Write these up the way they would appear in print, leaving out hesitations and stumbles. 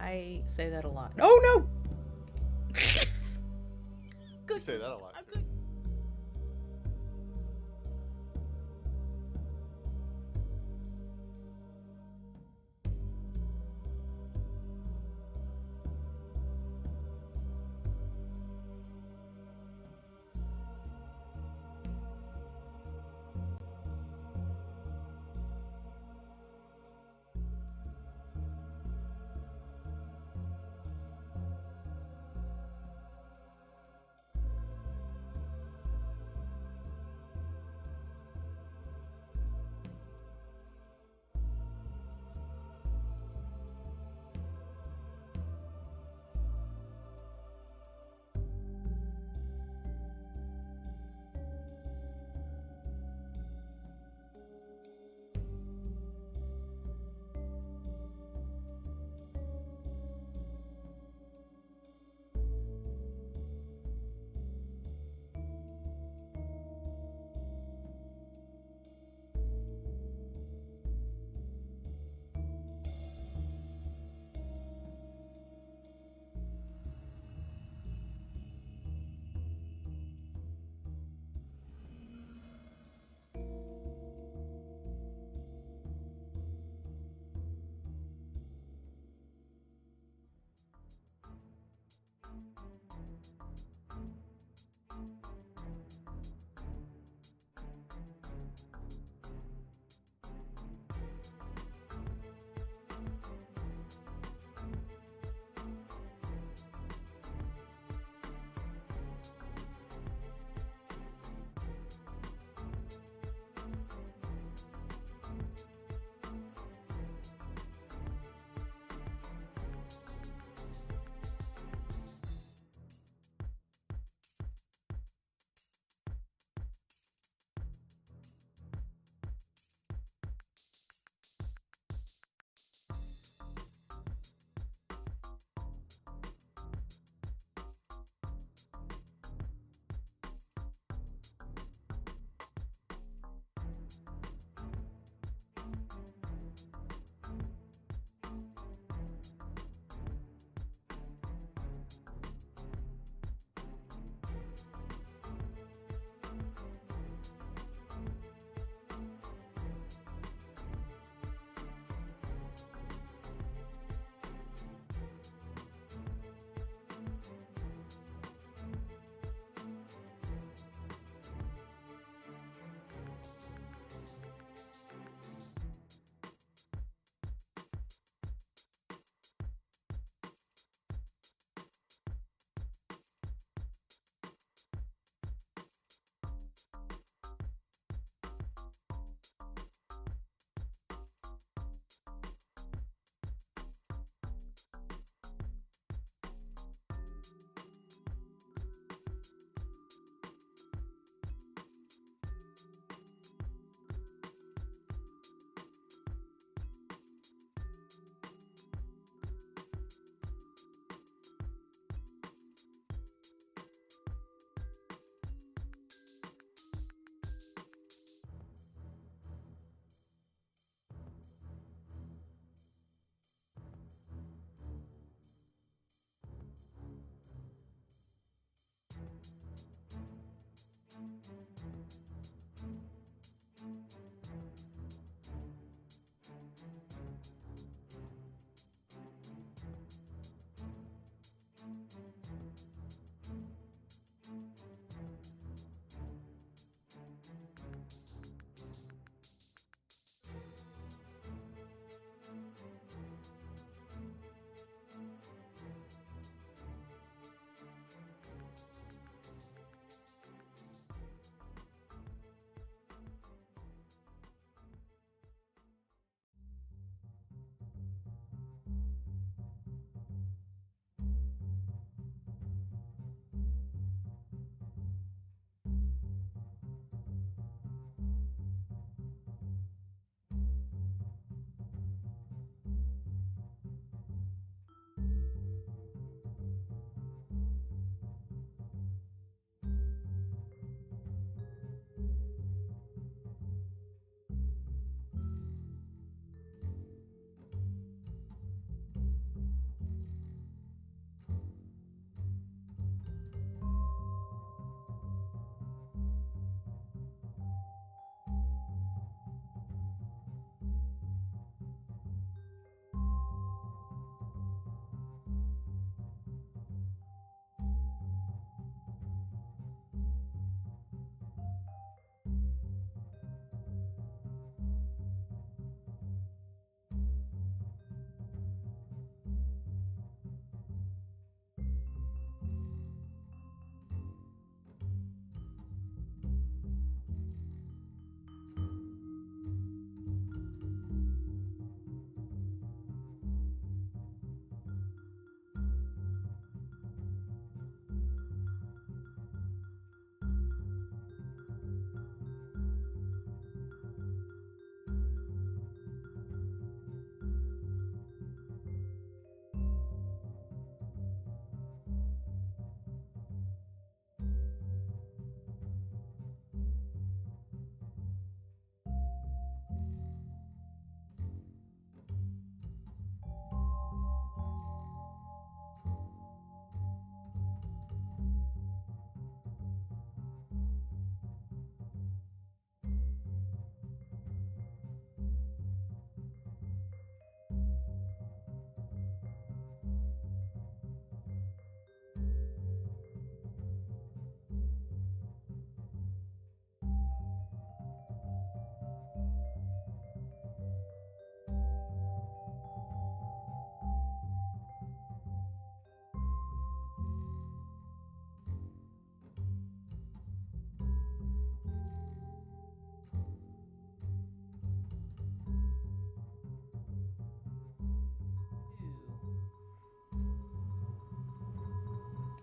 I say that a lot. Oh no! Good. You say that a lot. I'm good.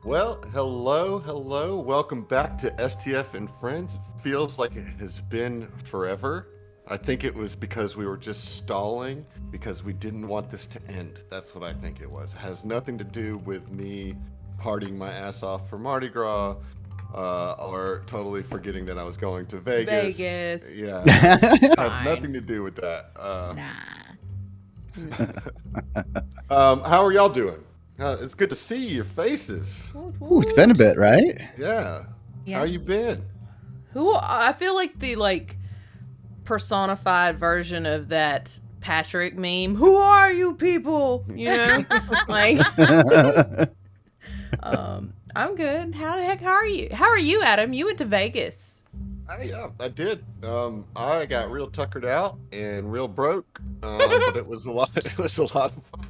Well, hello. Welcome back to STF and Friends. Feels like it has been forever. I think it was because we were just stalling because we didn't want this to end. That's what I think it was. It has nothing to do with me partying my ass off for Mardi Gras or totally forgetting that I was going to Vegas. Yeah. It has nothing to do with that. How are y'all doing? It's good to see your faces. Ooh, it's been a bit, right? Yeah. How you been? I feel like the personified version of that Patrick meme. Who are you people? You know, I'm good. How the heck are you? How are you, Adam? You went to Vegas. Yeah, I did. I got real tuckered out and real broke, but it was a lot. It was a lot of fun.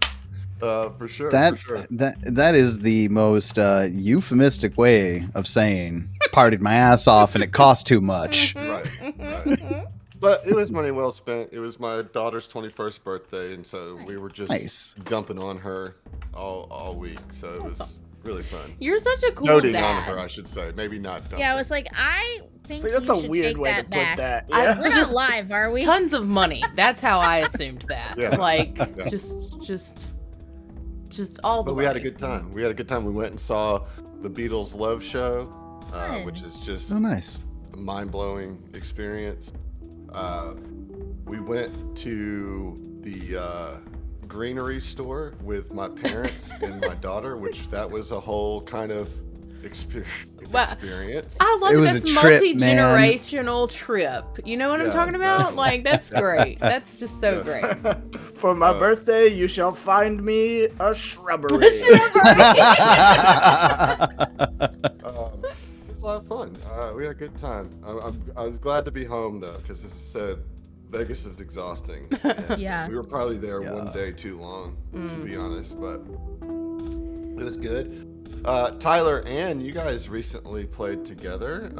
For sure. That is the most euphemistic way of saying partied my ass off and it cost too much. Right. But it was money well spent. It was my daughter's 21st birthday, and so we were just dumping on her all week. So it was really fun. You're such a cool Doting dad. on her, I should say. Maybe not dumping. Yeah, I was like, I think that's you a should weird take way that to back. put that. Yeah. We're not live, are we? Tons of money. That's how I assumed that. Yeah. Just all the way. But we had a good time. We went and saw the Beatles Love Show, which is just nice. a mind-blowing experience. We went to the greenery store with my parents and my daughter, which that was a whole kind of experience. I love It it. was That's a trip, multi-generational trip. You know what I'm talking about? Definitely. Like, that's great. That's just so great. For my birthday, you shall find me a shrubbery. It was a lot of fun. We had a good time. I was glad to be home though, because as I said, Vegas is exhausting. Yeah. We were probably there one day too long, to be honest, but it was good. Tyler, Ann, you guys recently played together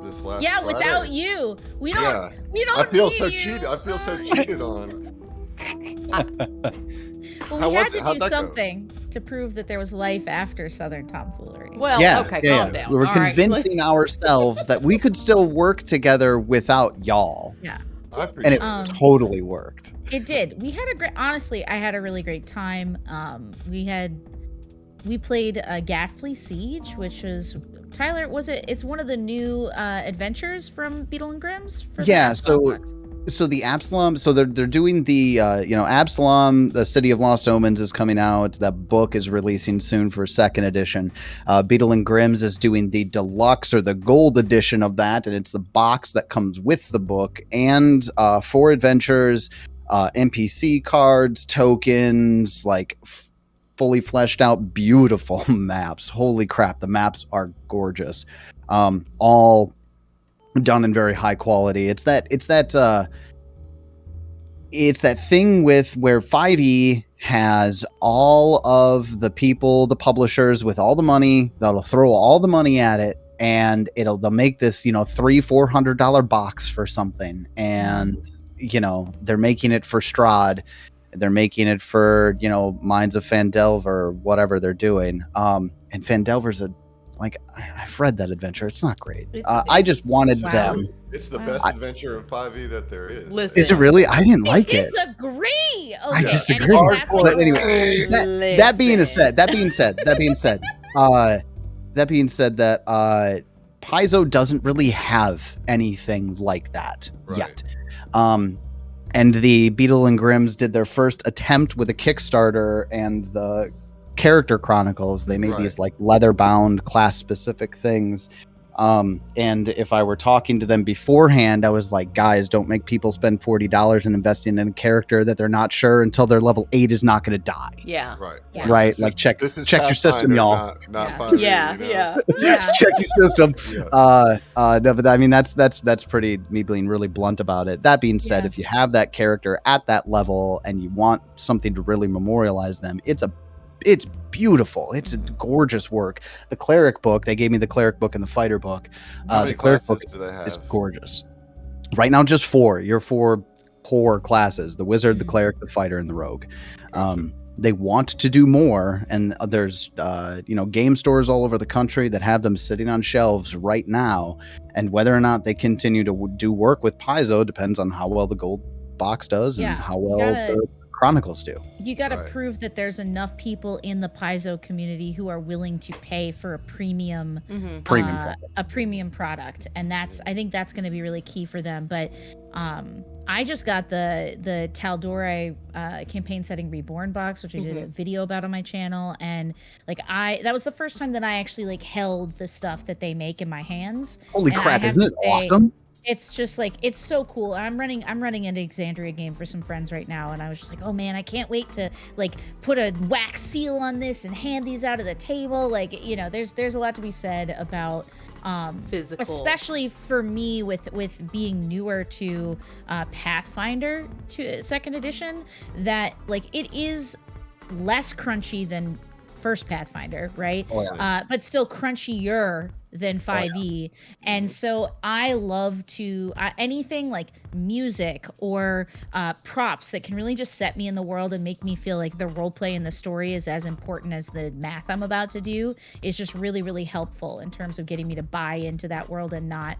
this last Friday. Without you, we don't. Yeah. We don't. I feel need so you. cheated. I feel so cheated on. Well, we had to do something to prove that there was life after Southern tomfoolery. Well, okay, calm down. We were All right. convincing ourselves that we could still work together without y'all. Yeah. I appreciate And it it. totally worked. It did. We had a great. Honestly, I had a really great time. We played Ghastly Siege, which was Tyler. Was it? It's one of the new adventures from Beetle and Grimm's. So the Absalom, so they're doing the Absalom, the City of Lost Omens is coming out. That book is releasing soon for second edition. Beetle and Grimm's is doing the deluxe or the gold edition of that, and it's the box that comes with the book and 4 adventures, NPC cards, tokens, like fully fleshed out, beautiful maps. Holy crap, the maps are gorgeous. All done in very high quality. It's that thing with where 5e has all of the people, the publishers with all the money, that'll throw all the money at it, and they'll make this, $300-$400 box for something, and they're making it for Strahd, they're making it for Minds of Phandelver or whatever they're doing, and Phandelver's I've read that adventure. It's not great. I just wanted them. It's the best adventure in 5e that there is. Listen. Is it really? I didn't like it. Disagree. Okay, I disagree. But anyway, that being said, Paizo doesn't really have anything like that yet. And the Beetle and Grimm's did their first attempt with a Kickstarter and the Character Chronicles. They made these leather bound class specific things. And if I were talking to them beforehand, I was like, guys, don't make people spend $40 and investing in a character that they're not sure until their level 8 is not going to die. Yeah. Right. Yeah. Right. Check your system, y'all. Not 5e, Yeah. Check your system. Yeah. No, but I mean, that's pretty, me being really blunt about it. That being said, if you have that character at that level and you want something to really memorialize them, it's beautiful. It's a gorgeous work. The cleric book, they gave me the cleric book and the fighter book. The cleric book is gorgeous. Right now, just 4. Your 4 core classes: the wizard, the cleric, the fighter, and the rogue. they want to do more, and there's game stores all over the country that have them sitting on shelves right now, and whether or not they continue to do work with Paizo depends on how well the gold box does and how well the Chronicles do. You got to prove that there's enough people in the Paizo community who are willing to pay for a premium product, and I think that's going to be really key for them. But I just got the Tal'Dorei campaign setting reborn box, which I did a video about on my channel, and that was the first time that I actually held the stuff that they make in my hands. Holy crap! Isn't it awesome? It's just it's so cool. I'm running an Exandria game for some friends right now, and I was just like, oh man, I can't wait to put a wax seal on this and hand these out at the table. There's a lot to be said about physical, especially for me with being newer to Pathfinder to 2nd edition, that it is less crunchy than first Pathfinder, right? But still crunchier than 5e. And so I love to anything like music or props that can really just set me in the world and make me feel like the role play in the story is as important as the math I'm about to do is just really, really helpful in terms of getting me to buy into that world and not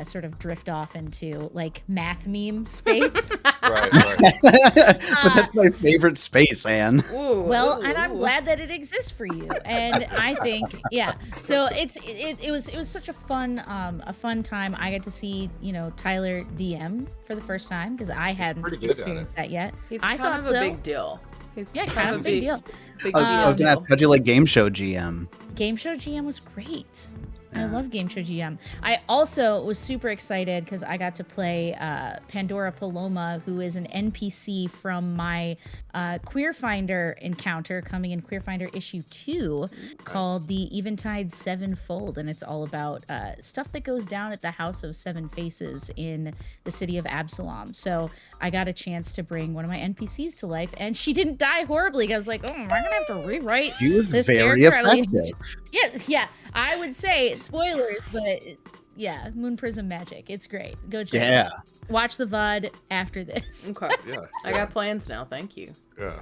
sort of drift off into math meme space. Right. But that's my favorite space, Anne. And I'm glad that it exists for you. And I think, so it was such a fun time. I got to see Tyler DM for the first time because I hadn't experienced that yet. He's I kind thought of a big deal. Kind of a big deal. I was gonna ask, how'd you like Game Show GM? Game Show GM was great. I love Game Show GM. I also was super excited because I got to play Pandora Paloma, who is an NPC from my Queer Finder encounter coming in Queer Finder issue 2 called The Eventide Sevenfold. And it's all about stuff that goes down at the House of Seven Faces in the city of Absalom. So I got a chance to bring one of my NPCs to life, and she didn't die horribly. I was like, am I going to have to rewrite She was this very character? effective. Yeah. I would say spoilers, but Moon Prism magic. It's great. Go check it out. Watch the VOD after this. Okay. I got plans now. Thank you.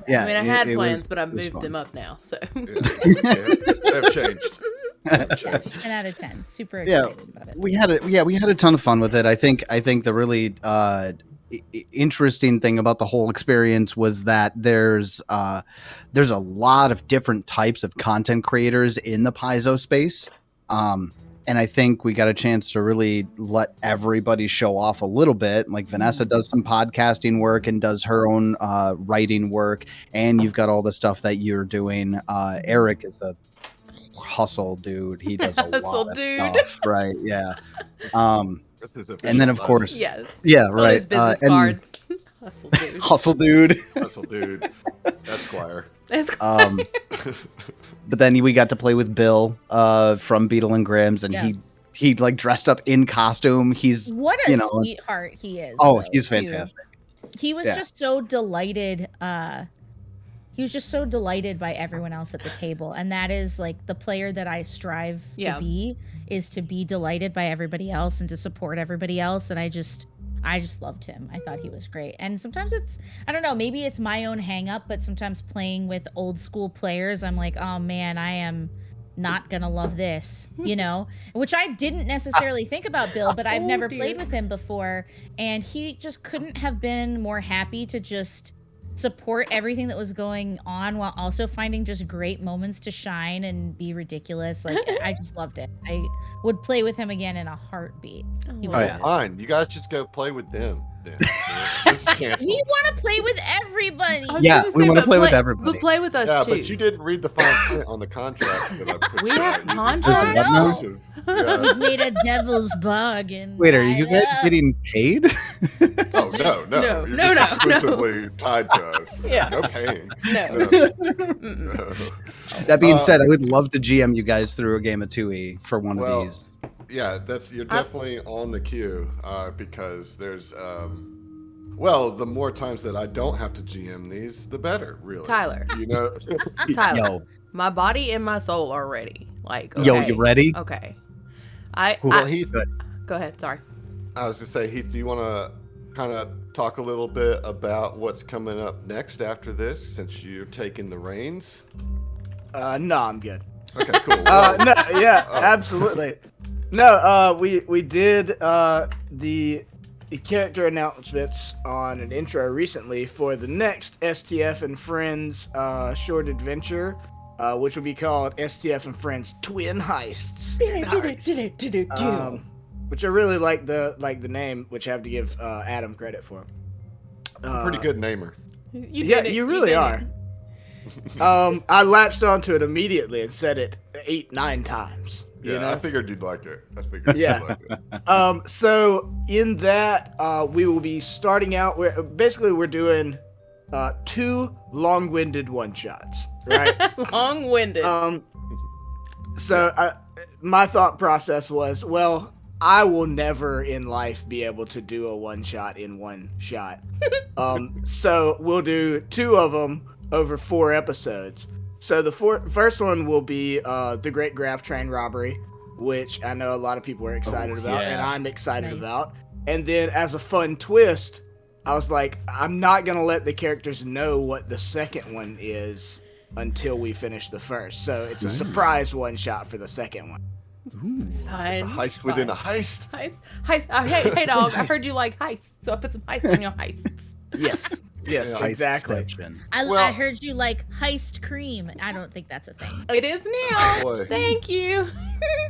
Yeah. I mean, I had plans, but I've moved them up now. So They've changed. 10 out of 10. Super excited about it. We had a ton of fun with it. I think the really interesting thing about the whole experience was that there's a lot of different types of content creators in the Paizo space. And I think we got a chance to really let everybody show off a little bit. Like Vanessa does some podcasting work and does her own writing work. And you've got all the stuff that you're doing. Eric is a hustle dude. He does a lot of stuff. Right. Yeah. And then of course. Right. His business cards. Hustle dude. Hustle dude. Esquire. But then we got to play with Bill from Beetle and Grimm's, and he like dressed up in costume. He's what a sweetheart he is. He's fantastic. He was just so delighted. He was just so delighted by everyone else at the table, and that is like the player that I strive to be, is to be delighted by everybody else and to support everybody else. And I just loved him. I thought he was great. And sometimes I don't know, maybe it's my own hang up, but sometimes playing with old school players, I'm like, oh man, I am not gonna love this, which I didn't necessarily think about Bill, but I've never played with him before. And he just couldn't have been more happy to just support everything that was going on while also finding just great moments to shine and be ridiculous. Like I just loved it. I would play with him again in a heartbeat. Fine. You guys just go play with them then. This is canceled. We want to play with everybody. We want to play with everybody. But play with us too. But you didn't read the fine print on the contracts that I put. We have contracts. Exclusive. We've made a devil's bargain. Wait, are you guys getting paid? No. You're just exclusively tied to us. No paying. No. That being said, I would love to GM you guys through a game of 2E for one of these. Yeah, you're definitely on the queue because there's the more times that I don't have to GM these, the better, really. Tyler. Tyler. Yo. My body and my soul are ready. Like, okay. Yo, you ready? Okay. Heath, go ahead. Sorry. I was gonna say, Heath, do you want to kind of talk a little bit about what's coming up next after this, since you're taking the reins? No, I'm good. Okay, cool. No, yeah, absolutely. No, we did the character announcements on an intro recently for the next STF and Friends short adventure, which will be called STF and Friends Twin Heists. Which I really like the name, which I have to give Adam credit for. Pretty good namer. You really are. I latched onto it immediately and said it 8-9 times. Yeah, You know? I figured you'd like it. Yeah. You'd like it. So in that, we will be starting out. We're doing 2 long-winded one-shots, right? Long-winded. So my thought process was, well, I will never in life be able to do a one-shot in one shot. So we'll do 2 of them over 4 episodes. So the first one will be the Great Graph Train Robbery, which I know a lot of people are excited about, and I'm excited about. And then as a fun twist, I was like, I'm not going to let the characters know what the second one is until we finish the first. So it's a surprise one-shot for the second one. It's fine. It's a heist within a heist. Heist. Hey, dog. I heard you like heists, so I put some heists on your heists. Yes. Yes, Yeah. exactly. I heard you like heist cream. I don't think that's a thing. It is now. Boy. Thank you.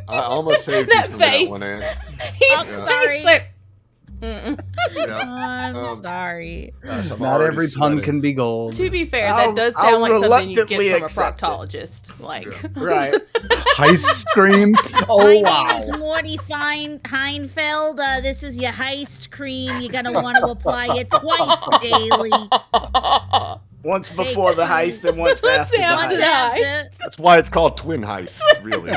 I almost saved you That from face. that one, Ann. He's sorry. like, Yeah. I'm sorry. Gosh, I'm Not already every pun sweating. can be gold. to be fair, I'll- that does I'll sound like something you get reluctantly from a accept it. proctologist. Like, Right. Heist scream. Oh My wow. name is Morty Heinfeld. This is your heist cream. You're gonna want to apply it twice daily. Once before the heist and once after the After heist. the heist. That's why it's called Twin Heist, really.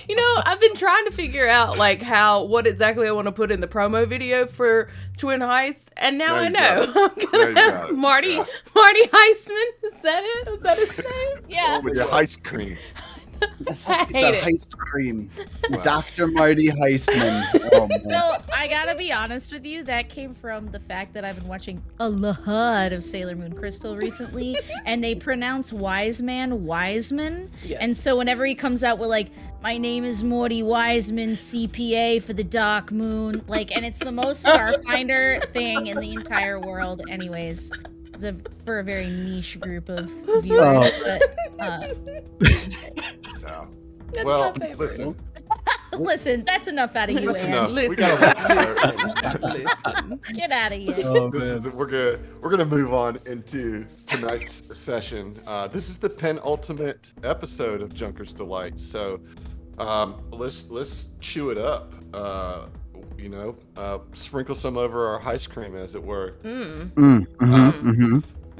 You know, I've been trying to figure out like what exactly I want to put in the promo video for Twin Heist, and now There I you know. go. I'm There you gonna have go. Marty Yeah. Heistman. Is that it? Was that his name? Yeah. With your heist cream. I The hate it. heist cream. Wow. Dr. Marty Heistman. Oh, man. So I gotta be honest with you, that came from the fact that I've been watching a lot of Sailor Moon Crystal recently, and they pronounce Wiseman Wiseman. Yes. And so whenever he comes out with like, my name is Morty Wiseman, CPA for the Dark Moon, like, and it's the most Starfinder thing in the entire world. Anyways, it's for a very niche group of viewers. Oh. But, Yeah. That's Well, my favorite. listen. listen, that's enough out of you, That's Ann. enough. We Listen. gotta Listen. Get out of here. Oh, This is man. we're gonna move on into tonight's session. This is the penultimate episode of Junker's Delight. So let's chew it up. Sprinkle some over our ice cream, as it were.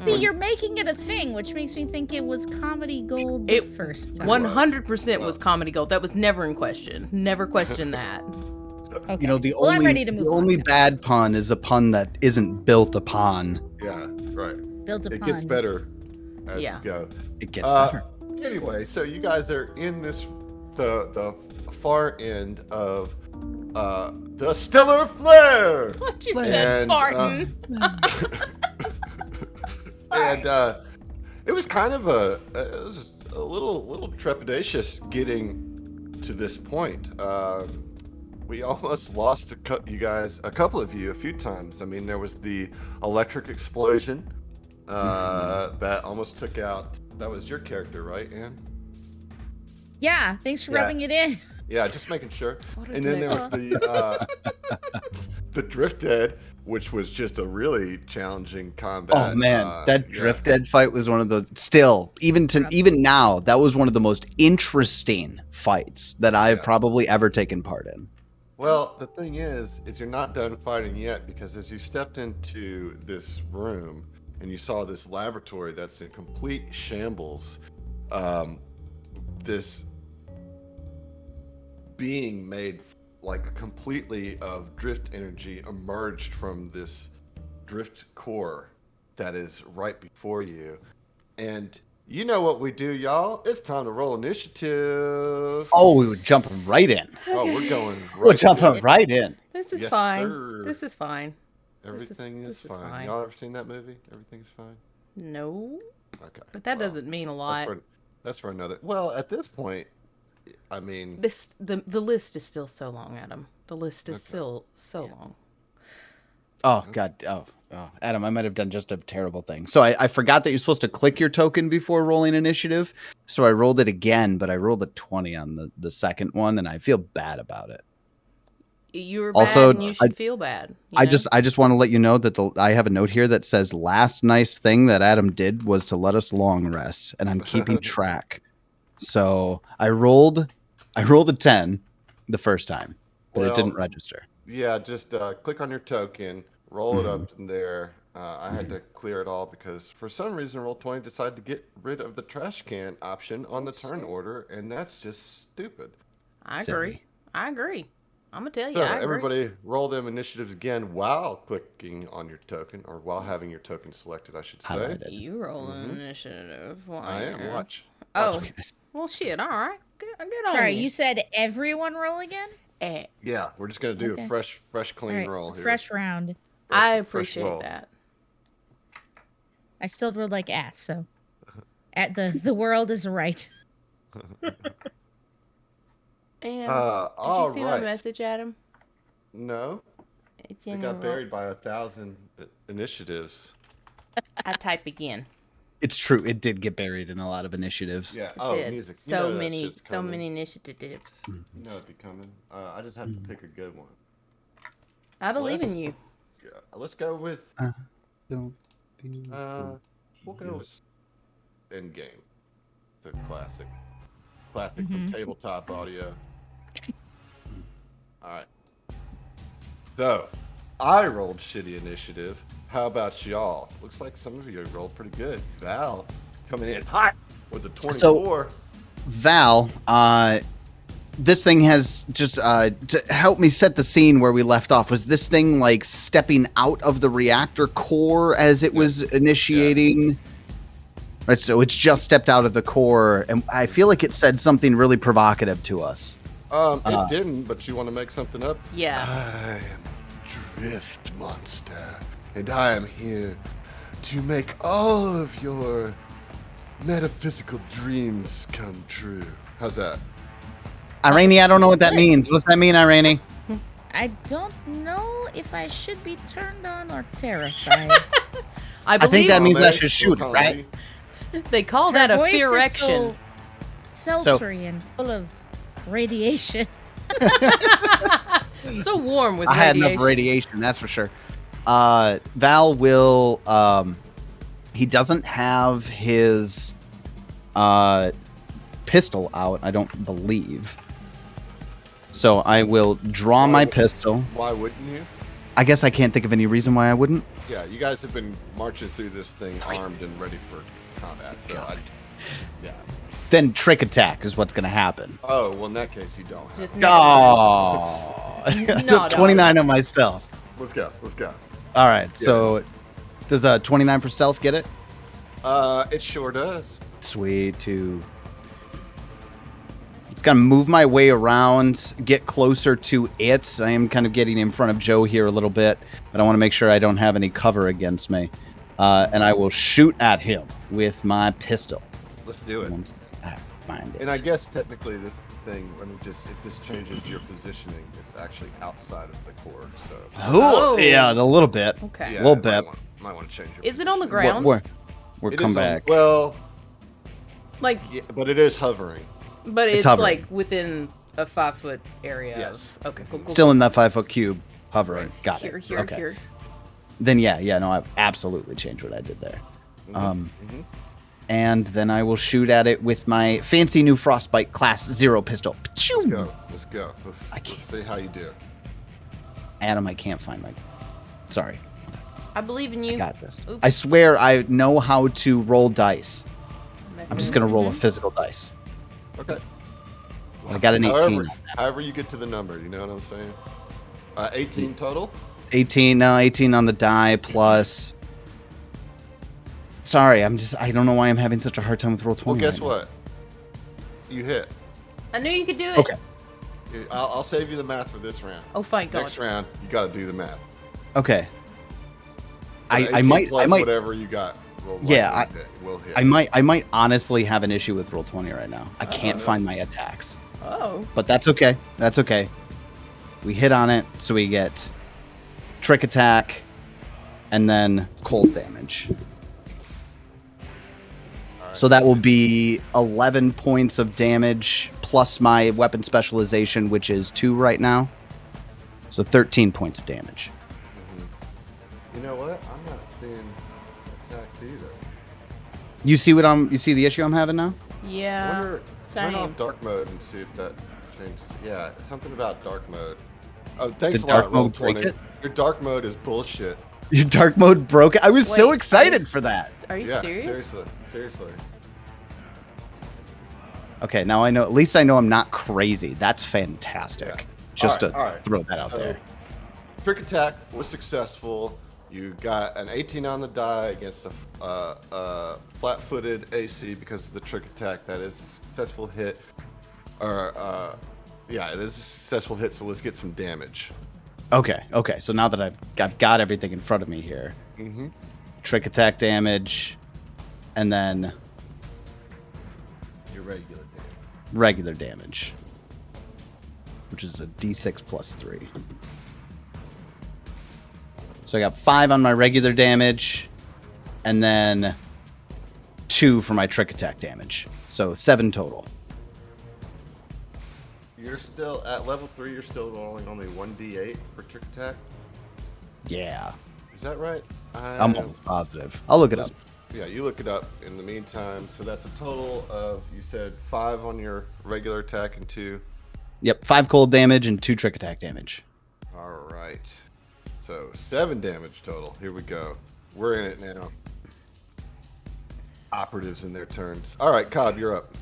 See, you're making it a thing, which makes me think it was comedy gold the It first time. 100% was comedy gold. That was never in question. Never questioned that. Okay. You know, the Well, I'm ready to only move the on only now. bad pun is a pun that isn't built upon. Yeah, right. Built It upon. gets better as Yeah. you go. It gets better. Anyway, so you guys are in the far end of the stellar flare. What you said, And, farting. And it was kind of a little trepidatious getting to this point. We almost lost a couple of you a few times. I mean, there was the electric explosion that almost took out. That was your character, right, Ann? Yeah, thanks for Yeah. rubbing it in. Yeah, just making sure. What a And then there was dick. the Drift Dead, which was just a really challenging combat. Oh man, that yeah. Drift Dead fight was one of the even now, that was one of the most interesting fights that I've Yeah. probably ever taken part in. Well, the thing is you're not done fighting yet, because as you stepped into this room and you saw this laboratory that's in complete shambles, this being made like completely of drift energy emerged from this drift core that is right before you, and You know what we do, y'all. It's time to roll initiative. Oh, we were jumping right in. Oh, we're going right We're jumping in. right in. This is Yes, fine. sir. This is fine. Everything this is is fine. fine. Y'all ever seen that movie? Everything's fine. No, Okay. but that doesn't mean a lot. That's for another. Well, at this point, I mean, The list is still so long, Adam. The list is still so long. Oh, God. Oh, Adam, I might have done just a terrible thing. So I forgot that you're supposed to click your token before rolling initiative. So I rolled it again, but I rolled a 20 on the second one, and I feel bad about it. You were Also, bad, and you should feel bad. I just want to let you know that I have a note here that says last nice thing that Adam did was to let us long rest, and I'm keeping track. So I rolled a 10 the first time, but it didn't register. Yeah, just click on your token, roll it up in there. I had to clear it all because for some reason Roll20 decided to get rid of the trash can option on the turn order, and that's just stupid. I agree. Silly. I agree. I'm gonna tell you. So I agree. everybody roll them initiatives again while clicking on your token, or while having your token selected, I should say. Highlighted. You roll an initiative. I am. Watch. Oh, Yes. well, shit. All right. Get on. Sorry, you said everyone roll again? Yeah, we're just gonna do Okay. a fresh, clean All right, roll here. fresh round. I Fresh appreciate roll. that. I still rolled like ass, so at the world is right. And all did you see my right. message, Adam? No, It's it in got your- buried by 1,000 initiatives. I type again. It's true. It did get buried in a lot of initiatives. Yeah. It Oh, did. music. You So know that many, shit's so coming. many initiatives. You know it'd be coming. I just have to pick a good one. I believe in you. Yeah, let's go with. Don't be We'll go with Endgame. It's a classic. Classic from Tabletop Audio. All right. So, I rolled shitty initiative. How about y'all? Looks like some of you rolled pretty good. Val coming in hot with the 24. Val, this thing has just to help me set the scene where we left off. Was this thing like stepping out of the reactor core as it was initiating? Right, so it's just stepped out of the core, and I feel like it said something really provocative to us. It didn't, but you want to make something up? Yeah. I am a drift monster, and I am here to make all of your metaphysical dreams come true. How's that? Irene, I don't know what that means. What's that mean, Irene? I don't know if I should be turned on or terrified. I think believe that means I Hey, should shoot it, look on right? me. they call that a Voice is fearection. so sultry and full of radiation. So warm with I had radiation. enough radiation, that's for sure. Val will. He doesn't have his pistol out, I don't believe. So I will draw my pistol. Why wouldn't you? I guess I can't think of any reason why I wouldn't. Yeah, you guys have been marching through this thing armed and ready for combat. So, yeah. Then trick attack is what's going to happen. Oh, well, in that case, you don't. Have Just it. no. Oh, No, 29 on my stealth. Let's go. Let's go. All right, so does 29 for stealth get it? It sure does. Sweet, too. It's gonna move my way around, get closer to it. I am kind of getting in front of Joe here a little bit, but I want to make sure I don't have any cover against me. And I will shoot at him with my pistol. Let's do it. Once I find it. And I guess technically this thing, let me just, if this changes your positioning, it's actually outside of the core. So Oh, yeah, a little bit. Okay. yeah, a little bit. Might want to change your Is it on the positioning. ground? We're It come is on- back. well, Like, yeah, but it is hovering. but it's hovering. like within a 5-foot area. Yes. Of, okay. Cool. Still in that 5-foot cube, hovering. Got Here. it. Here. Okay. Here. Then no, I absolutely changed what I did there. Mm-hmm. And then I will shoot at it with my fancy new Frostbite Class 0 pistol. Let's go. Let's go. Let's can't. see how you do. Adam, I can't find my... Sorry. I believe in you. Got this. Oops. I swear I know how to roll dice. I'm just going to roll a physical dice. Okay. I got an 18 on that. However you get to the number, you know what I'm saying? 18 total. 18 on the die plus Sorry, I don't know why I'm having such a hard time with roll 20. Well, guess right now. what? You hit. I knew you could do it. Okay. I'll save you the math for this round. Oh, thank God. Next round, you got to do the math. Okay. I 18 might plus whatever you got. Will hit. I might honestly have an issue with roll 20 right now. I can't find my attacks. Oh. But that's okay. That's okay. We hit on it, so we get trick attack and then cold damage. All So that will be 11 points of damage plus my weapon specialization, which is 2 right now. So 13 points of damage. You know what? I'm not seeing attacks either. You see the issue I'm having now? I Yeah. wonder, turn Same. off dark mode and see if that changes. Yeah, something about dark mode. Oh, thanks Did a lot, dark mode break Roll20. it? Your dark mode is bullshit. Your dark mode broke it. I was so Wait, excited for that. Are you Yeah, serious? seriously. Okay, now I know. At least I know I'm not crazy. That's fantastic. Yeah. Just All to right. throw that out So, there. Trick attack was successful. You got an 18 on the die against a flat-footed AC because of the trick attack. That is a successful hit. Yeah, it is a successful hit. So let's get some damage. Okay. So now that I've got everything in front of me here, trick attack damage, and then Your regular damage. regular damage, which is a D6 plus 3. So I got 5 on my regular damage, and then 2 for my trick attack damage. So 7 total. You're still at level 3. You're still rolling only 1d8 for trick attack. Yeah, Is that right? I'm almost positive. I'll look it up. Yeah, you look it up in the meantime. So that's a total of, you said 5 on your regular attack and 2. Yep, 5 cold damage and 2 trick attack damage. All right. So 7 damage total. Here we go. We're in it now. Operatives in their turns. All right, Cobb, you're up.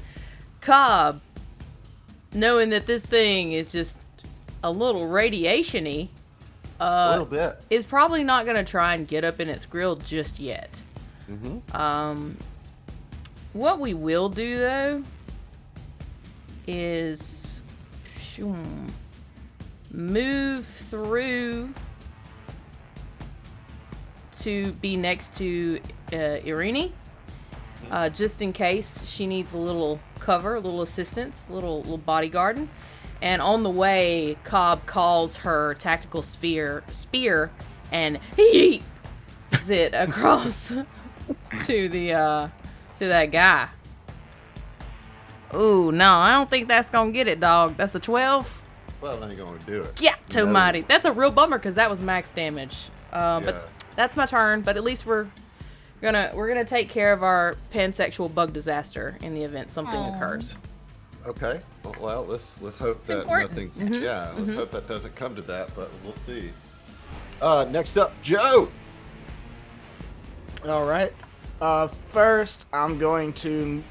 Cobb, knowing that this thing is just a little radiation-y, A little bit. is probably not going to try and get up in its grill just yet. What we will do, though, is move through to be next to Irini, just in case she needs a little cover, a little assistance, a little bodyguarding. And on the way, Cobb calls her tactical spear and yeets it across to that guy. Ooh, no, I don't think that's gonna get it, dog. That's a 12. Well, I ain't going to do it. Yeah, No. mighty. That's a real bummer because that was max damage. Yeah. But that's my turn. But at least we're gonna take care of our pansexual bug disaster in the event something occurs. Okay. Well, let's hope that important. nothing. Yeah, let's hope that doesn't come to that, but we'll see. Next up, Joe. All right. First, I'm going to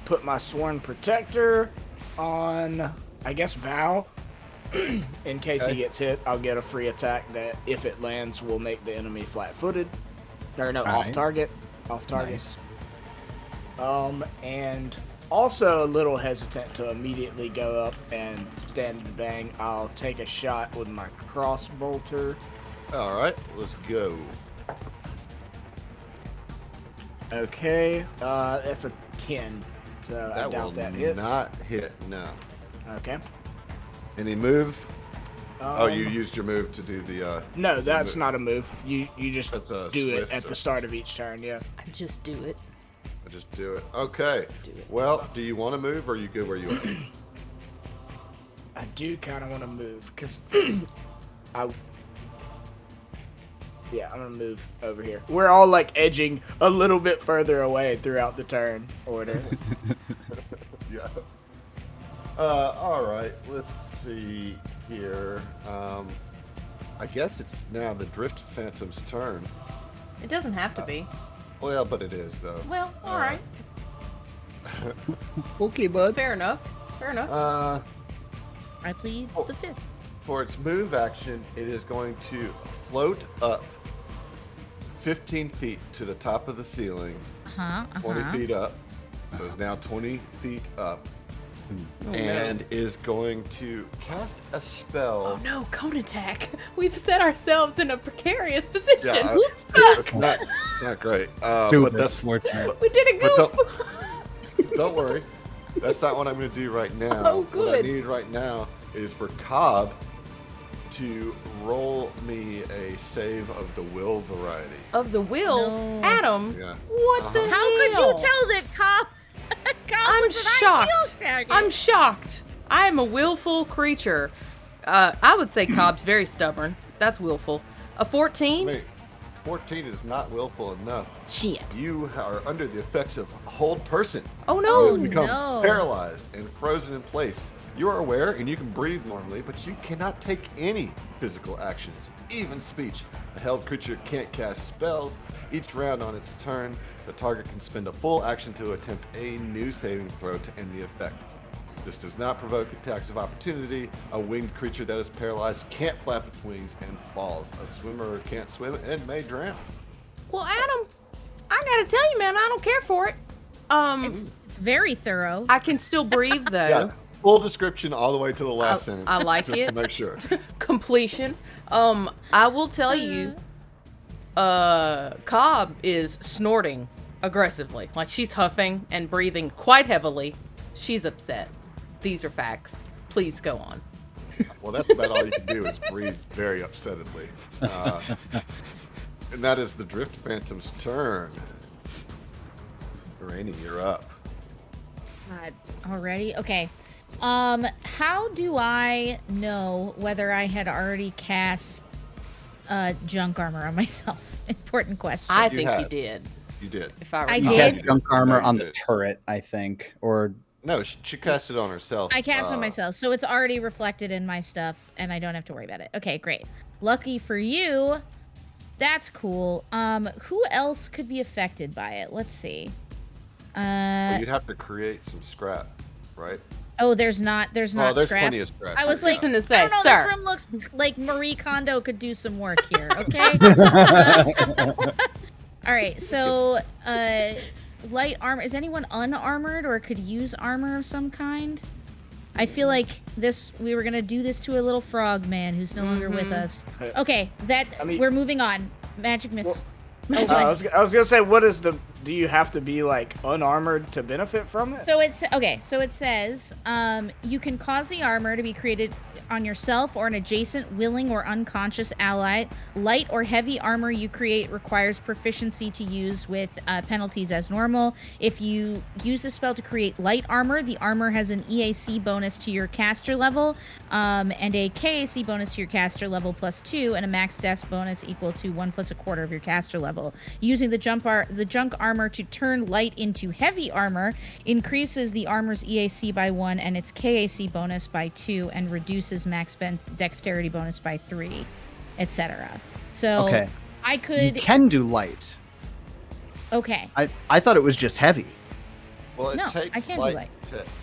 put my Sworn Protector on, I guess, Val. In case he gets hit, I'll get a free attack that, if it lands, will make the enemy flat-footed. Or no, off Alright. target. Off target. Nice. And also a little hesitant to immediately go up and stand and bang. I'll take a shot with my crossbolter. All right, let's go. Okay, that's a 10. So I That doubt will that hits. not hit. No. Okay. Any move? Oh, you Um, used your move to do the. No, it's a that's mo- not a move. You just That's a do it swift at or- the start of each turn. Yeah. I just do it. I just do it. Okay. Do it. Well, do you want to move, or are you good where you are? I do kind of want to move because Yeah, I'm gonna move over here. We're all like edging a little bit further away throughout the turn order. Yeah. All right. Let's see here. I guess it's now the Drift Phantom's turn. It doesn't have to be. Well, but it is though. Well, all right. Okay, bud. Fair enough. Fair enough. I plead the fifth. For its move action, it is going to float up 15 feet to the top of the ceiling, 20 feet up. So it's now 20 feet up. And is going to cast a spell. Oh no, cone attack. We've set ourselves in a precarious position. Yeah, it's not great. But that's fortunate. We did a goof. Don't worry. That's not what I'm going to do right now. Oh, What I good. need right now is for Cobb to roll me a save of the will variety. Of the will, No. Adam. Yeah. What the hell? How could you tell that Cobb I'm was an shocked. ideal target? I'm shocked. I am a willful creature. I would say Cobb's very stubborn. That's willful. A 14? Wait, 14 is not willful enough. Shit. You are under the effects of hold person. Oh no. You become no. paralyzed and frozen in place. You are aware and you can breathe normally, but you cannot take any physical actions, even speech. A held creature can't cast spells. Each round on its turn, the target can spend a full action to attempt a new saving throw to end the effect. This does not provoke attacks of opportunity. A winged creature that is paralyzed can't flap its wings and falls. A swimmer can't swim and may drown. Well, Adam, I gotta tell you, man, I don't care for it. It's very thorough. I can still breathe though. Yeah, full description all the way to the last sentence. I like just it. to make sure. Completion. I will tell you, Cobb is snorting aggressively. Like she's huffing and breathing quite heavily. She's upset. These are facts. Please go on. Well, that's about all you can do is breathe very upsettedly. And that is the Drift Phantom's turn. Rainy, you're up. God, already? Okay. How do I know whether I had already cast junk armor on myself? Important question. I You think you have. did. You did. If I I You recall. did? cast junk armor No, on you the did. turret, I think, or No, she cast it on herself. I cast on myself, so it's already reflected in my stuff, and I don't have to worry about it. Okay, great. Lucky for you. That's cool. Who else could be affected by it? Let's see. Well, you'd have to create some scrap, right? Oh, there's not Oh, scrap. there's plenty of scrap. I was Yeah. like, Listen to I say, don't know, sir. this room looks like Marie Kondo could do some work here, okay? All right, so light armor. Is anyone unarmored or could use armor of some kind? I feel like we were gonna do this to a little frog man who's no longer with us. Okay, we're moving on. Magic missile. I was gonna say, what is the? Do you have to be like unarmored to benefit from it? So it's okay. So it says you can cause the armor to be created on yourself or an adjacent willing or unconscious ally. Light or heavy armor you create requires proficiency to use with penalties as normal. If you use a spell to create light armor, the armor has an EAC bonus to your caster level and a KAC bonus to your caster level +2 and a max dex bonus equal to 1 + 1/4 of your caster level. Using the junk armor to turn light into heavy armor increases the armor's EAC by 1 and its KAC bonus by 2 and reduces max dexterity bonus by 3, etc. So okay. I You could. can do light. Okay. I thought it was just heavy. Well, it No, I takes can't do light light.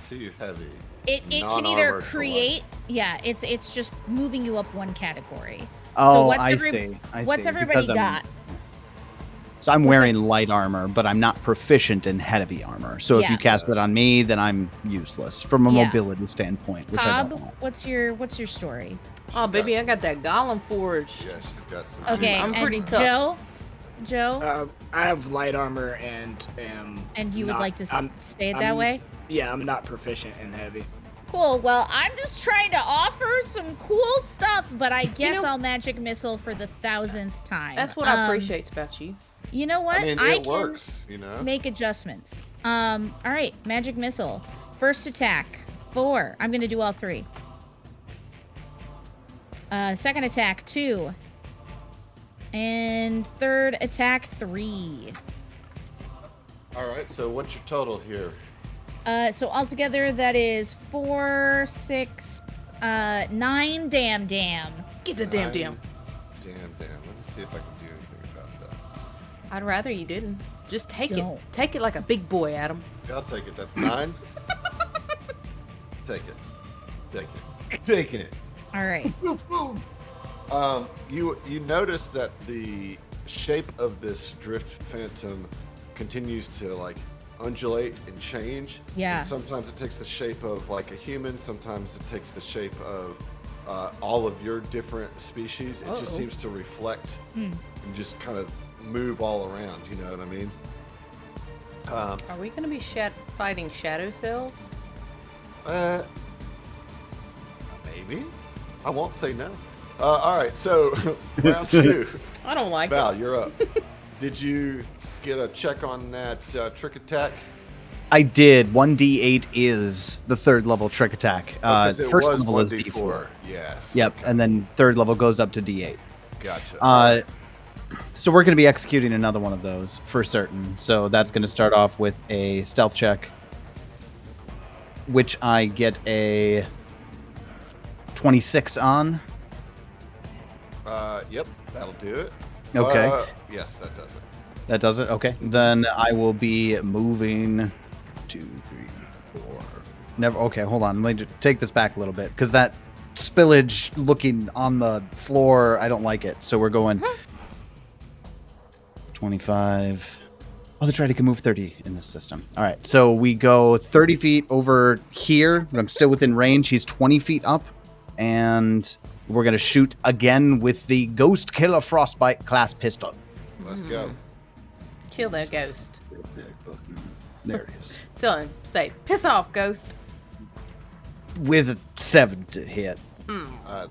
to heavy. It can either Non-armored to create. Yeah, it's just moving you up one category. Oh, what's I see. What's everybody Because got? So I'm wearing light armor, but I'm not proficient in heavy armor. So if Yeah. you cast it on me, then I'm useless from a Yeah. mobility standpoint, which I Cobb, don't want. what's your story? Oh, baby, I got that golem forged. Yeah, she's got some. Okay, I'm and pretty tough. Joe, I have light armor and am. and you would not- like to stay it that I'm- way? Yeah, I'm not proficient in heavy. Cool. Well, I'm just trying to offer some cool stuff, but I guess know- I'll magic missile for the 1,000th time. That's what I appreciate about you. You know what? I mean, I it can works, you know. make adjustments. All right, magic missile. First attack, 4. I'm gonna do all 3. Second attack, 2. And third attack, 3. All right. So what's your total here? So altogether, that is 4, 6, 9. Damn. Get the damn. Damn. Let me see if I can do anything about that. I'd rather you didn't. Just take Don't. it. Take it like a big boy, Adam. Yeah, I'll take it. That's 9. Take it. Taking it. All right. You notice that the shape of this drift phantom continues to like undulate and change. Yeah. And sometimes it takes the shape of like a human. Sometimes it takes the shape of all of your different species. It just seems to reflect and just kind of move all around. You know what I mean? Are we going to be fighting shadow selves? Maybe. I won't say no. All right, so round 2. I don't like Val, it. you're up. Did you get a check on that trick attack? I did. 1d8 is the 3rd level trick attack. Because it first was level is 1d4. d4. Yes. Yep, and then 3rd level goes up to d8. Gotcha. So we're going to be executing another one of those for certain. So that's going to start off with a stealth check, which I get a 26 on. Yep, that'll do it. Okay. Yes, that does it. That does it? Okay. Then I will be moving 2, 3, 4. Never. Okay, hold on. Let me take this back a little bit because that spillage looking on the floor, I don't like it. So we're going 25. Oh, the Trident can move 30 in this system. All right. So we go 30 feet over here, but I'm still within range. He's 20 feet up. And we're going to shoot again with the Ghost Killer Frostbite class pistol. Let's go. Kill that ghost. There it is. Tell him, say, piss off, ghost. With a 7 to hit.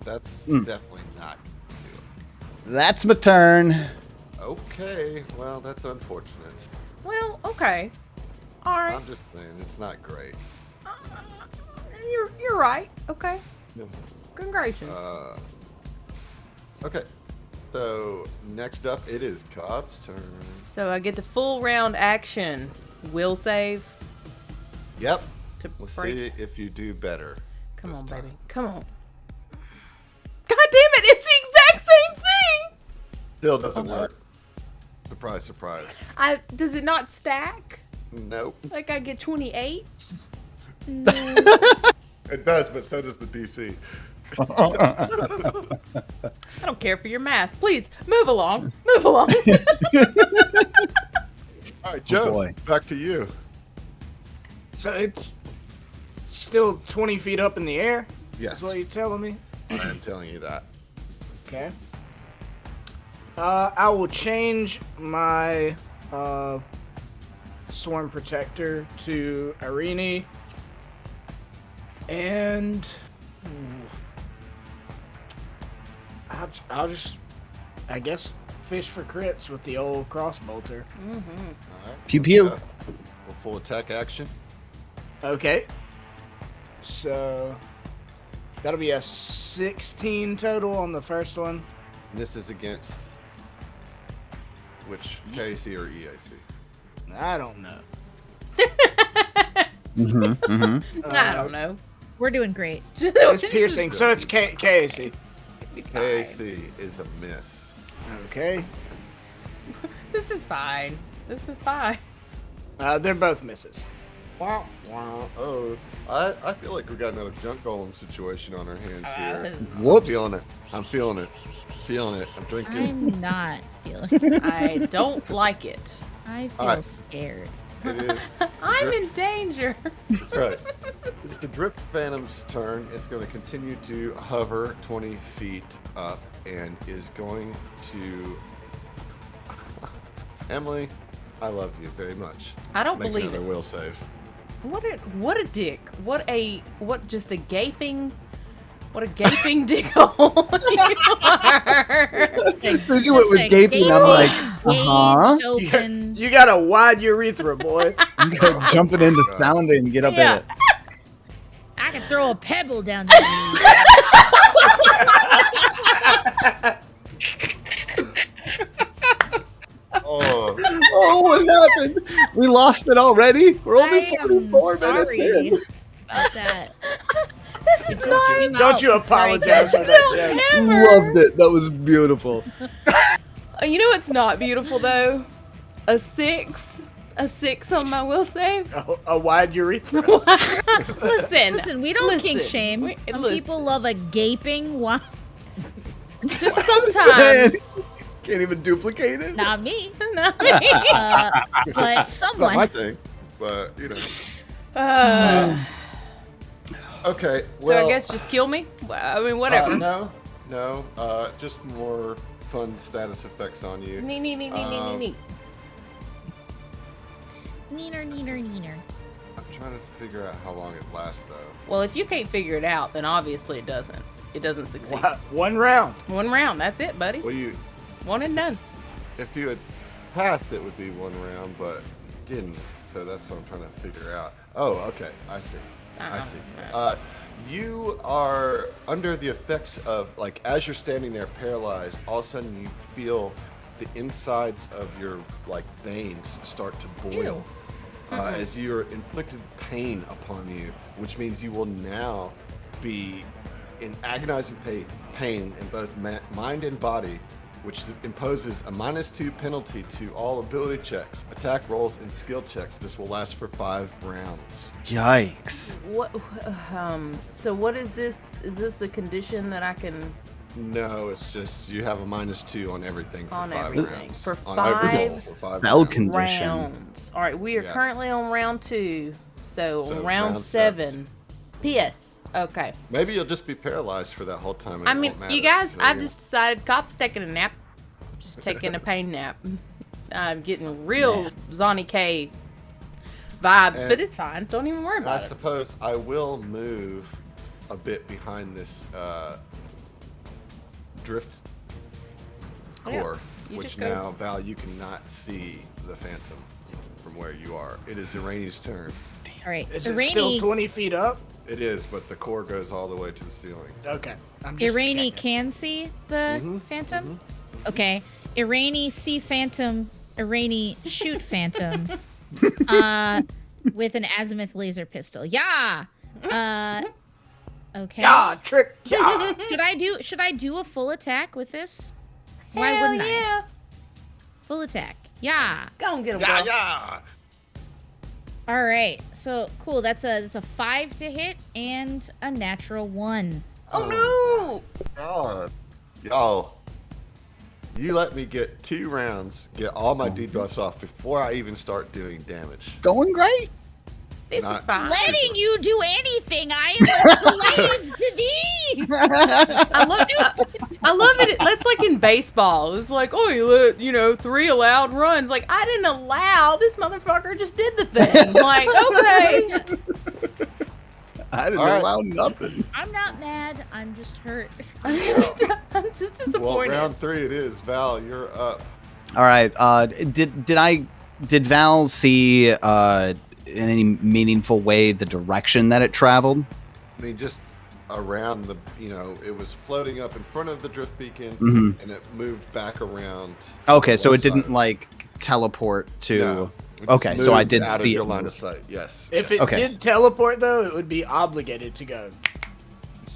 That's definitely not good. That's my turn. Okay, well, that's unfortunate. Well, okay. All right. I'm just saying, it's not great. You're right. Okay. Congratulations. Okay, so next up, it is Cobb's turn. So I get the full round action. Will save. Yep. To Let's break. see if you do better. Come this on, time. baby. Come on. God damn it! It's the exact same thing. Still doesn't work. Surprise, surprise. Does it not stack? Nope. Like I get 28? It does, but so does the DC. I don't care for your math. Please move along. Move along. All right, Joe, boy. back to you. So it's still 20 feet up in the air? Yes, That's what you're telling me? I am telling you that. Okay. I will change my Swarm Protector to Irene. And I'll just, I guess, fish for crits with the old crossbolter. All right. Pew pew. Well, full attack action. Okay. So that'll be a 16 total on the first one. And this is against which KC or EAC? I don't know. I don't know. We're doing great. It's piercing, so it's KAC. KAC is a miss. Okay. This is fine. This is fine. They're both misses. Wow, wow. Oh, I feel like we got another junk golem situation on our hands here. Whoops. I'm feeling it. I'm feeling it. Feeling it. I'm drinking. I'm not feeling it. I don't like it. I feel Alright. scared. It is. I'm in danger. That's right. It's the Drift Phantom's turn. It's going to continue to hover 20 feet up and is going to. Emily, I love you very much. I don't Make believe another it. will save. What a dick. What just a gaping dick hole you are. Especially with gaping, I'm like, uh-huh. Open. You got a wide urethra, boy. Jumping into sounding, get up Yeah. in it. I can throw a pebble down there. Oh, Oh, what happened? We lost it already? We're only I am 44 sorry minutes in. about that. This is not. Don't you apologize for that, Joe. Loved it. That was beautiful. You know what's not beautiful though? A 6 on my will save. A wide urethra. Listen, We don't kink listen. shame. Some Listen. people love a gaping one. Just sometimes. Can't even duplicate it. Not me, No. but It's not someone. my thing, but you know. Okay, So well. I guess just kill me. I mean, whatever. No. Just more fun status effects on you. Nee. Neener. I'm trying to figure out how long it lasts, though. Well, if you can't figure it out, then obviously it doesn't. It doesn't succeed. One round. One round. That's it, buddy. Well, One and done. if you had passed, it would be one round, but you didn't. So that's what I'm trying to figure out. Oh, okay. I see. I see. You are under the effects of, like, as you're standing there paralyzed, all of a sudden you feel the insides of your, like, veins start to boil. As you're inflicted pain upon you, which means you will now be in agonizing pain in both mind and body, which imposes a -2 penalty to all ability checks, attack rolls, and skill checks. This will last for 5 rounds. Yikes. What? So what is this? Is this a condition that I can No, it's just you have a -2 on everything for on 5 everything rounds. for On every roll 5 for 5 Spell rounds. condition. rounds? All right, we are Yeah. currently on round 2. So, So round round 7. P.S. Okay. Maybe you'll just be paralyzed for that whole time. And I it mean, won't matter. you guys, So, I yeah. just decided Cop's taking a nap. Just taking a pain nap. I'm getting real Zonnie K vibes, And- but it's fine. Don't even worry I about it. suppose I will move a bit behind this drift Yeah, core, you which just go- now, Val, you cannot see the Phantom from where you are. It is Irani's turn. All right, Is it still Irani. 20 feet up? It is, but the core goes all the way to the ceiling. Okay. I'm just Irani checking. can see the Phantom. Okay, Irani see Phantom. Irani shoot Phantom. With an azimuth laser pistol. Yeah. Okay. Yeah, trick. Yeah. Should I do a full attack with this? Why Hell wouldn't yeah. I? Full attack. Yeah. Go and get him, Yeah, girl. yeah. All right. So cool. That's a 5 to hit and a natural 1. Oh, God. Y'all, you let me get 2 rounds, get all my debuffs off before I even start doing damage. Going great. This Not- is fine. Letting you do anything. I am a slave to thee. I love it. That's like in baseball. It's like, oh, you let, 3 allowed runs. Like, I didn't allow. This motherfucker just did the thing. Like, okay. I didn't All right. allow nothing. I'm not mad. I'm just hurt. I'm just Well, disappointed. round 3 it is. Val, you're up. All right. Did Val see in any meaningful way the direction that it traveled? I mean, just around the, it was floating up in front of the drift beacon, Mhm. and it moved back around. Okay, so one it didn't side. like teleport to. No, it just Okay, so I moved did out of see your it. line of sight. Yes. If yes. it Okay. did teleport, though, it would be obligated to go.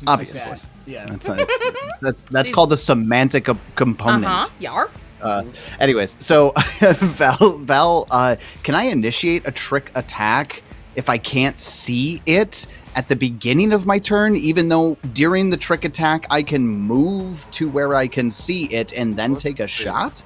Obviously, Like that. Yeah. that's called a semantic component. Yarp. Anyways, so Val, can I initiate a trick attack if I can't see it at the beginning of my turn, even though during the trick attack I can move to where I can see it and then Let's take a see. shot?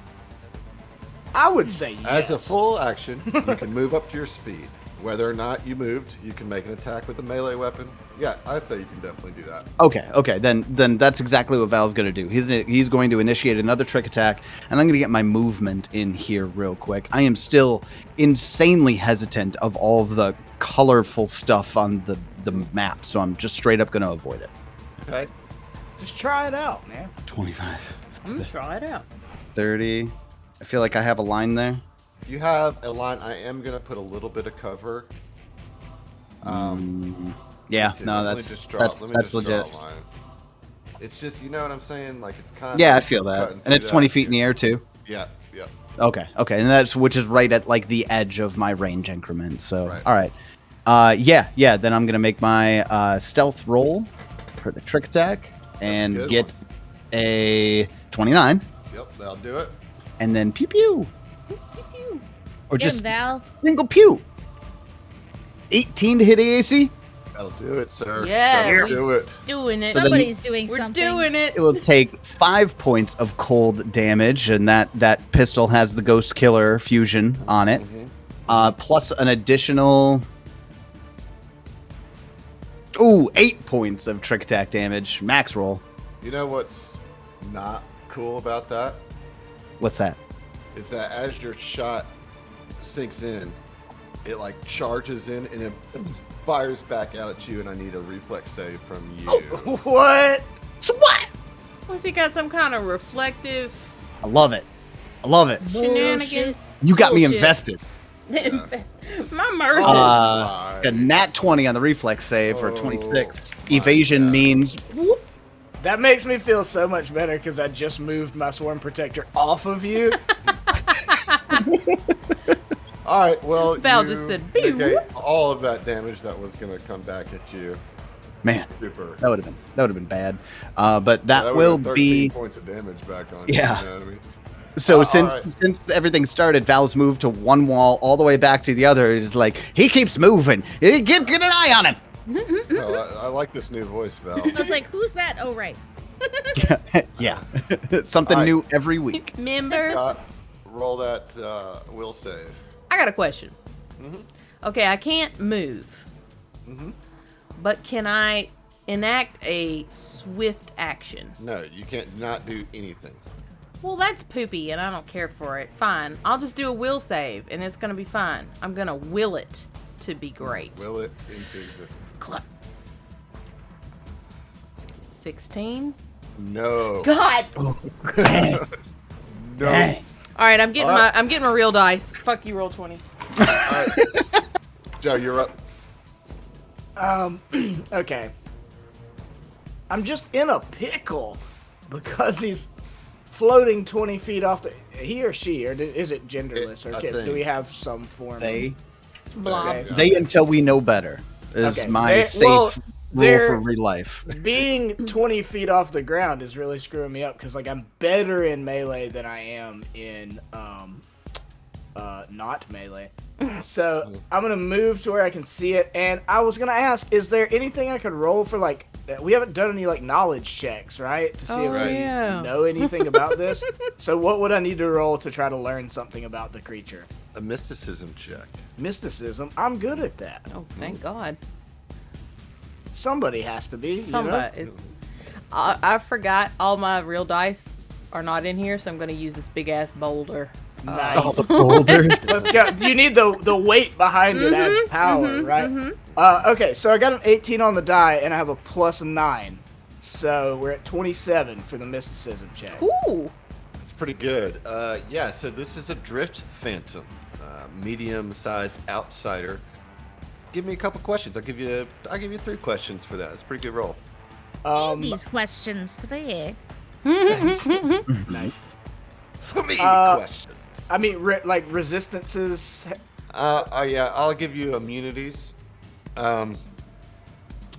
I would say yes. As a full action, you can move up to your speed. Whether or not you moved, you can make an attack with a melee weapon. Yeah, I'd say you can definitely do that. Okay, then that's exactly what Val's going to do. He's going to initiate another trick attack, and I'm going to get my movement in here real quick. I am still insanely hesitant of all the colorful stuff on the map, so I'm just straight up going to avoid it. Okay. Just try it out, man. 25, Try it out. 30. I feel like I have a line there. You have a line. I am going to put a little bit of cover. Yeah, Let's see, no, let me that's just draw- that's let me that's just draw a legit. line. It's just, you know what I'm saying? Like, it's kind of. Yeah, I feel that, and it's 20 feet in the air too. Yeah. Okay, and that's which is right at like the edge of my range increment. So, Right. all right, yeah. Then I'm gonna make my stealth roll for the trick attack and good get a 29, Yep, that'll do it. and then pew pew, or Again, just Val. single pew. 18 to hit AAC. That'll do it, sir. Yeah, That'll we- do it. Doing it. So then Somebody's doing We're something. doing it. It will take 5 points of cold damage, and that pistol has the Ghost Killer fusion on it, plus an additional 8 points of trick attack damage. Max roll. You know what's not cool about that? What's that? Is that as your shot sinks in, it like charges in and it fires back out at you, and I need a reflex save from you. What? What? Was he got some kind of reflective I love it. I love it. shenanigans? You got me Bullshit. invested. My immersion. my. A nat 20 on the reflex save for 26. my Evasion God. means That makes me feel so much better because I just moved my Swarm Protector off of you. All right, well, Val you just said, "Pew." negate all of that damage that was going to come back at you. man. Super. That would have been bad. But that would've will been 13 be points of damage back on. Yeah. You know what I mean? so all since right. since everything started, Val's moved to one wall all the way back to the other. It's like he keeps moving. Get an eye on him. No, I like this new voice, Val. I was like, who's that? Oh, right. Yeah, something All right. new every week. Remember? Roll that will save. I got a question. Okay, I can't move. But can I enact a swift action? No, you can't not do anything. Well, that's poopy, and I don't care for it. Fine. I'll just do a will save, and it's going to be fine. I'm going to will it to be great. Will it into existence? Cluck. 16. No. God. No. All right, I'm getting my real dice. Fuck you, roll 20. All right. Joe, you're up. Okay. I'm just in a pickle because he's floating 20 feet off the. He or she, or is it genderless? I Or think. do we have some form? They Blob. Okay. they until we know better is Okay. my They- safe well, rule they're- for real life. Being 20 feet off the ground is really screwing me up because like I'm better in melee than I am in not melee. So I'm gonna move to where I can see it, and I was gonna ask, is there anything I could roll for like? We haven't done any like knowledge checks, right? To see Oh, if we yeah. know anything about this. So what would I need to roll to try to learn something about the creature? A mysticism check. Mysticism. I'm good at that. Oh, thank God. Somebody has to be. Somebody is. I forgot all my real dice are not in here, so I'm going to use this big ass boulder. You know? Nice. Oh, the boulders. Let's go. You need the weight behind it adds power, right? Okay, so I got an 18 on the die, and I have a +9. So we're at 27 for the mysticism check. Ooh. It's pretty good. Yeah, so this is a drift phantom, medium-sized outsider. Give me a couple questions. I'll give you 3 questions for that. It's a pretty good roll. These questions today. Nice. For me, questions. I mean, like resistances. Yeah, I'll give you immunities.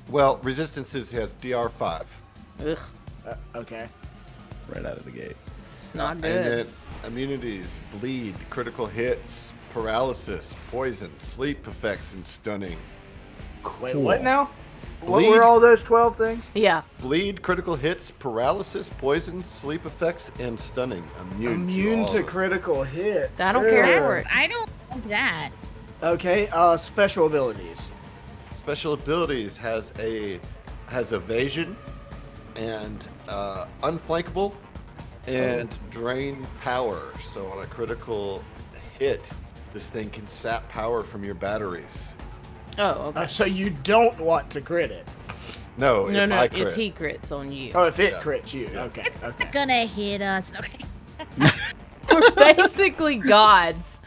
Well, resistances has DR5. Ugh. Okay. Right out of the gate. It's not And good. then immunities, bleed, critical hits, paralysis, poison, sleep effects, and stunning. Wait, what now? What Bleed. were all those 12 things? Yeah. Bleed, critical hits, paralysis, poison, sleep effects, and stunning. Immune Immune all to of them. critical hits. I don't care Ugh. for it. I don't like that. Okay, special abilities. Special abilities has evasion and unflankable and drain power. So on a critical hit, this thing can sap power from your batteries. Oh, okay. So you don't want to crit it. No, No, if no, I if crit. he crits on you. Oh, if it Yeah. crits you. Okay, It's okay. not gonna hit us. Okay. We're basically gods.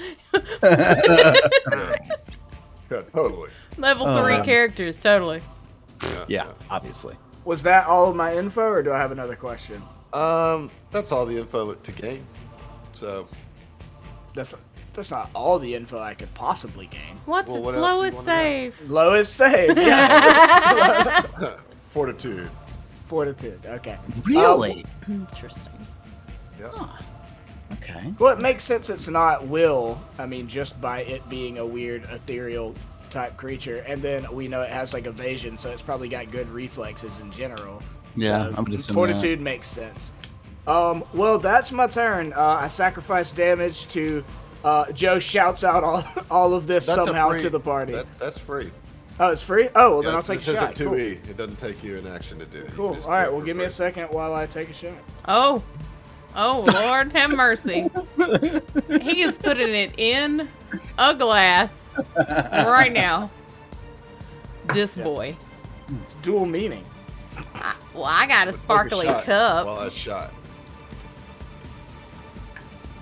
Yeah, totally. Level 3 characters, totally. Yeah, obviously. Was that all of my info, or do I have another question? That's all the info to gain. So, That's not all the info I could possibly gain. What's Well, its what else do you lowest wanna know? save? Lowest save. Yeah. fortitude. Fortitude. Okay. Really? Interesting. Yeah. Okay. Well, it makes sense it's not will. I mean, just by it being a weird ethereal type creature, and then we know it has like evasion, so it's probably got good reflexes in general. Yeah, so I would assume fortitude makes sense. Well, that's my turn. I sacrifice damage to. Joe shouts out all of this That's somehow free, to the party. That's free. Oh, it's free? Oh, well, then I'll Yes, take a this shot. isn't Cool. 2E. It doesn't take you an action to do it. Cool. All right, well, give me a second while I take a shot. Oh, Lord have mercy. He is putting it in a glass right now. This boy. It's dual meaning. I got a sparkly cup. Well, a shot.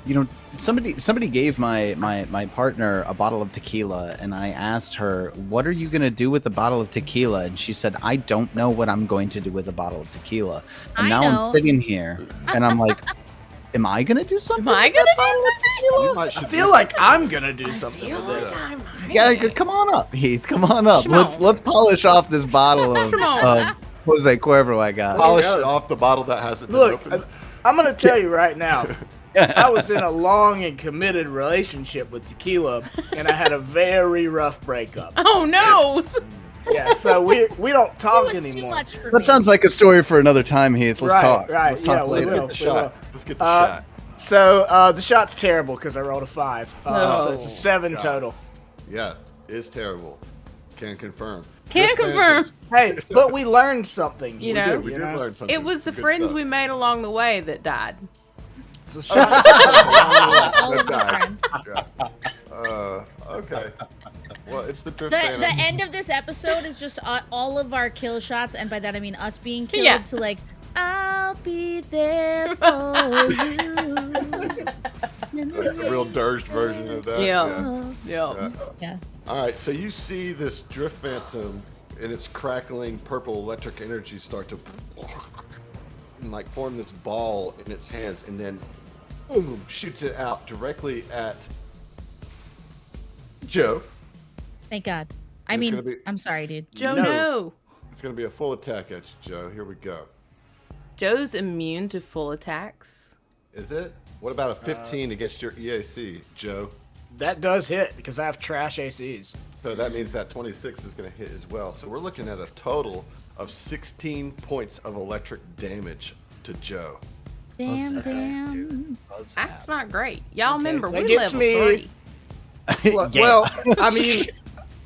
You know, somebody gave my partner a bottle of tequila, and I asked her, "What are you gonna do with the bottle of tequila?" And she said, "I don't know what I'm going to do with a bottle of tequila." And now I'm sitting here, and I'm like, "Am I gonna do something?" Am I gonna do something? I feel like I'm gonna do something with this. Yeah, come on up, Heath. Come on up. Let's polish off this bottle of Jose Cuervo I got. Polish off the bottle that hasn't been Look, opened. I'm gonna tell you right now. I was in a long and committed relationship with tequila, and I had a very rough breakup. Oh no! Yeah, so we don't talk It was anymore. too much for That me. sounds like a story for another time, Heath. Let's talk. Right, Let's yeah, talk we later. will. Get the shot. Let's get the shot. So the shot's terrible because I rolled a 5. So it's a 7 God. total. Yeah, it's terrible. Can confirm. Can Drift confirm. Phantoms- Hey, but we learned something. You We know, did. We You did know? learn something. it was the Good friends stuff. we made along the way that died. It's a shot. All of the That friends. Okay. Well, it's the Drift The Phantoms. end of this episode is just all of our kill shots, and by that I mean us being killed Yeah. to like, I'll be there for you. Like a real dirged version of that. Yeah. Yeah. Yeah. All right, so you see this Drift Phantom and its crackling purple electric energy start to and like form this ball in its hands, and then boom, shoots it out directly at Joe. Thank God. I It's mean, gonna be- I'm sorry, dude. Joe, No. no. It's going to be a full attack at you, Joe. Here we go. Joe's immune to full attacks. Is it? What about a 15 against your EAC, Joe? That does hit because I have trash ACs. So that means that 26 is going to hit as well. So we're looking at a total of 16 points of electric damage to Joe. Damn. That's not great. Y'all remember, that we're gets level me- 3. Well, I mean,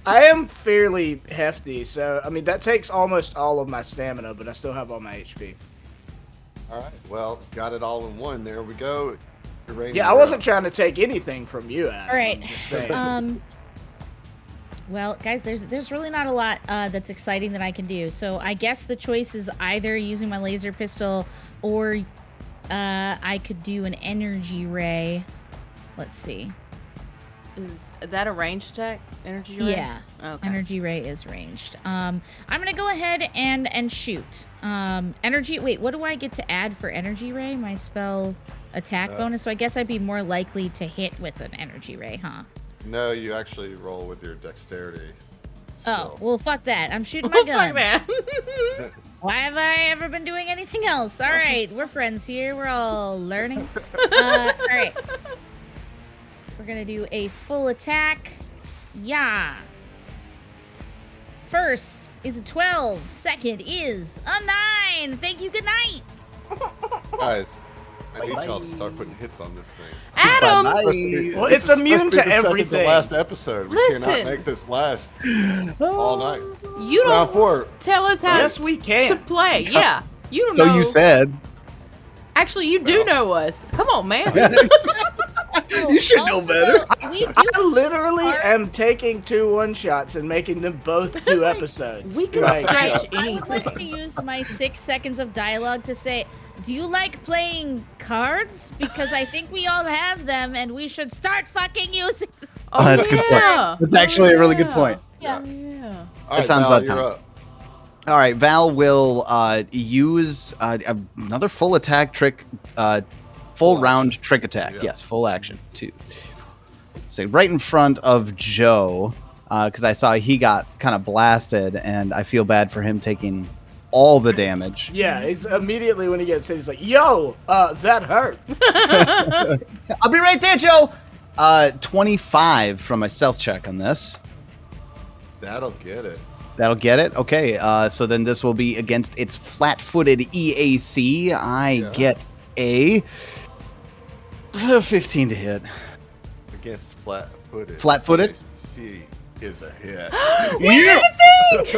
I am fairly hefty, so I mean that takes almost all of my stamina, but I still have all my HP. All right. Well, got it all in one. There we go. Irene, Yeah, I you're wasn't up. trying to take anything from you, Adam. All right. I'm just saying. Well, guys, there's really not a lot that's exciting that I can do. So I guess the choice is either using my laser pistol or I could do an energy ray. Let's see. Is that a ranged attack? Energy ray? Yeah. Okay. Energy ray is ranged. I'm gonna go ahead and shoot. Energy. Wait, what do I get to add for energy ray? My spell attack bonus. So I guess I'd be more likely to hit with an energy ray, huh? No, you actually roll with your dexterity. Oh, still. well, fuck that. I'm shooting my Oh, gun. fuck that. Why have I ever been doing anything else? All right, we're friends here. We're all learning. All right. We're going to do a full attack. Yeah. First is a 12. Second is a 9. Thank you. Good night. Guys, I need y'all to start putting hits on this thing. Adam! Well, This it's is immune supposed to be to the second everything. last episode. We Listen. cannot make this last all night. You Round don't four. tell us how Yes, we to can. play. Yeah. You don't So know. you said. Actually, you do know us. Come on, man. You should know better. We do. I literally am taking 2 one-shots and making them both 2 episodes. We can Like, stretch I would like anything. to use my 6 seconds of dialogue to say, do you like playing cards? Because I think we all have them and we should start fucking using them. Oh, that's a good point. yeah. That's actually a really good point. Yeah. Yeah. All right, sounds Val, about you're time. up. All right, Val will use another full attack trick, full round trick attack. Yeah. Yes, full action. 2. So right in front of Joe, because I saw he got kind of blasted, and I feel bad for him taking all the damage. Yeah, he's immediately when he gets hit, he's like, yo, that hurt. I'll be right there, Joe. 25 from my stealth check on this. That'll get it. That'll get it. Okay. So then this will be against its flat-footed EAC. I get a 15 to hit. Against flat-footed. Flat-footed? EAC is a hit. Yeah.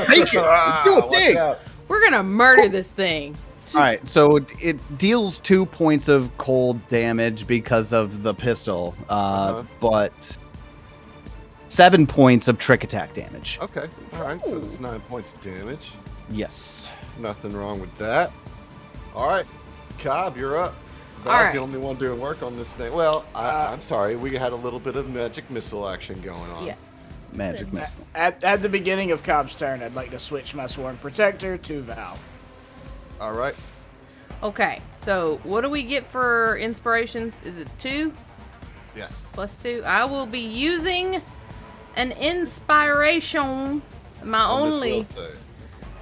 Take it. Do a thing. We're gonna murder this thing. All right, so it deals 2 points of cold damage because of the pistol, but 7 points of trick attack damage. Okay, all right, so it's 9 points of damage. Yes. Nothing wrong with that. All right, Cobb, you're up. All Val's right. the only one doing work on this thing. Well, I'm sorry, we had a little bit of magic missile action going on. Yeah. Magic missile. At the beginning of Cobb's turn, I'd like to switch my Sworn Protector to Val. All right. Okay, so what do we get for inspirations? Is it 2 Yes. plus 2? I will be using an inspiration, my On this only, will save.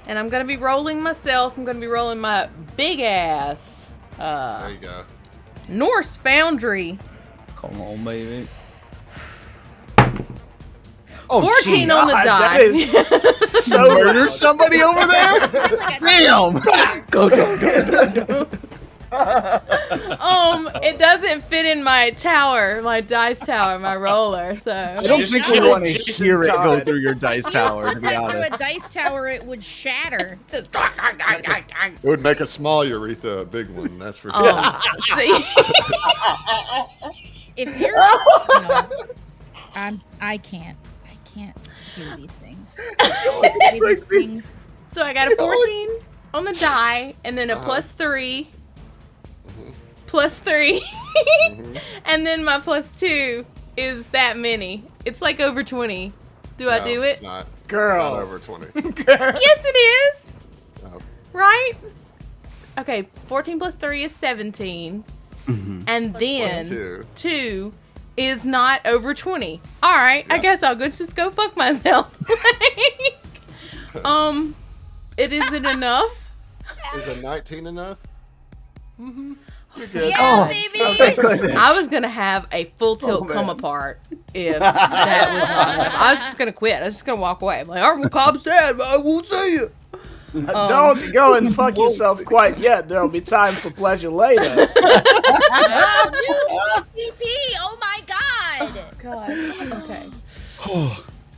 and I'm gonna be rolling myself. I'm gonna be rolling my big ass There you go. Norse Foundry. Come on, baby. 14 on the God, die. that is so Murder loud. somebody over there? Damn! It doesn't fit in my tower, my dice tower, my roller. So I don't Just think we kill want to Jason hear it go Todd. through your dice tower, to be Through honest. a dice tower, it would shatter. It would make a small urethra a big one, that's for sure. see, If you're, no, I can't do these things. These things. so I got a 14 on the die, and then a plus 3, plus 3, and then my plus 2 is that many. It's like over 20. Do I No, do It's it? not. Girl. It's not over 20. Yes, it is. No. Right? Okay, 14 plus 3 is 17. And then Plus 2. 2 is not over 20. All right, I Yeah. guess I'll just go fuck myself. It isn't enough. Is a 19 enough? Mm-hmm. You're Yeah, good. baby. I was gonna have a full tilt come apart if that was not enough. I was just gonna quit. I was just gonna walk away. I'm like, all right, well, Cobb's dead, but I won't see you. Don't go and fuck yourself quite yet. There'll be time for pleasure later. Oh, new PvP. Oh my god. God. Okay.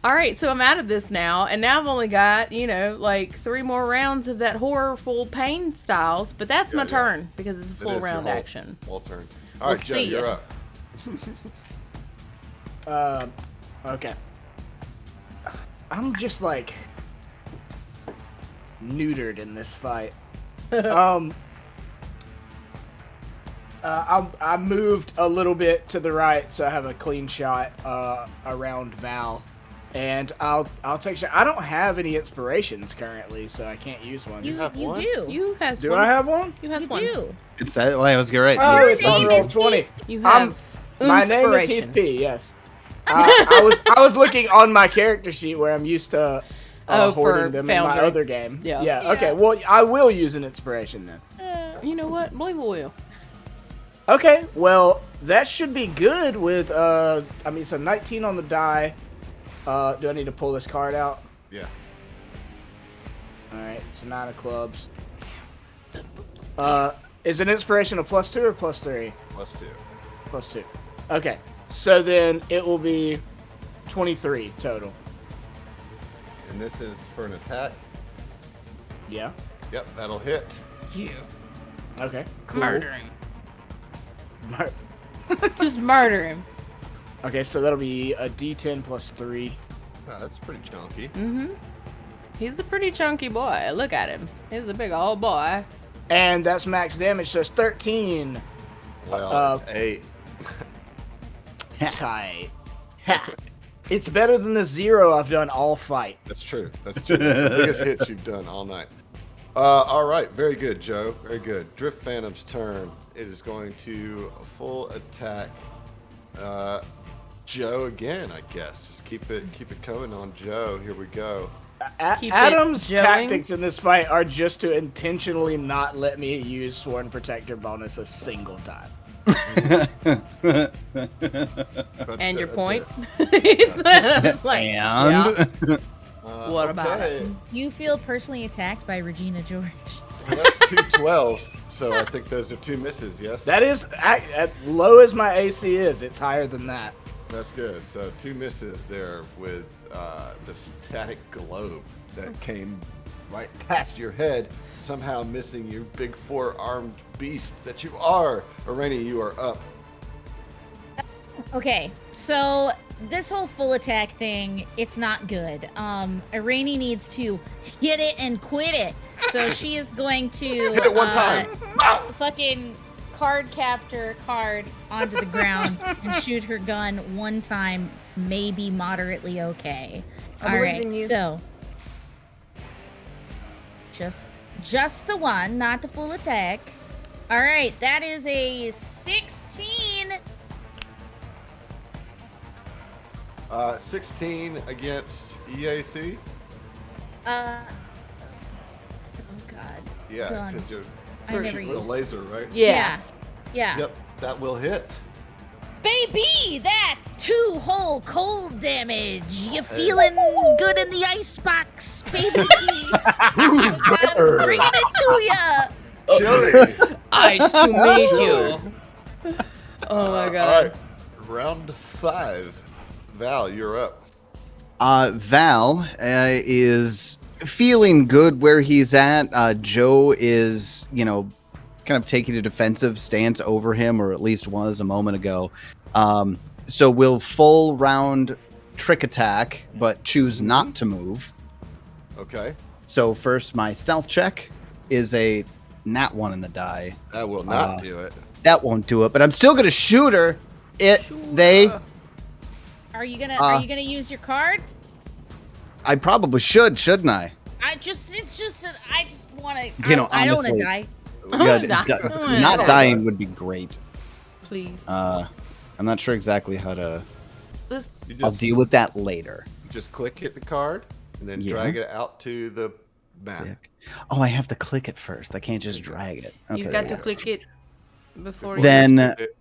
All right, so I'm out of this now, and now I've only got, like 3 more rounds of that horrible pain styles, but that's my Yeah. turn because it's a It full is your round whole- action. Whole turn. All right, We'll Joe, see you're ya. up. Okay. I'm just like neutered in this fight. I moved a little bit to the right, so I have a clean shot around Val, and I'll take shot. I don't have any inspirations currently, so I can't use one. You have one? do. You has Do once. I have one? You has You once. do. It's that. Well, I was right. Oh, Your it's on name roll is 20. You have My name is Heath inspiration. P. Yes. I was looking on my character sheet where I'm used to Oh, hoarding for them in my Foundry. other game. Yeah. Yeah. Okay. Well, I will use an inspiration then. You know what? Believe it will. Okay. Well, that should be good with so 19 on the die. Do I need to pull this card out? Yeah. All right. So 9 of clubs. Is an inspiration a +2 or +3? +2. +2. Okay. So then it will be 23 total. And this is for an attack. Yeah. Yep, that'll hit. Okay. Cool. Murder him. Mar- Just murder him. Okay, so that'll be a D10 +3. Oh, that's pretty chunky. He's a pretty chunky boy. Look at him. He's a big old boy. And that's max damage, so it's 13. Well, it's 8. Tight. It's better than the 0 I've done all fight. That's true. That's true. That's the biggest hit you've done all night. All right, very good, Joe. Very good. Drift Phantom's turn. It is going to full attack Joe again, I guess. Just keep it coming on Joe. Here we go. Keep it Adam's joeing. tactics in this fight are just to intentionally not let me use Sworn Protector bonus a single time. But And your that's point? it. It's like, And What about it? okay. You feel personally attacked by Regina George. Well, that's 2 12s, so I think those are 2 misses, yes? That is, at low as my AC is, it's higher than that. That's good. So 2 misses there with the static globe that came right past your head, somehow missing you big 4-armed beast that you are. Irene, you are up. Okay, so this whole full attack thing, it's not good. Irene needs to hit it and quit it. So she is going to Hit it one time. fucking card captor card onto the ground and shoot her gun one time, maybe moderately okay. I All believe right, in you. so just the one, not the full attack. All right, that is a 16. 16 against EAC. Oh God. Yeah, Guns. because you're I never shooting with a used. laser, right? Yeah. Yeah. Yep, that will hit. Baby, that's 2 whole cold damage. You feeling good in the icebox, baby? I'm bringing it to ya. Chili. Ice to meet Chili. you. Oh my All god. right, round 5. Val, you're up. Val is feeling good where he's at. Joe is, kind of taking a defensive stance over him, or at least was a moment ago. So we'll full round trick attack, but choose not to move. Okay. So first, my stealth check is a nat 1 in the die. That will not do it. That won't do it, but I'm still gonna shoot her. Are you gonna use your card? I probably shouldn't I? I just want to. You know, I don't want to honestly- die. Yeah, not dying would be great. Please. I'm not sure exactly how to. This You I'll just, deal with that later. just hit the card and then Yeah. drag it out to the map. Oh, I have to click it first. I can't just drag it. Okay, you've there got we to go. click it before you Then It-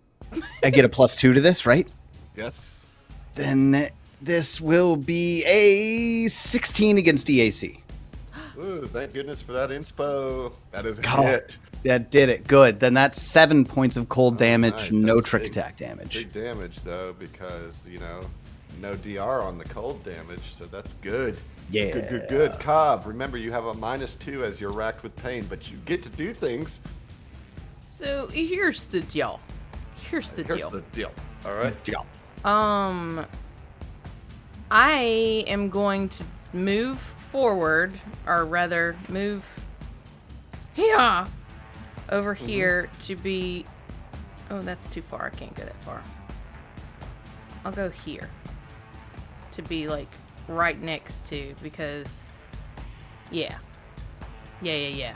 I get a +2 to this, right? yes. Then this will be a 16 against EAC. Ooh, thank goodness for that inspo. That is a God. hit. That did it. Good. Then that's 7 points of cold damage, nice. no That's trick big. attack damage. Big damage though, because no DR on the cold damage, so that's good. Yeah. Good. Cobb, remember you have a -2 as you're racked with pain, but you get to do things. So here's the deal. Here's the Here's deal. the deal. All right. I am going to move forward, or rather move here over here to be. Oh, that's too far. I can't go that far. I'll go here to be like right next to, because yeah. Okay,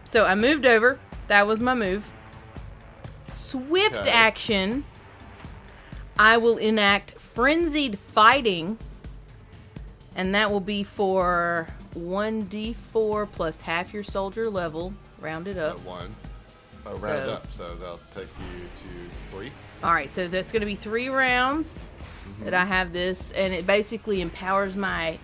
so I moved over. That was my move. Swift Okay. action. I will enact frenzied fighting, and that will be for 1d4 plus half your soldier level, rounded up. At 1. Oh, round So- up, so they'll take you to 3. All right, so that's going to be 3 rounds that I have this, and it basically empowers my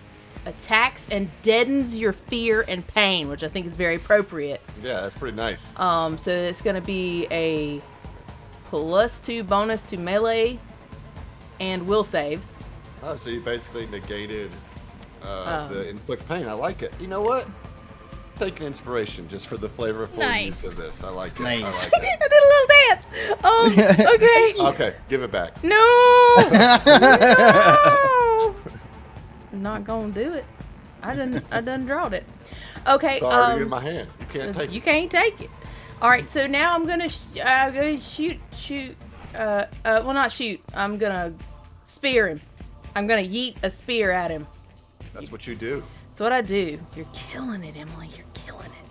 attacks and deadens your fear and pain, which I think is very appropriate. Yeah, that's pretty nice. So it's going to be a +2 bonus to melee and will saves. Oh, so you basically negated the inflict pain. I like it. You know what? Take an inspiration just for the flavorful Nice. use of this. I like it. Nice. I like I did a little dance. Okay. it. Okay, give it back. No. No. Not gonna do it. I done drawed it. Okay. It's already in my hand. You can't take You it. can't take it. All right. So now I'm gonna shoot. Well, not shoot. I'm gonna spear him. I'm gonna yeet a spear at him. That's what you do. That's what I do. You're killing it, Emily. You're killing it.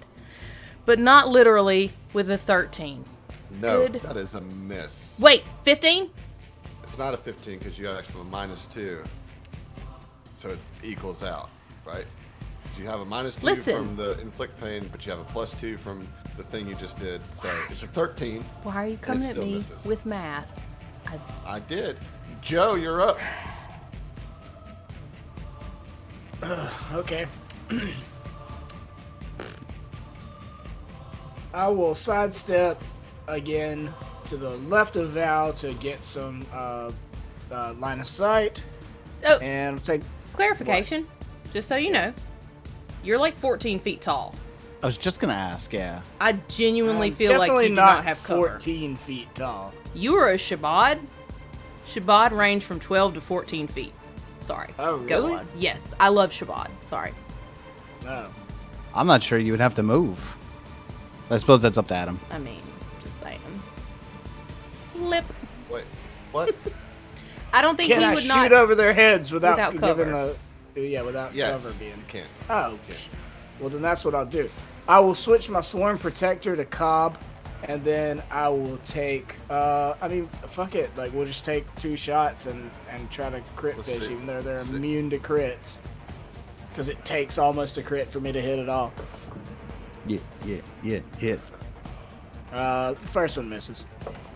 But not literally with a 13. No, Good. that is a miss. Wait, 15? It's not a 15 because you got actually a -2. So it equals out, right? So you have a -2 Listen. from the inflict pain, but you have a +2 from the thing you just did. So it's a 13. Why are you coming at still me misses. with math? I did. Joe, you're up. Okay. I will sidestep again to the left of Val to get some line of sight, So, and take. clarification, just so you know, you're like 14 feet tall. I was just gonna ask. Yeah. I genuinely I'm feel like definitely you do not not have cover. 14 feet tall. You are a Shabbat. Shabbat range from 12 to 14 feet. Sorry. Oh, Go really? on. Yes, I love Shabbat. Sorry. No. I'm not sure you would have to move. I suppose that's up to Adam. I mean, just saying. Lip. Wait, what? I don't think Can he I would shoot not. over their heads without without giving cover. without Yes, cover being? you can. Oh, Yeah. well then that's what I'll do. I will switch my Swarm Protector to Cobb, and then I will take. Fuck it. Like we'll just take 2 shots and try to crit Let's fish, see. even though they're Let's see. immune to crits. Because it takes almost a crit for me to hit it all. Yeah. Hit. The first one misses.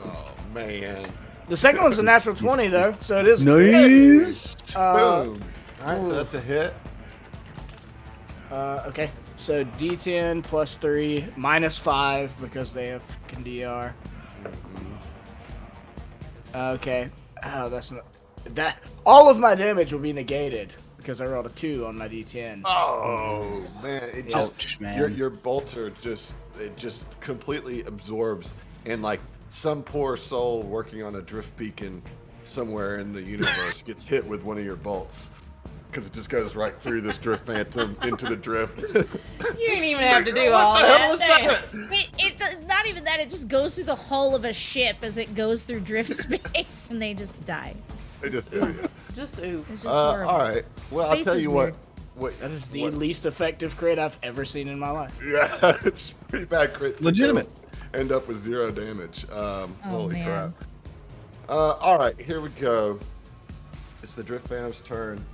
Oh man. The second one's a natural 20 though, so it is. Nice. Boom. All right, so that's a hit. Okay. So D10 plus 3 minus 5 because they have fucking DR. Okay. Oh, that's not that. All of my damage will be negated because I rolled a 2 on my D10. Oh man, it just Ouch, man. your bolter just completely absorbs, and like some poor soul working on a drift beacon somewhere in the universe gets hit with one of your bolts because it just goes right through this drift phantom into the drift. You didn't even have to do all What the hell that. was Damn. that? It not even that. It just goes through the hull of a ship as it goes through drift space, and they just die. They just do, yeah. Just oof. It's just horrible. All right. Well, I'll Space tell is you weird. what. That is the what- least effective crit I've ever seen in my life. Yeah, it's pretty bad crit. to Legitimate. End up with 0 damage. Holy man. crap. All right, here we go. It's the Drift Phantom's turn.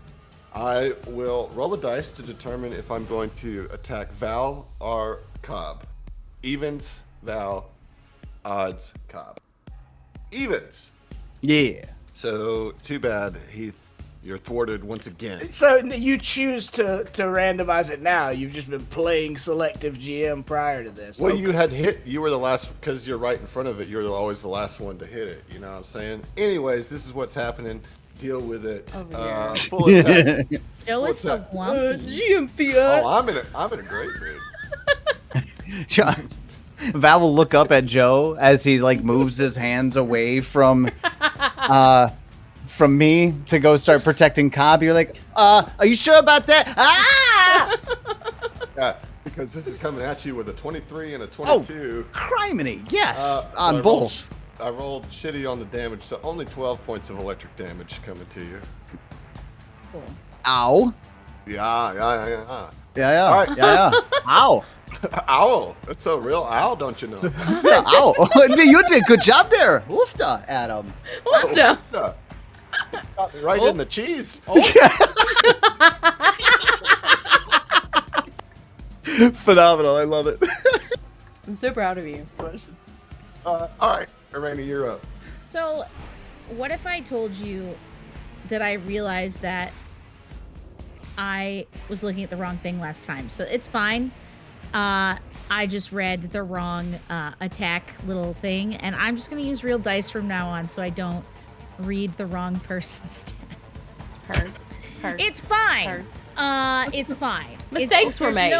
I will roll the dice to determine if I'm going to attack Val or Cobb. Evens, Val. Odds, Cobb. Evens. Yeah. So, too bad, Heath. You're thwarted once again. So you choose to randomize it now. You've just been playing selective GM prior to this. Well, Okay. you had hit. You were the last because you're right in front of it. You're always the last one to hit it. You know what I'm saying? Anyways, this is what's happening. Deal with it. Over here. Full attack. Joe is so that? grumpy. GMP. I'm in a great mood. John, Val will look up at Joe as he like moves his hands away from me to go start protecting Cobb. You're like, are you sure about that? Ah! Yeah, because this is coming at you with a 23 and a 22. Criminy, yes, But on I both. I rolled shitty on the damage, so only 12 points of electric damage coming to you. Cool. Ow. Yeah. Yeah. All right. Yeah. Ow. Owl. That's a real owl, don't you know? Yeah, ow. You did a good job there. Oofta, Adam. What the? Got me right in the cheese. Phenomenal. I love it. I'm so proud of you. All right, Irani, you're up. So, what if I told you that I realized that I was looking at the wrong thing last time? So it's fine. I just read the wrong attack little thing, and I'm just gonna use real dice from now on, so I don't read the wrong person's stat. Heard. It's fine. Heard. It's fine. Mistakes were made.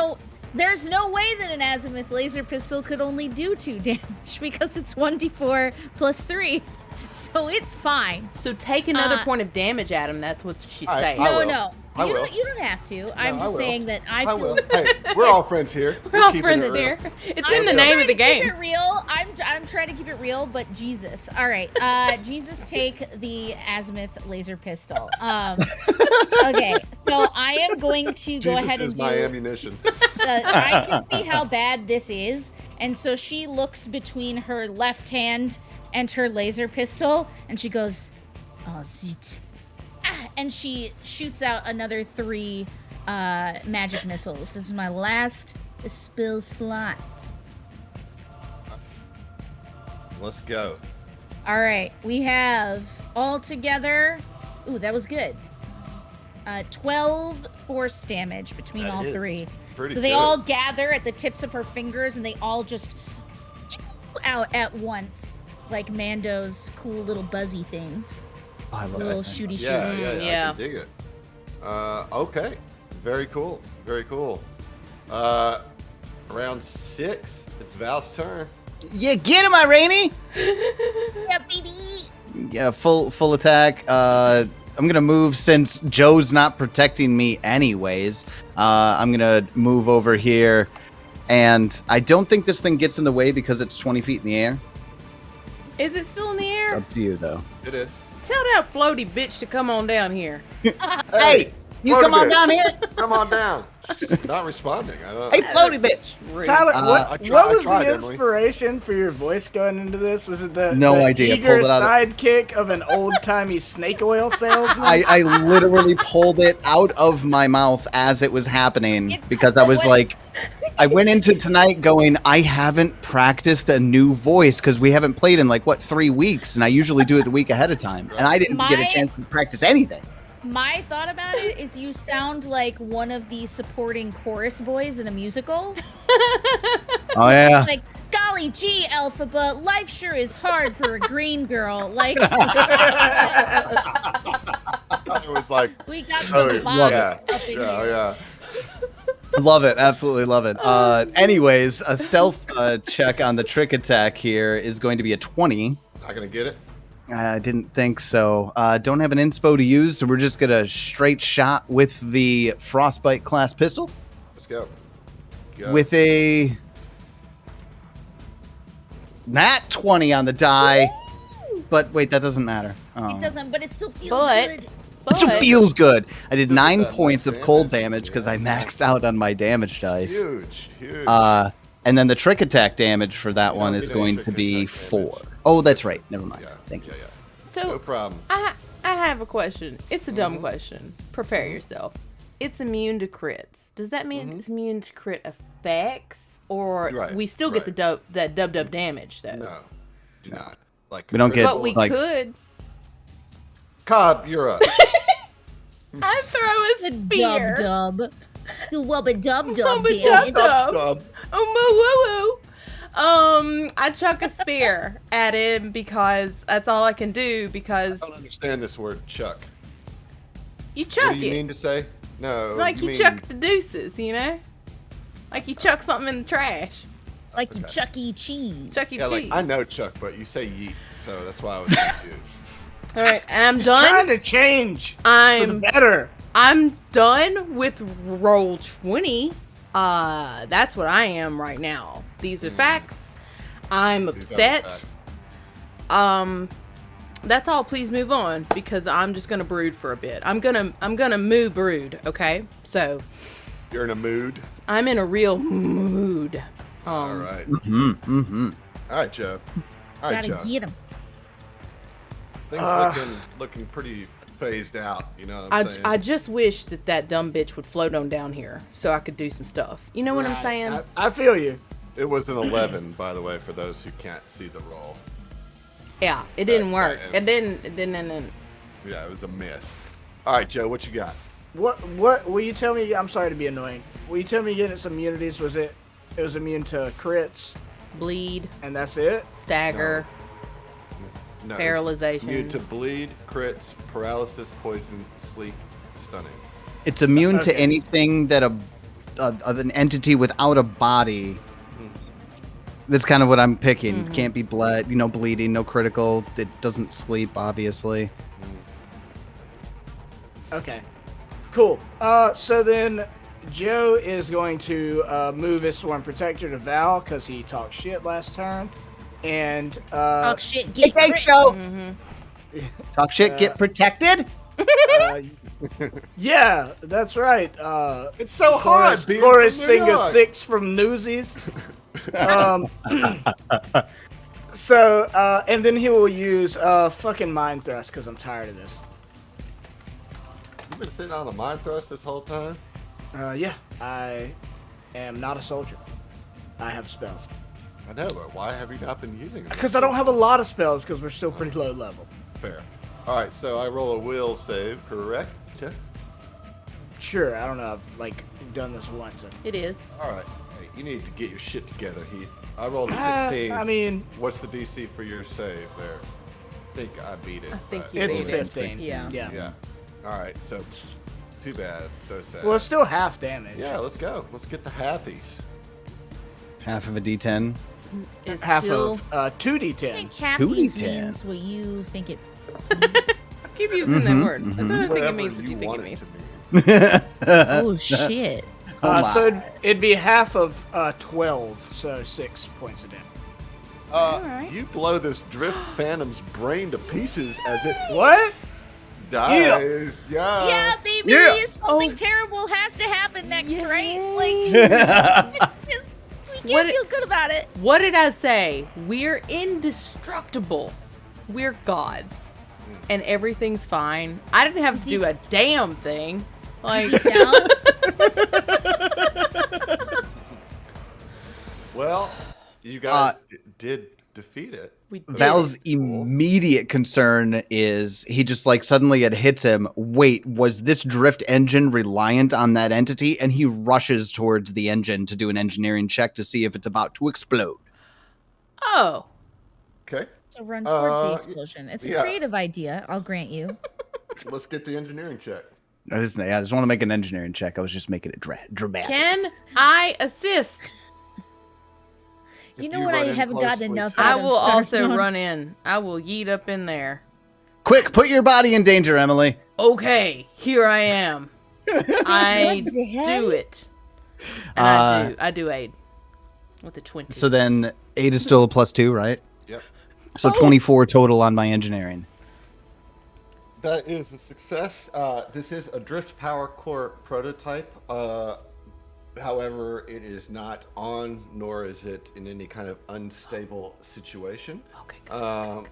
There's no way that an azimuth laser pistol could only do 2 damage because it's 1d4 plus 3. So it's fine. So take another Uh, point of damage at him. That's what she's All right, saying. I No, will. no. I You will. don't, you don't have to. I'm I just will. saying that I I feel will. Hey, we're all friends here. We're all keeping friends it real. here. It's I'm in the just name trying of the to keep game. it real. I'm trying to keep it real, but Jesus. All right. Jesus, take the azimuth laser pistol. Okay. So I am going to go Jesus ahead is and my do. ammunition. I can see how bad this is, and so she looks between her left hand and her laser pistol, and she goes, "Oh, zit." And she shoots out another 3 magic missiles. This is my last spell slot. Let's go. All right, we have all together. Ooh, that was good. 12 force damage between That all is three. pretty So they good. all gather at the tips of her fingers, and they all just out at once, like Mando's cool little buzzy things. Oh, I love Little this thing. shooty Yeah, shoots. yeah, I Yeah. can dig it. Okay. Very cool. Very cool. Round 6. It's Val's turn. Yeah, get him, Irene! Yeah, baby. Yeah, full attack. I'm gonna move since Joe's not protecting me anyways. I'm gonna move over here, and I don't think this thing gets in the way because it's 20 feet in the air. Is it still in the air? Up to you though. It is. Tell that floaty bitch to come on down here. Hey, you floaty come on bitch. down here. Come on down. She's not responding. I don't. Hey, floaty bitch. Rude. Tyler, I what tried- was I tried, the Emily. inspiration for your voice going into this? Was it the No the idea. eager Pulled it out of- sidekick of an old-timey snake oil salesman? I literally pulled it out of my mouth as it was happening It's because I was what- like, I went into tonight going, I haven't practiced a new voice because we haven't played in 3 weeks, and I usually do it the week ahead of time, and I didn't get a My- chance to practice anything. My thought about it is you sound like one of the supporting chorus boys in a musical. Oh yeah. Like, golly gee, Elphaba, life sure is hard for a green girl. Like, It was like. we got Oh, some yeah. vibes Yeah. up in Yeah. here. Yeah. Love it, absolutely love it. Anyways, a stealth check on the trick attack here is going to be a 20. Not gonna get it. I didn't think so. Don't have an inspo to use, so we're just gonna straight shot with the frostbite class pistol Let's go. Go. with a nat 20 on the die. But wait, that doesn't matter. Oh. It doesn't, but it still feels But- good. It still But- feels good. I did Look at 9 that points nice of cold damage. damage because Yeah. I maxed out on my damage dice. Huge. Huge. And then the trick attack damage for that You one don't is get any going trick to be attack 4. damage. Oh, that's right. Never mind. yeah. Thank you. Yeah. So No problem. I have a question. It's a dumb question. Prepare yourself. It's immune to crits. Does that mean it's immune to crit effects, or Right, we still get the dub damage though? No. Do not. Like. We don't get- But we Like- could. Cobb, you're up. I throw a spear. Dub dub. The wubba dub dub Wubba damage. dub. Cobb. Oh, moo woo woo. I chuck a spear at him because that's all I can do. Because I don't understand this word, chuck. you chuck What do you it mean to say? No. like you mean, chuck the deuces, you know, like you chuck something in the trash. Like you Okay. Chuck E. Cheese. Chuck E. Yeah, like Cheese. I know Chuck, but you say yeet, so that's why I was confused. All right, I'm Just trying done. to change for the I'm better. done with roll 20. That's what I am right now. These are facts. I'm These are upset. facts. That's all. Please move on because I'm just gonna brood for a bit. I'm gonna moo brood. Okay, so You're in a mood. I'm in a real mood. All right. Mm-hmm. All right, Joe. All right, Gotta Joe. get him. Things looking pretty phased out. You know what I'm saying? I just wish that dumb bitch would float on down here so I could do some stuff. You know what I'm Right. saying? I feel you. It was an 11, by the way, for those who can't see the roll. Yeah, it didn't Right, work. right. It didn't. Yeah, it was a miss. All right, Joe, what you got? What will you tell me? I'm sorry to be annoying. Will you tell me again its immunities? Was it was immune to crits Bleed, and that's it? stagger. No, it's Paralyzation. Immune to bleed, crits, paralysis, poison, sleep, stunning. It's immune to Okay. anything that an entity without a body. That's kind of what I'm picking. Can't be bled, bleeding, no critical. It doesn't sleep, obviously. Okay, cool. So then Joe is going to move his Sworn Protector to Val because he talked shit last turn, and Talk shit, get Thanks, crit. Joe. Talk shit, get protected. yeah, that's right. It's so hard. being Chorus from New Singer York. 6 from Newsies. So, and then he will use fucking Mind Thrust because I'm tired of this. You've been sitting on a mind thrust this whole time? Yeah, I am not a soldier. I have spells. I know, but why have you not been using them? Because I don't have a lot of spells because we're still pretty low level. Fair. All right, so I roll a will save, correct? Jeff? Sure, I don't know. I've like done this once. It is. All right. Hey, you need to get your shit together, Heath. I rolled a 16. I mean, what's the DC for your save there? I think I beat it. I think but- you it's beat it. 15. Yeah. Yeah. All right. So, too bad. So sad. Well, it's still half damage. Yeah. Let's go. Let's get the halfies. Half of a D10. It's Half still. of I 2d10. think half 2d10. means what you think it. Keep using that word. I don't think Whatever it means what you think want it it means. to mean. Oh shit! So it'd be half of 12, so 6 points of damage. Alright. You blow this drift phantom's brain to pieces as it What? dies. Yeah. Yeah, baby, yeah. something terrible has to happen next, right? Like, we What can't it- feel good about it. What did I say? We're indestructible. We're gods. And everything's fine. I didn't have to do a damn thing. Like, Down. Well, you guys did defeat it. we did. Val's Cool. immediate concern is he just like suddenly it hits him. Wait, was this drift engine reliant on that entity? And he rushes towards the engine to do an engineering check to see if it's about to explode. Oh. Okay. So run towards the Uh, explosion. It's a yeah. creative idea, I'll grant you. Let's get the engineering check. I just want to make an engineering check. I was just making it dramatic. Can I assist? You If know you what? I run in haven't gotten closely enough. to- I out of will also Starfield. run in. I will yeet up in there. Quick, put your body in danger, Emily. Okay, here I am. I What the heck? do it. And I do aid. With a 20. So then 8 is still a +2, right? Yep. So 24 total on my engineering. That is a success. This is a drift power core prototype. However, it is not on, nor is it in any kind of unstable situation. Okay, good.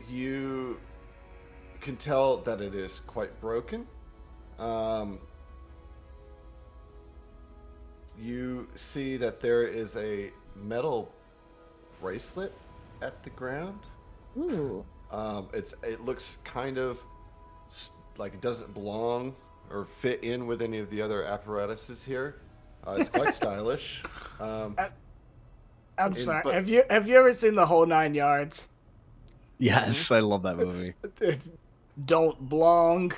You can tell that it is quite broken. You see that there is a metal bracelet at the ground. Ooh. It looks kind of like it doesn't belong or fit in with any of the other apparatuses here. It's quite stylish. I'm And- sorry. but- Have you ever seen the whole 9 yards? Yes, I love that movie. It's don't belong.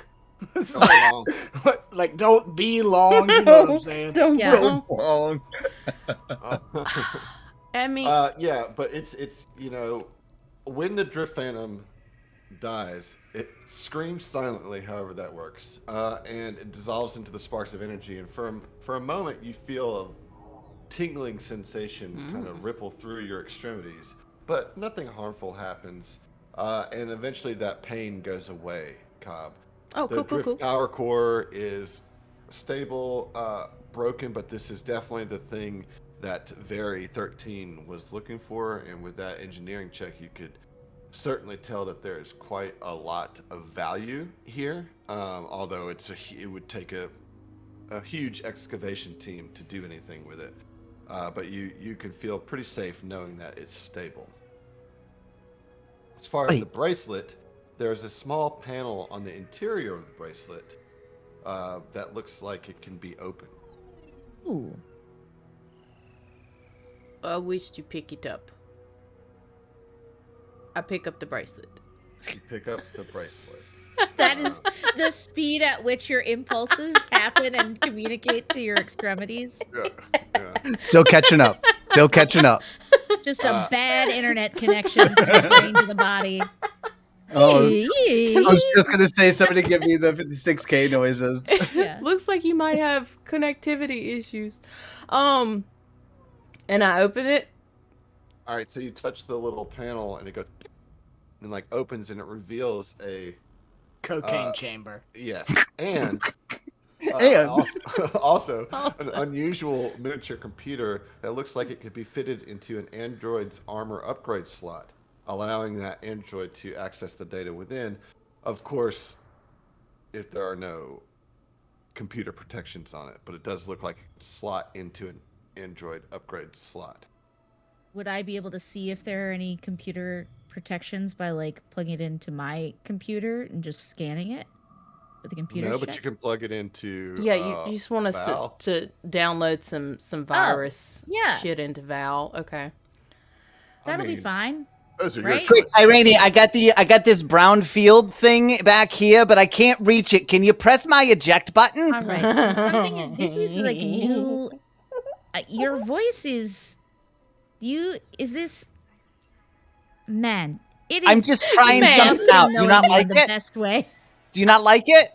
It's Don't like, belong. like don't be long. You know what I'm saying? Don't Yeah. know. I mean, Yeah, but it's when the drift phantom dies, it screams silently. However that works, and it dissolves into the sparks of energy. And for a moment, you feel a tingling sensation kind of ripple through your extremities, but nothing harmful happens. And eventually, that pain goes away. Cobb. oh, The cool. drift power core is stable, broken, but this is definitely the thing that Very 13 was looking for. And with that engineering check, you could certainly tell that there is quite a lot of value here. Although it would take a huge excavation team to do anything with it. But you can feel pretty safe knowing that it's stable. As far as Hey. the bracelet, there's a small panel on the interior of the bracelet that looks like it can be opened. Ooh. I wish to pick it up. I pick up the bracelet. You pick up the bracelet. That is the speed at which your impulses happen and communicate to your extremities. Yeah. Still catching up. Still catching up. Just a bad internet connection from the brain to the body. Oh, I was just gonna say somebody give me the 56K noises. Yeah. Looks like you might have connectivity issues. And I open it. All right, so you touch the little panel and it goes and like opens and it reveals a Cocaine chamber. yes, and And? also an unusual miniature computer that looks like it could be fitted into an android's armor upgrade slot, allowing that android to access the data within. Of course, if there are no computer protections on it, but it does look like it could slot into an android upgrade slot. Would I be able to see if there are any computer protections by like plugging it into my computer and just scanning it? With the computer No, shut? but you can plug it into. Yeah, you just want us Val. to download some virus yeah. shit into Val. Okay. That'll be mean, fine. Those are right? your Quick, choices. Irene, I got this brown field thing back here, but I can't reach it. Can you press my eject button? All right. Something is. This is like new. Your voice is. Is this? Man, it is. I'm just trying Man. something out. Do you not like in the it? best way. Do you not like it?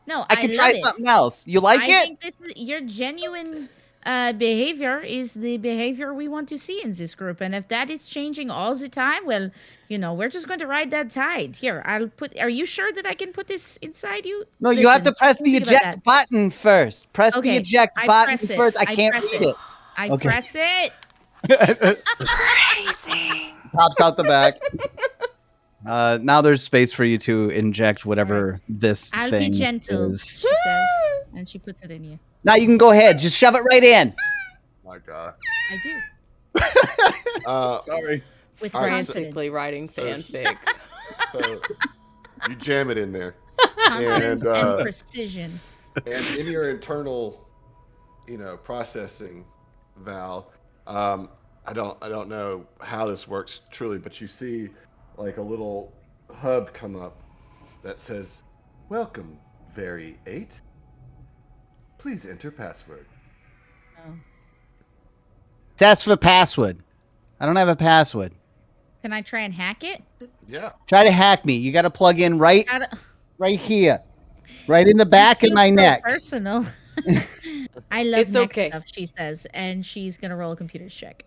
No, I can love try it. something else. You like I it? think this is your genuine behavior is the behavior we want to see in this group, and if that is changing all the time, well, we're just going to ride that tide. Here, I'll put. Are you sure that I can put this inside you? No, you have to Listen, press the think about eject button first. Press the Okay, eject I button press it. first. I I can't press read it. it. I Okay. press it. Crazy. Pops out the back. Now there's space for you to inject whatever this I'll thing be gentle, is. she says, and she puts it in you. Now you can go ahead. Just shove it right in. My God. I do Sorry. with All right, confidence. Frantically writing so- fanfics. So you jam it in there, Confidence and, and precision. and in your internal, processing, Val. I don't know how this works truly, but you see like a little hub come up that says, "Welcome, Very 8. Please enter password." Oh. Test for password. I don't have a password. Can I try and hack it? Yeah. Try to hack me. You got to plug in right here, right in the back of Feels my so neck. Personal. I love It's neck okay. stuff, she says, and she's gonna roll a computer's check.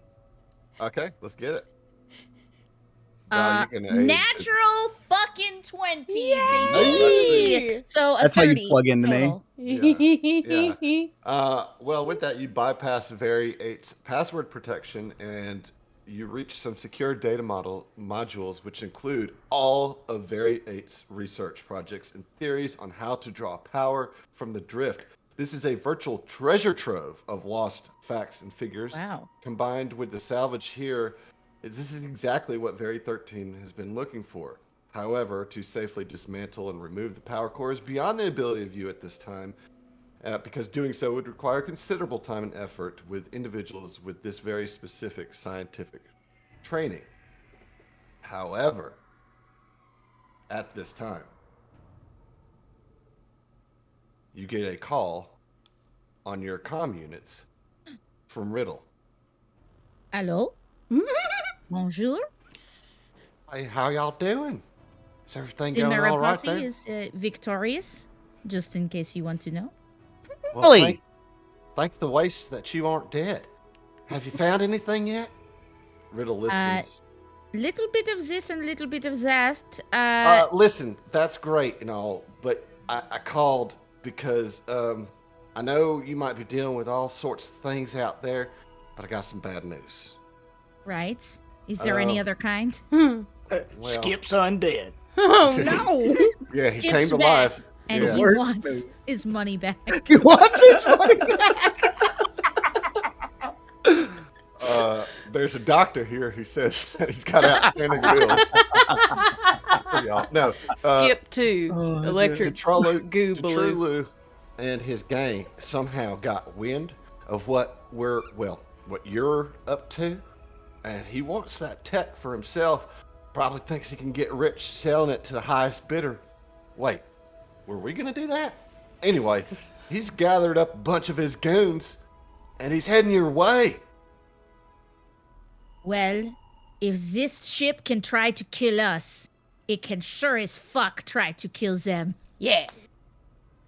Okay, let's get it. Val, you can aid since- Natural fucking 20, Yay! baby. So a That's how you 30 plug into me. total. Yeah. Well, with that, you bypass Very 8's password protection and you reach some secure data modules, which include all of Very 8's research projects and theories on how to draw power from the drift. This is a virtual treasure trove of lost facts and figures. Wow. Combined with the salvage here, this is exactly what Very 13 has been looking for. However, to safely dismantle and remove the power core is beyond the ability of you at this time, because doing so would require considerable time and effort with individuals with this very specific scientific training. However, at this time, you get a call on your comm units from Riddle. Hello? Bonjour. Hey, how y'all doing? Is everything The going all right Mariposi there? is victorious, just in case you want to know. Well, Really? thank the waste that you aren't dead. Have you found anything yet? Riddle listens. Little bit of this and little bit of that. Listen, that's great and all, but I called because I know you might be dealing with all sorts of things out there, but I got some bad news. Right. Is there any other kind? Well, Skip's undead. Oh no! Yeah, he Skip's came to back, life. And Yeah. he Worst wants news. his money back. What's his money back? There's a doctor here who says that he's got outstanding bills. For y'all. No, Skip to electric goo balloon. Detrulu and his gang somehow got wind of what you're up to, and he wants that tech for himself. Probably thinks he can get rich selling it to the highest bidder. Wait, were we gonna do that? Anyway, he's gathered up a bunch of his goons, and he's heading your way. Well, if this ship can try to kill us, it can sure as fuck try to kill them. Yeah.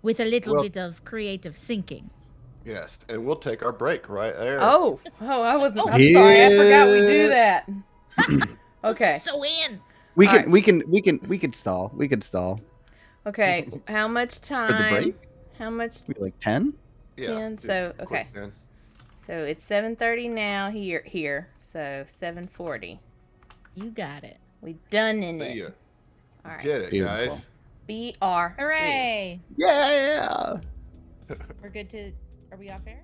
With a little Well- bit of creative thinking. Yes, and we'll take our break right there. Oh, I wasn't. I'm sorry. I forgot we do that. Okay. So in. We All could stall. We could stall. Okay. How much time? For the break? How much? We like 10? 10, do so, quick okay. then. So it's 7:30 now here. So 7:40. You got it. We done in See it. ya. All right. Did it, Beautiful. guys. BR. Hooray! Yeah. We're good to. Are we off air?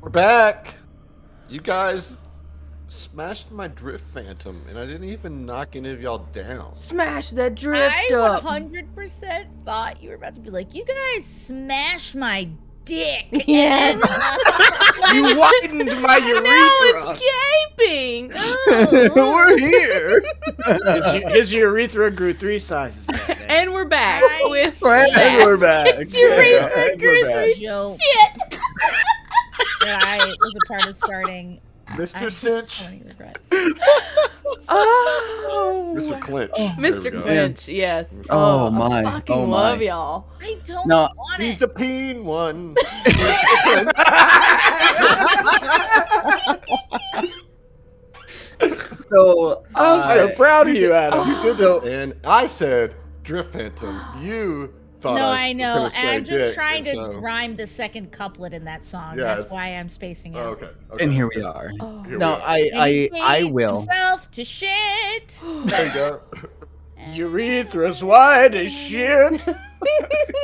We're back. You guys smashed my drift phantom, and I didn't even knock any of y'all down. Smash that drift I up. 100% thought you were about to be like, you guys smashed my dick. Yeah. And, You widened my urethra. Now it's gaping. Oh. We're here. His urethra grew 3 sizes. that day. And we're back I- with And we're back. It's urethra And grew we're back. joke that I was a part of starting. I Mr. have Cinch. so many regrets. Oh. Mr. Clinch. There we Mr. go. Clinch, yes. Oh, I my. fucking Oh, my. love y'all. I don't No, want He's it. a peen one. So, I'm so proud of you, Adam. You did this, and I said drift phantom. You thought No, I I was know. gonna say I'm just dick, trying and to so- rhyme the second couplet in that song. Yeah, That's it's- why I'm spacing out. Oh, okay. and here we are. Oh. Here No, we are. And he I saved will. himself to shit. There you go. Urethra's wide as shit.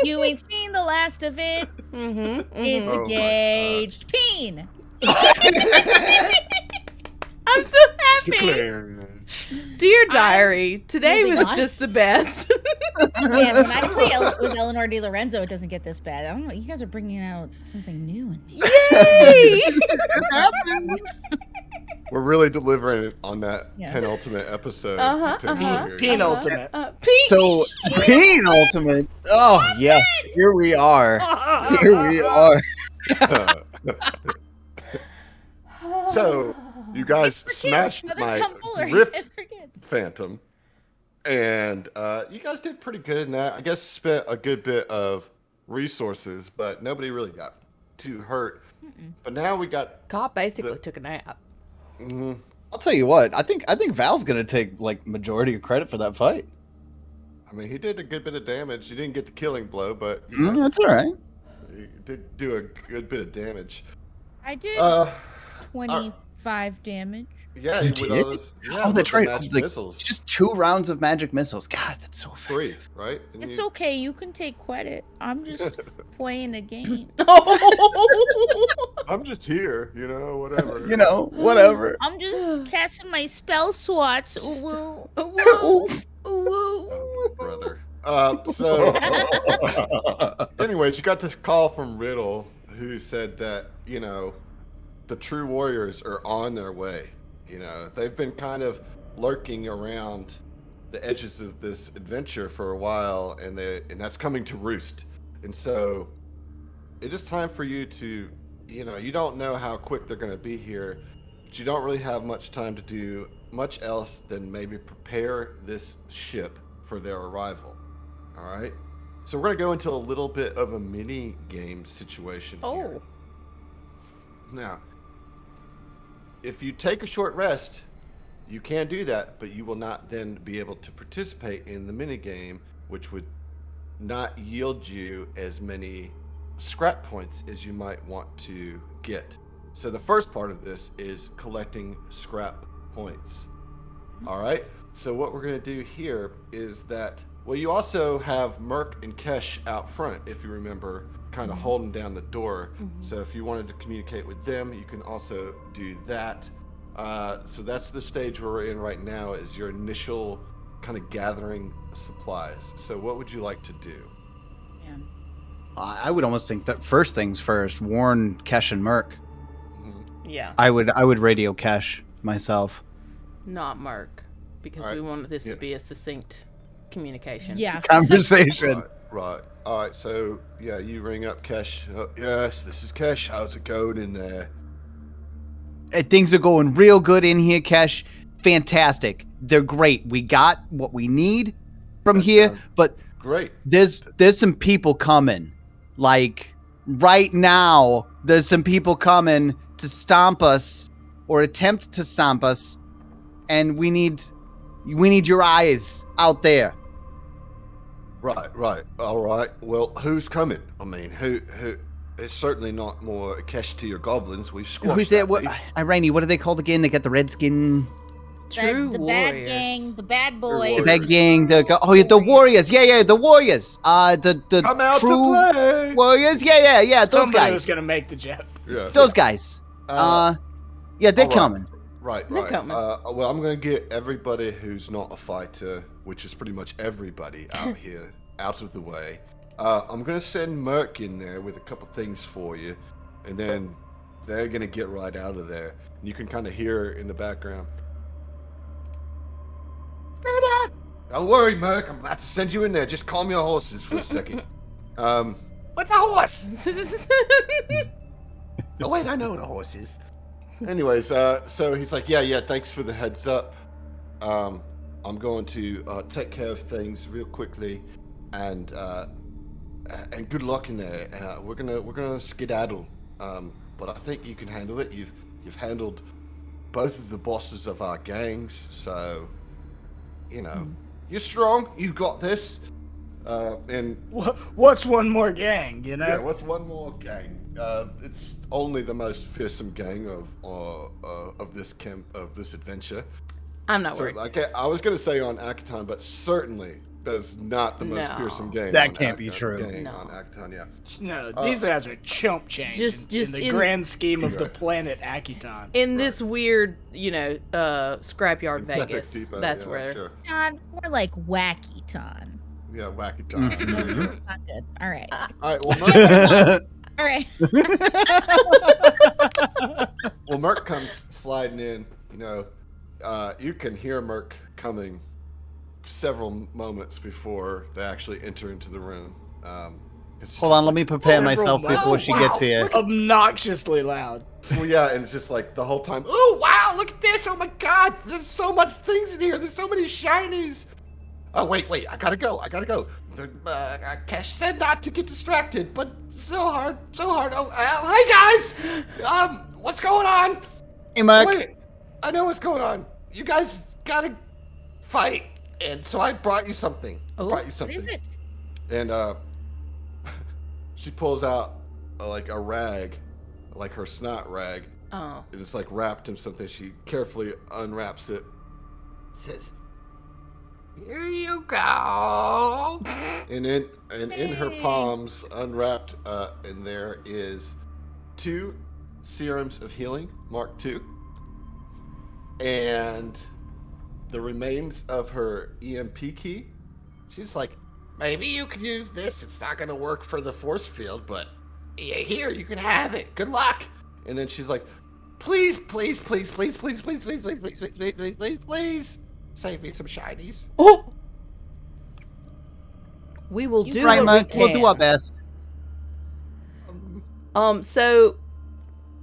You ain't seen the last of it. Mm-hmm. It's Oh a my gauged peen. I'm so happy. Dear diary, today moving was on. just the best. Man, when I play with Eleanor Di Lorenzo, it doesn't get this bad. I don't know. You guys are bringing out something new in me. Yay! We're really delivering it on that Yeah. penultimate episode. Uh-huh, potentially uh-huh. here. Penultimate. Peach. So, Peen Ultimate. Oh, yes. Here we are. Here we are. So, you guys For kids. smashed Another my tomfoolery. drift It's for kids. phantom, and you guys did pretty good in that. I guess spent a good bit of resources, but nobody really got too hurt. But now we got. Cop basically took a nap. I'll tell you what. I think Val's gonna take like majority of credit for that fight. I mean, he did a good bit of damage. He didn't get the killing blow, but you know, That's all right. he did do a good bit of damage. I did Uh, 25 damage. yeah, You with did? all those. Yeah, Oh, with that's the right. magic Like, missiles. just 2 rounds of magic missiles. God, that's so Three, effective. right? And It's you- okay. You can take credit. I'm just playing a game. I'm just here, you know, whatever. You know, whatever. I'm just casting my spell swats. Ooh. Whoa. Whoa. Oh, brother. So, anyways, you got this call from Riddle, who said that, you know, the true warriors are on their way. You know, they've been kind of lurking around the edges of this adventure for a while, and that's coming to roost. And so, it is time for you to, you know, you don't know how quick they're going to be here, but you don't really have much time to do much else than maybe prepare this ship for their arrival. All right? So we're going to go into a little bit of a mini game situation here. Oh. Now, if you take a short rest, you can do that, but you will not then be able to participate in the mini game, which would not yield you as many scrap points as you might want to get. So the first part of this is collecting scrap points. All right? So what we're going to do here is that, well, you also have Merc and Kesh out front, if you remember, kind of holding down the door. So if you wanted to communicate with them, you can also do that. So that's the stage where we're in right now, is your initial kind of gathering supplies. So what would you like to do? Man. I would almost think that first things first, warn Kesh and Merc. Yeah. I would radio Kesh myself. Not Mark. Because All we right. wanted this Yeah. to be a succinct communication. Yeah. Conversation. Right. All right. So yeah, you ring up Kesh. Yes, this is Kesh. How's it going in there? Things are going real good in here, Kesh. Fantastic. They're great. We got what we need from That here, sounds but Great. there's some people coming. Like right now, there's some people coming to stomp us or attempt to stomp us, and we need your eyes out there. Right. All right. Well, who's coming? I mean, who? It's certainly not more Kesh to your goblins. We've squashed Who's that? that What? beef. Irene, what are they called again? They got the red skin. True the warriors. bad gang, the bad boys. warriors. That gang, the warriors. Yeah, the warriors. The Come out true to play. warriors. Yeah. Those Somebody was guys. gonna make the joke. Yeah. Those guys. Yeah, they're all right. coming. Right. They're coming. Well, I'm going to get everybody who's not a fighter, which is pretty much everybody out here, out of the way. I'm going to send Merc in there with a couple things for you, and then they're going to get right out of there. And you can kind of hear in the background. Don't worry, Merc. I'm about to send you in there. Just calm your horses for a second. What's a horse? Oh, wait, I know what a horse is. Anyways, so he's like, yeah, thanks for the heads up. I'm going to take care of things real quickly, and good luck in there. We're gonna skedaddle, but I think you can handle it. You've handled both of the bosses of our gangs, so you know you're strong. You got this. And What's one more gang? You know. yeah, what's one more gang? It's only the most fearsome gang of this adventure. I'm not So, worried. like, I was gonna say on Akaton, but certainly that is not the most No. fearsome gang. That on can't be Akaton- true. Gang No. on Akaton, yeah. No, these guys are chump change Just in the in- grand scheme of the planet Akiton. In this weird, scrapyard Vegas. Depot, That's yeah, where. Sure. Ton, more like wacky ton. Yeah, Wackaton. Not good. All right. All right. Well, All right. Merc comes sliding in. You can hear Merc coming several moments before they actually enter into the room. Hold on, let me prepare Several myself miles. before she gets here. Obnoxiously loud. Well, yeah, and it's just like the whole time. Oh wow! Look at this! Oh my God! There's so much things in here. There's so many shinies. Oh wait! I gotta go. Kesh said not to get distracted, but so hard. Oh, hey guys! What's going on? Hey, Mark. Wait, I know what's going on. You guys gotta fight, and so I brought you something. Oh, What is it? And she pulls out like a rag, like her snot rag, Oh. and it's like wrapped in something. She carefully unwraps it. Says, "Here you go." and in her palms, unwrapped, and there is 2 serums of healing, Mark II, and the remains of her EMP key. She's like, maybe you could use this. It's not gonna work for the force field, but yeah, here, you can have it. Good luck. And then she's like, please, save me some shinies. Oh! We will do Right, what Mark. we We'll can. do our best. So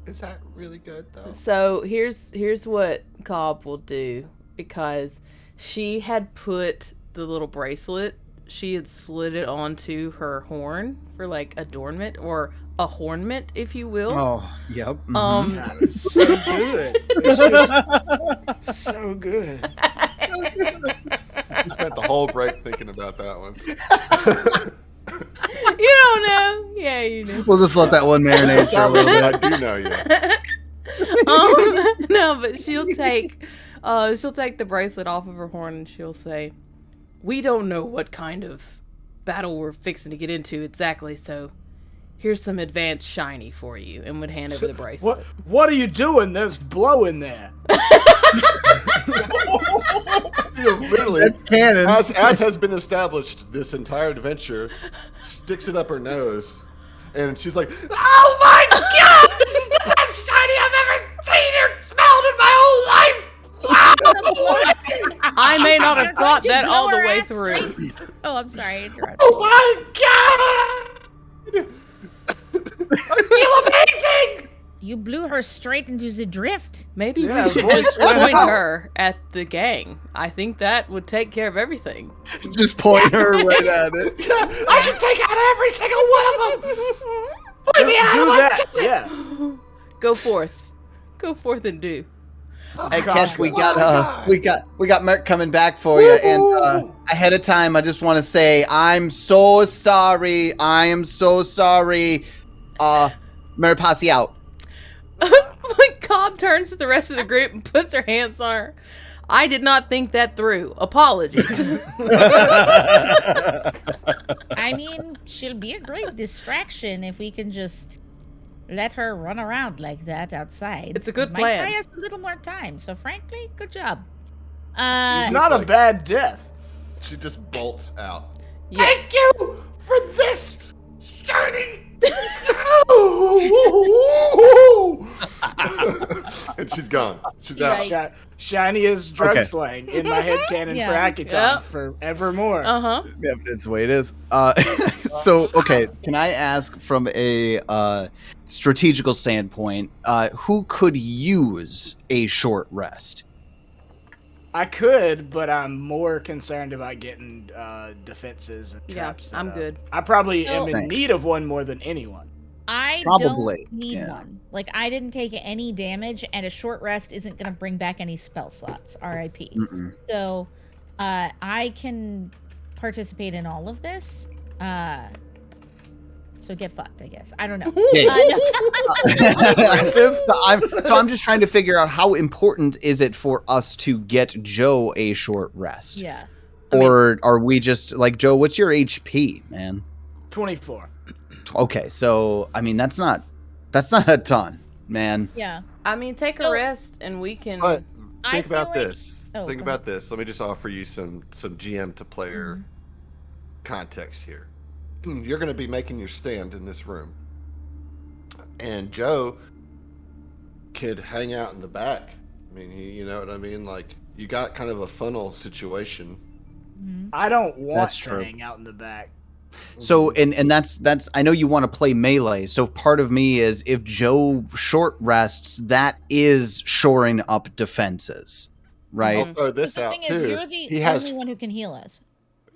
Is that really good though? So here's what Cobb will do, because she had put the little bracelet, she had slid it onto her horn for like adornment, or a hornment, if you will. Oh, yep. God, it's so good. It's just so good. I spent the whole break thinking about that one. You don't know. Yeah, you do. We'll just let that one marinate for a little I bit. do know you. No, but she'll take the bracelet off of her horn and she'll say, "We don't know what kind of battle we're fixing to get into exactly, so here's some advanced shiny for you," and would hand over the bracelet. What are you doing? There's blow in there. Literally, That's canon. as has been established, this entire adventure, sticks it up her nose, and she's like, "Oh my God, this is the best shiny I've ever seen or smelled in my whole life!" Wow! I may not have thought Did you that blow all the her way ass through. straight? Oh, I'm sorry. I interrupted. Oh my God! I feel amazing! You blew her straight into the drift. Maybe Yeah, we should voice just went point out. her at the gang. I think that would take care of everything. Just point her right at it. I can take out every single one of them. Put me out Do of my that. Yeah. Go forth and do. Hey, God. Kesh, we got Merc coming back for you, and ahead of time, I just want to say I'm so sorry. I am so sorry. Mer Posse out. When Cobb turns to the rest of the group and puts her hands on her, I did not think that through. Apologies. I mean, she'll be a great distraction if we can just let her run around like that outside. It's a good It might plan. buy us a little more time. So frankly, good job. It's She's not a like- bad death. She just bolts out. Yeah. Thank you for this shiny. And she's gone. She's Right. out. Shiny is drug Okay. slang in my head canon Yeah. for Akiton Yep. forevermore. Uh-huh. Yeah, it's the way it is. So, okay, can I ask from a strategical standpoint, who could use a short rest? I could, but I'm more concerned about getting defenses and Yeah, traps. set I'm up. good. I probably So- am in need of one more than anyone. I Probably, don't need yeah. one. Like, I didn't take any damage, and a short rest isn't going to bring back any spell slots. RIP. Mm-mm. So, I can participate in all of this. So get fucked, I guess. I don't know. Yeah. No. Aggressive. So I'm just trying to figure out how important is it for us to get Joe a short rest? Yeah. Or are we just like, Joe, what's your HP, man? 24. Okay, so I mean that's not a ton, man. Yeah. I mean, take So- a rest and we can... But I think about feel like- this. Oh, Think go about this. Let me just offer you some GM to player Mm-hmm. context here. You're going to be making your stand in this room, and Joe could hang out in the back. I mean, you know what I mean? Like, you got kind of a funnel situation. I don't want That's to true. hang out in the back. So and that's I know you want to play melee. So part of me is if Joe short rests, that is shoring up defenses, right? I'll throw this the out thing too. is, you're the he has, only one who can heal us.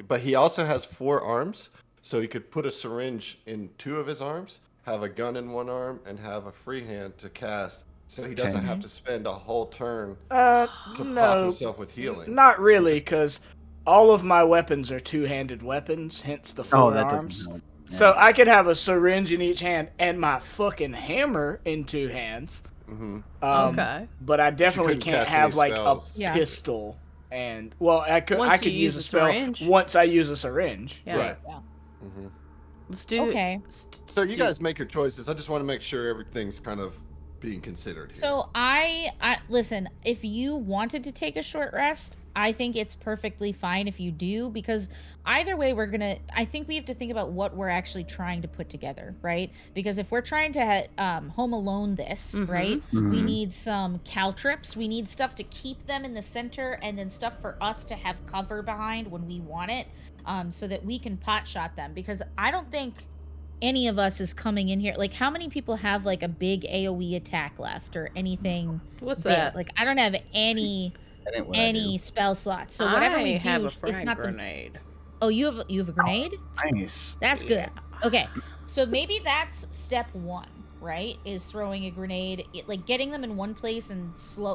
but he also has 4 arms, so he could put a syringe in 2 of his arms, have a gun in 1 arm, and have a free hand to cast. So he doesn't have to spend a whole turn to pop No, himself with healing. not really, because all of my weapons are two-handed weapons, hence the 4 Oh, that arms. doesn't help. So I could have a syringe in each hand and my fucking hammer in 2 hands. Mm-hmm. Okay. But I definitely couldn't can't cast have any like spells. a Yeah. pistol. And well, I could Once you use use a a spell syringe. once I use a syringe. Yeah. Right. Yeah. Mm-hmm. Let's do... Okay. So you guys make your choices. I just want to make sure everything's kind of being considered here. So I listen, if you wanted to take a short rest, I think it's perfectly fine if you do, because either way I think we have to think about what we're actually trying to put together, right? Because if we're trying to home alone this, right? We Mhm. need some caltrips, we need stuff to keep them in the center, and then stuff for us to have cover behind when we want it, so that we can pot shot them, because I don't think any of us is coming in here. Like, how many people have like a big AoE attack left or anything? What's big? that? Like, I don't have any That ain't what I any spell slots. So whatever I we do, have a it's frag not grenade. Oh, you have a grenade? do. Nice. That's good. Okay, so maybe that's step 1, right? Is throwing a grenade, like getting them in one place and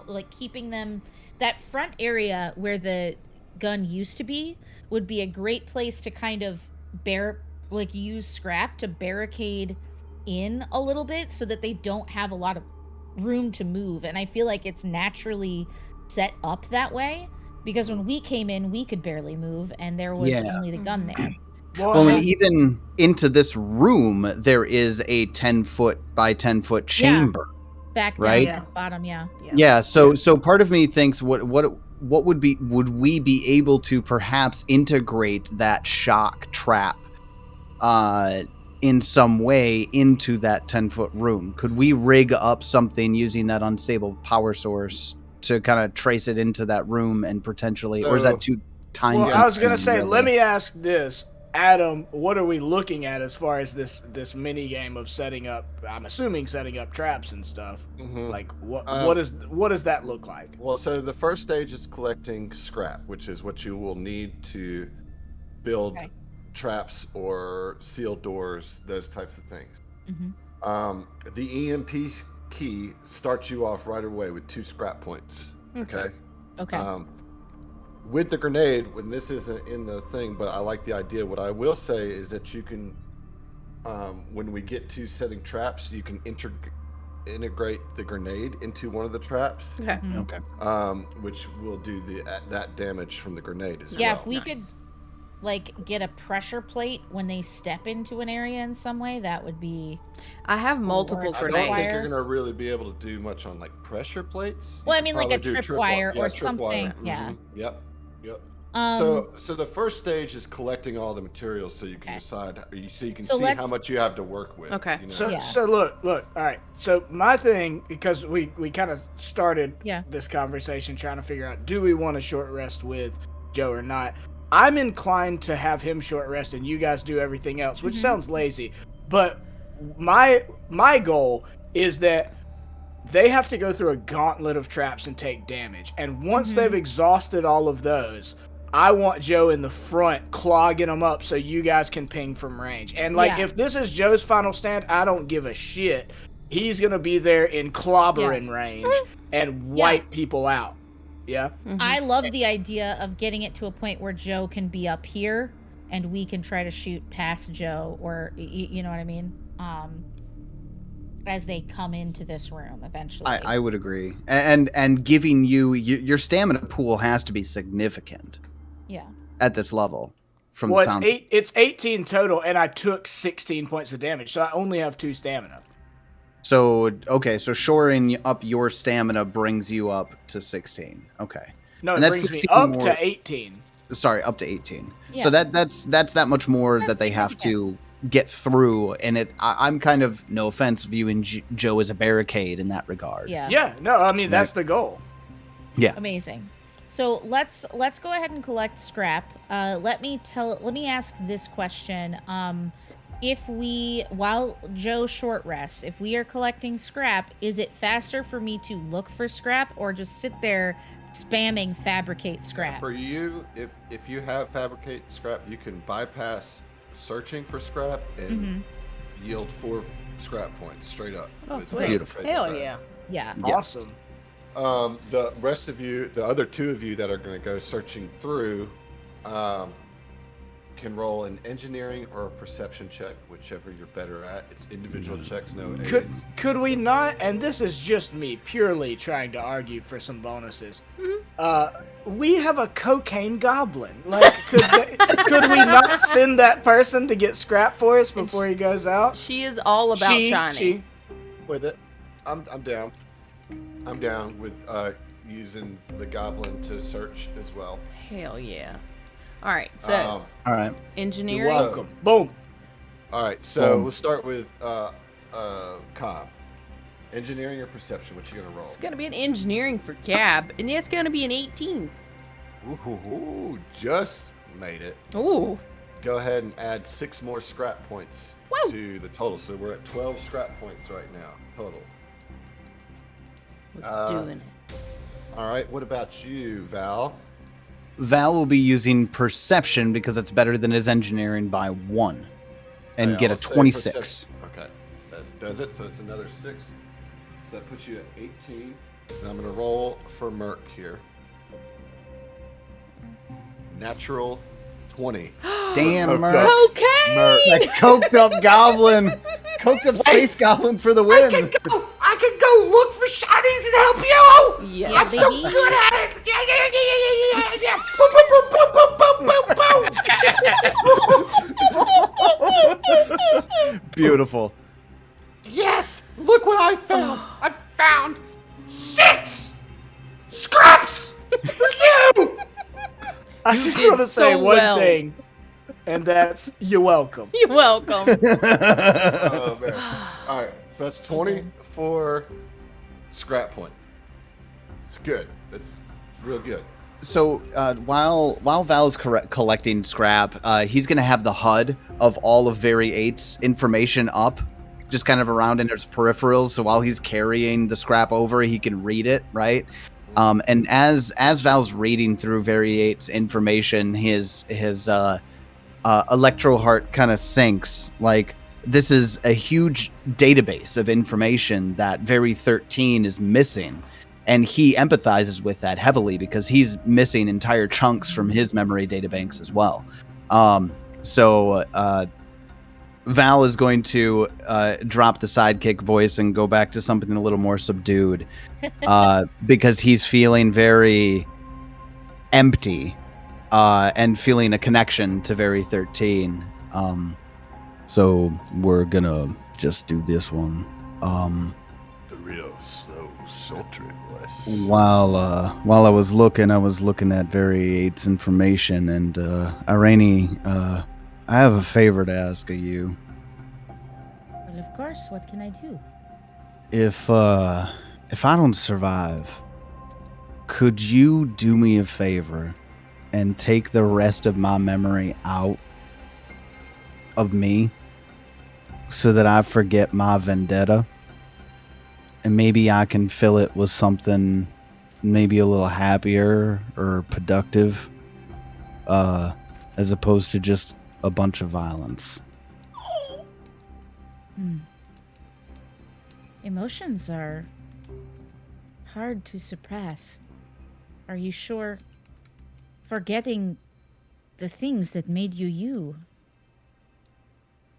like keeping them. That front area where the gun used to be would be a great place to kind of use scrap to barricade in a little bit so that they don't have a lot of room to move. And I feel like it's naturally set up that way, because when we came in, we could barely move, and there was Yeah. only the gun there. Well, and even into this room, there is a 10-foot by 10-foot chamber. Back down Right? at the bottom, yeah. Yeah. So part of me thinks would we be able to perhaps integrate that shock trap in some way into that 10-foot room? Could we rig up something using that unstable power source to kind of trace it into that room and potentially, or is that too time Well, I was gonna consuming, say, really? let me ask this, Adam. What are we looking at as far as this mini game of setting up? I'm assuming setting up traps and stuff. Mhm. Like what does that look like? Well, so the first stage is collecting scrap, which is what you will need to build Okay. traps or seal doors, those types of things. Mm-hmm. The EMP key starts you off right away with 2 scrap points. Okay. Okay. With the grenade, when this isn't in the thing, but I like the idea. What I will say is that you can, when we get to setting traps, you can integrate the grenade into one of the traps, Okay. Okay. which will do that damage from the grenade as Yeah, well. if we could like get a pressure plate when they step into an area in some way, that would be. I have multiple I don't think grenades. you're gonna really be able to do much on like pressure plates. Well, You I could mean, like a probably do tripwire or tripwire. something. Yeah. Yep. Um, So the first stage is collecting all the materials so you can decide, so you can So see how let's- much you have to work with. Okay. You know? So, Yeah. so look, all right. So my thing, because we kind of started Yeah. this conversation trying to figure out, do we want a short rest with Joe or not? I'm inclined to have him short rest and you guys do everything else, which sounds lazy. But my goal is that they have to go through a gauntlet of traps and take damage. And once they've exhausted all of those, I want Joe in the front clogging them up so you guys can ping from range. And like, Yeah. if this is Joe's final stand, I don't give a shit. He's gonna be there in clobbering range and wipe people out. Yeah. I love the idea of getting it to a point where Joe can be up here and we can try to shoot past Joe, or you know what I mean? As they come into this room eventually. I would agree. And giving you your stamina pool has to be significant Yeah. at this level. From Well, the sound. it's 18 total, and I took 16 points of damage, so I only have 2 stamina. So okay, so shoring up your stamina brings you up to 16. Okay. No, And it that's brings me 16 up more- to 18. Sorry, up to 18. Yeah. So that's that much more That's that they have significant. to get through, and I'm kind of, no offense, viewing Joe as a barricade in that regard. Yeah. Yeah, no, I mean, that's the goal. Amazing. So let's go ahead and collect scrap. Let me ask this question. While Joe short rests, if we are collecting scrap, is it faster for me to look for scrap or just sit there spamming fabricate scrap? For you, if you have fabricate scrap, you can bypass searching for scrap and yield 4 scrap points straight up. Oh, with sweet. Beautiful. fabricate Hell scrap. yeah. Yeah. Yes. Awesome. The rest of you, the other 2 of you that are going to go searching through, can roll an engineering or a perception check, whichever you're better at. It's individual checks, no aids. Could we not, and this is just me purely trying to argue for some bonuses, we have a cocaine goblin. Like, could we not send that person to get scrap for us before he goes out? She is all about shiny. With it, I'm down. I'm down with using the goblin to search as well. Hell yeah. All right. So All right. engineering. You're Welcome. Boom. All right, so Boom. let's start with Cobb. Engineering or perception? What you gonna roll? It's gonna be an engineering for Gab, and it's gonna be an 18. Ooh, just made it. Ooh. Go ahead and add 6 more scrap points Woo. to the total. So we're at 12 scrap points right now total. We're doing it. All right, what about you, Val? Val will be using perception because it's better than his engineering by 1, and Okay, get a I'll say 26. perception. Okay, that does it. So it's another 6. So that puts you at 18. And I'm gonna roll for Merc here. Natural 20. Damn, Okay. Merc. Okay. That coked up goblin. Coked up space goblin for the win. I can go look for shinies and help you. Yeah, Yeah, baby. baby. Good at it. Yeah. Boom, boom, boom, boom, boom, boom, boom. Beautiful. Yes. Look what I found. I found 6 scraps for you. I You just did want to say so one well. thing, and that's you're welcome. You're welcome. Oh man. All right. So that's 24 scrap points. It's good. It's real good. So while Val's collecting scrap, he's gonna have the HUD of all of Vari-8's information up, just kind of around in his peripherals. So while he's carrying the scrap over, he can read it, right? And as Val's reading through Vari-8's information, his electro heart kind of sinks. Like, this is a huge database of information that Vari 13 is missing. And he empathizes with that heavily because he's missing entire chunks from his memory databanks as well. So Val is going to drop the sidekick voice and go back to something a little more subdued because he's feeling very empty and feeling a connection to Very 13. So we're gonna just do this one. The real slow, sultry voice. While I was looking at Very 8's information, and Irene, I have a favor to ask of you. Well, of course. What can I do? If I don't survive, could you do me a favor and take the rest of my memory out of me so that I forget my vendetta? And maybe I can fill it with something maybe a little happier or productive, as opposed to just a bunch of violence. Emotions are hard to suppress. Are you sure? Forgetting the things that made you you.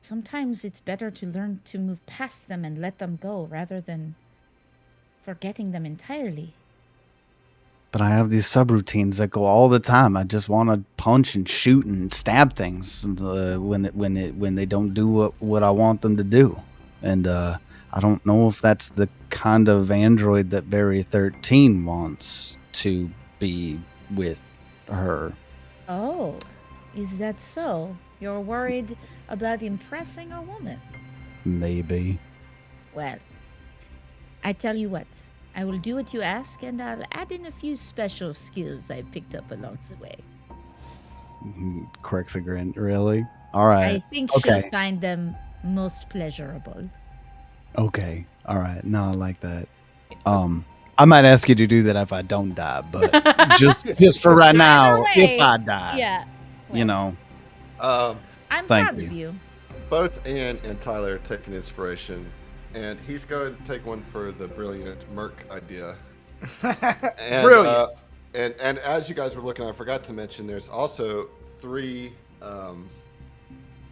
Sometimes it's better to learn to move past them and let them go rather than forgetting them entirely. But I have these subroutines that go all the time. I just want to punch and shoot and stab things when they don't do what I want them to do. And I don't know if that's the kind of android that Very 13 wants to be with her. Oh, is that so? You're worried about impressing a woman? Maybe. Well, I tell you what. I will do what you ask, and I'll add in a few special skills I picked up along the way. Cracks a grin. Really? All right. I think Okay. she'll find them most pleasurable. Okay. All right. No, I like that. I might ask you to do that if I don't die, but just for right now, way, if I die, Yeah. you know. I'm Thank proud you. of you. Both Anne and Tyler are taking inspiration. And Heath, go ahead and take one for the brilliant Merc idea. And, Brilliant. And as you guys were looking, I forgot to mention there's also 3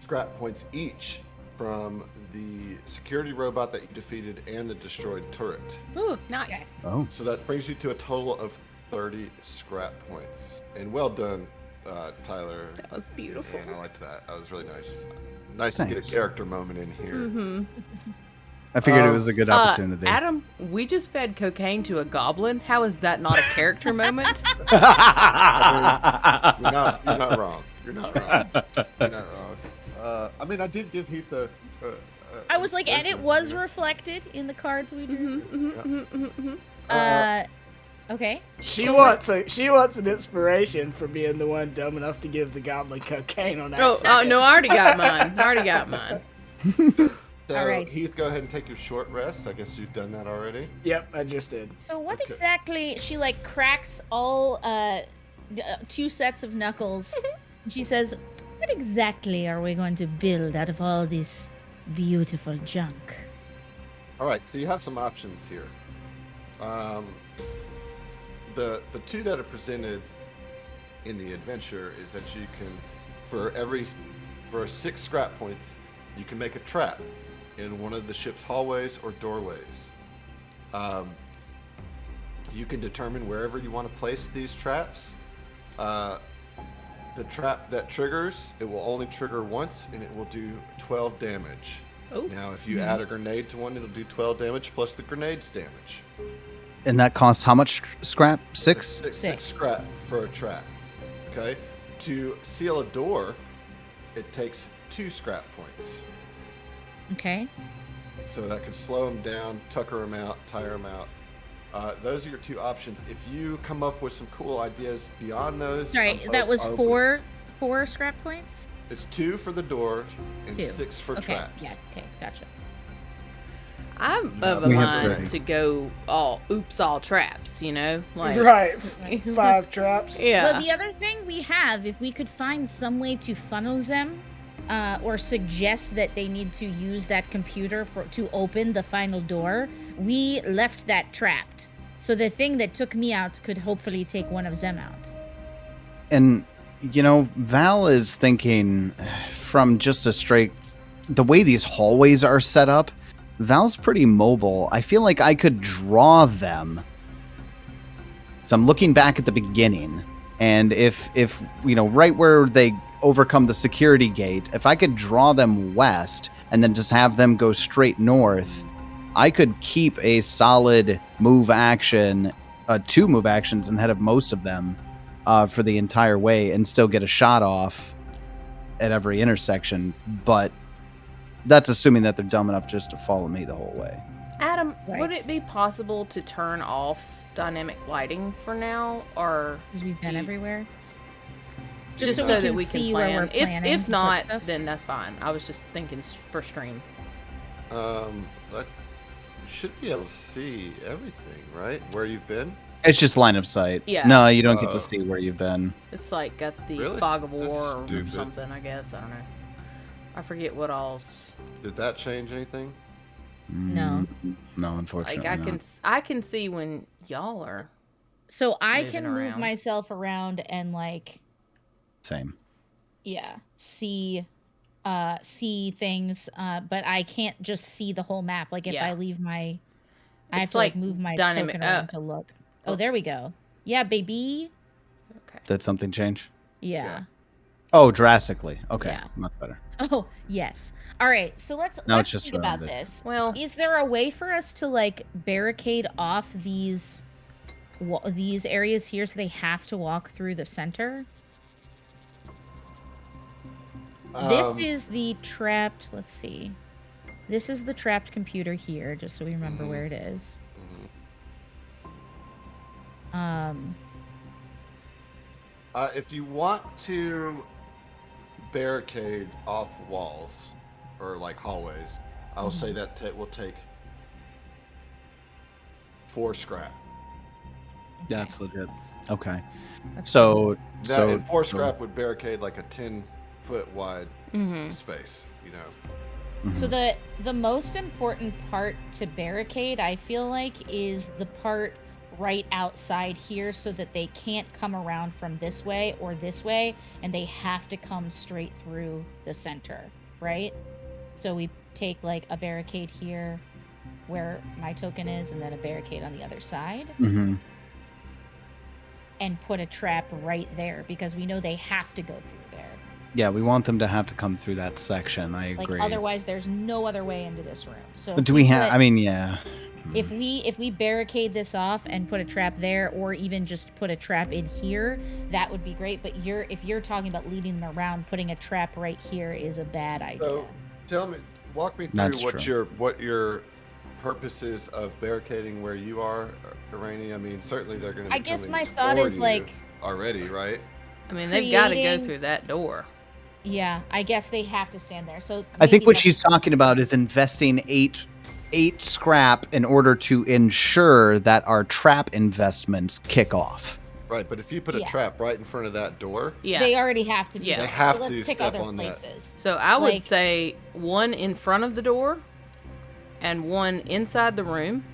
scrap points each from the security robot that you defeated and the destroyed turret. Ooh, nice. Oh, So that brings you to a total of 30 scrap points. And well done, Tyler. That was beautiful. And I liked that. That was really nice. Nice to Thanks. get a character moment in here. Mm-hmm. I figured it was a good opportunity. Adam, we just fed cocaine to a goblin. How is that not a character moment? You're not wrong. You're not wrong. You're not wrong. I mean, I did give Heath a. I was like, and it was reflected in the cards we drew. Okay. She wants an inspiration for being the one dumb enough to give the goblin cocaine on Oh, accident. no, I already got mine. So, All right. Heath, go ahead and take your short rest. I guess you've done that already. Yep, I just did. So what Okay. exactly? She like cracks all 2 sets of knuckles. And she says, "What exactly are we going to build out of all this beautiful junk?" All right, so you have some options here. The 2 that are presented in the adventure is that you can, for 6 scrap points, you can make a trap in one of the ship's hallways or doorways. You can determine wherever you want to place these traps. The trap that triggers, it will only trigger once, and it will do 12 damage. Oh. Now, if you add a grenade to one, it'll do 12 damage plus the grenade's damage. And that costs how much scrap? 6? Six scrap for a trap. Okay? To seal a door, it takes 2 scrap points. Okay. So that could slow them down, tucker them out, tire them out. Those are your 2 options. If you come up with some cool ideas beyond those, Sorry, that was 4 scrap points. It's 2 for the door and 2. 6 for Okay. traps. Yeah. Okay. Gotcha. I'm of a We have mind 30. to go all traps, you know? Like, Right. 5 traps. yeah. Well, the other thing we have, if we could find some way to funnel them, or suggest that they need to use that computer to open the final door, we left that trapped. So the thing that took me out could hopefully take one of them out. And, you know, Val is thinking from just a straight the way these hallways are set up, Val's pretty mobile. I feel like I could draw them. So I'm looking back at the beginning, and if right where they overcome the security gate, if I could draw them west and then just have them go straight north, I could keep a solid move action, 2 move actions ahead of most of them for the entire way and still get a shot off at every intersection. But that's assuming that they're dumb enough just to follow me the whole way. Adam, Right. would it be possible to turn off dynamic lighting for now, or Because we've been you- everywhere. just so so we that can we see can where plan? we're planning to If put not, stuff? then that's fine. I was just thinking for stream. You should be able to see everything, right? Where you've been. It's just line of sight. Yeah. No, you don't get Oh. to see where you've been. It's like got the Really? fog of That's war or stupid. something. I guess I don't know. I forget what all. Did that change anything? No. No, unfortunately. Like I can see when y'all are. So I Moving can move around. myself around and like, Same. yeah, see things, but I can't just see the whole map. Like if Yeah. I leave my, I have It's to like like move my dynamic- token around to look. Oh, there we go. Yeah, baby. Okay. Did something change? Yeah. Yeah. Oh, drastically. Okay, Yeah. much better. Oh, yes. All right. So let's Now it's let's just think about surrounded. this. Well, Is there a way for us to like barricade off these areas here so they have to walk through the center? This is the trapped, let's see. This is the trapped computer here, just so we remember where it is. If you want to barricade off walls or like hallways, I'll say that will take 4 scrap. That's legit. Okay. That's So, And 4 scrap would barricade like a 10-foot wide space. You know. So the most important part to barricade, I feel like, is the part right outside here so that they can't come around from this way or this way, and they have to come straight through the center, right? So we take like a barricade here where my token is, and then a barricade on the other side, and put a trap right there because we know they have to go through there. yeah, we want them to have to come through that section. I Like agree. otherwise, there's no other way into this room. So But if do we have? put- I mean, yeah. If we barricade this off and put a trap there, or even just put a trap in here, that would be great. But if you're talking about leading them around, putting a trap right here is a bad idea. So walk me through That's what your purpose is of barricading where you are, Irani. I mean, certainly they're going to. I guess my thought is, like, already, right? I mean, they've got to go creating- through that door. Yeah, I guess they have to stand there. So I think maybe what that's- she's talking about is investing eight scrap in order to ensure that our trap investments kick off. Right, but if you put a Yeah. trap right in front of that door, Yeah. they already have to do Yeah. that. They have so let's to pick step other on that. places. So I would Like- say one in front of the door and one inside the room,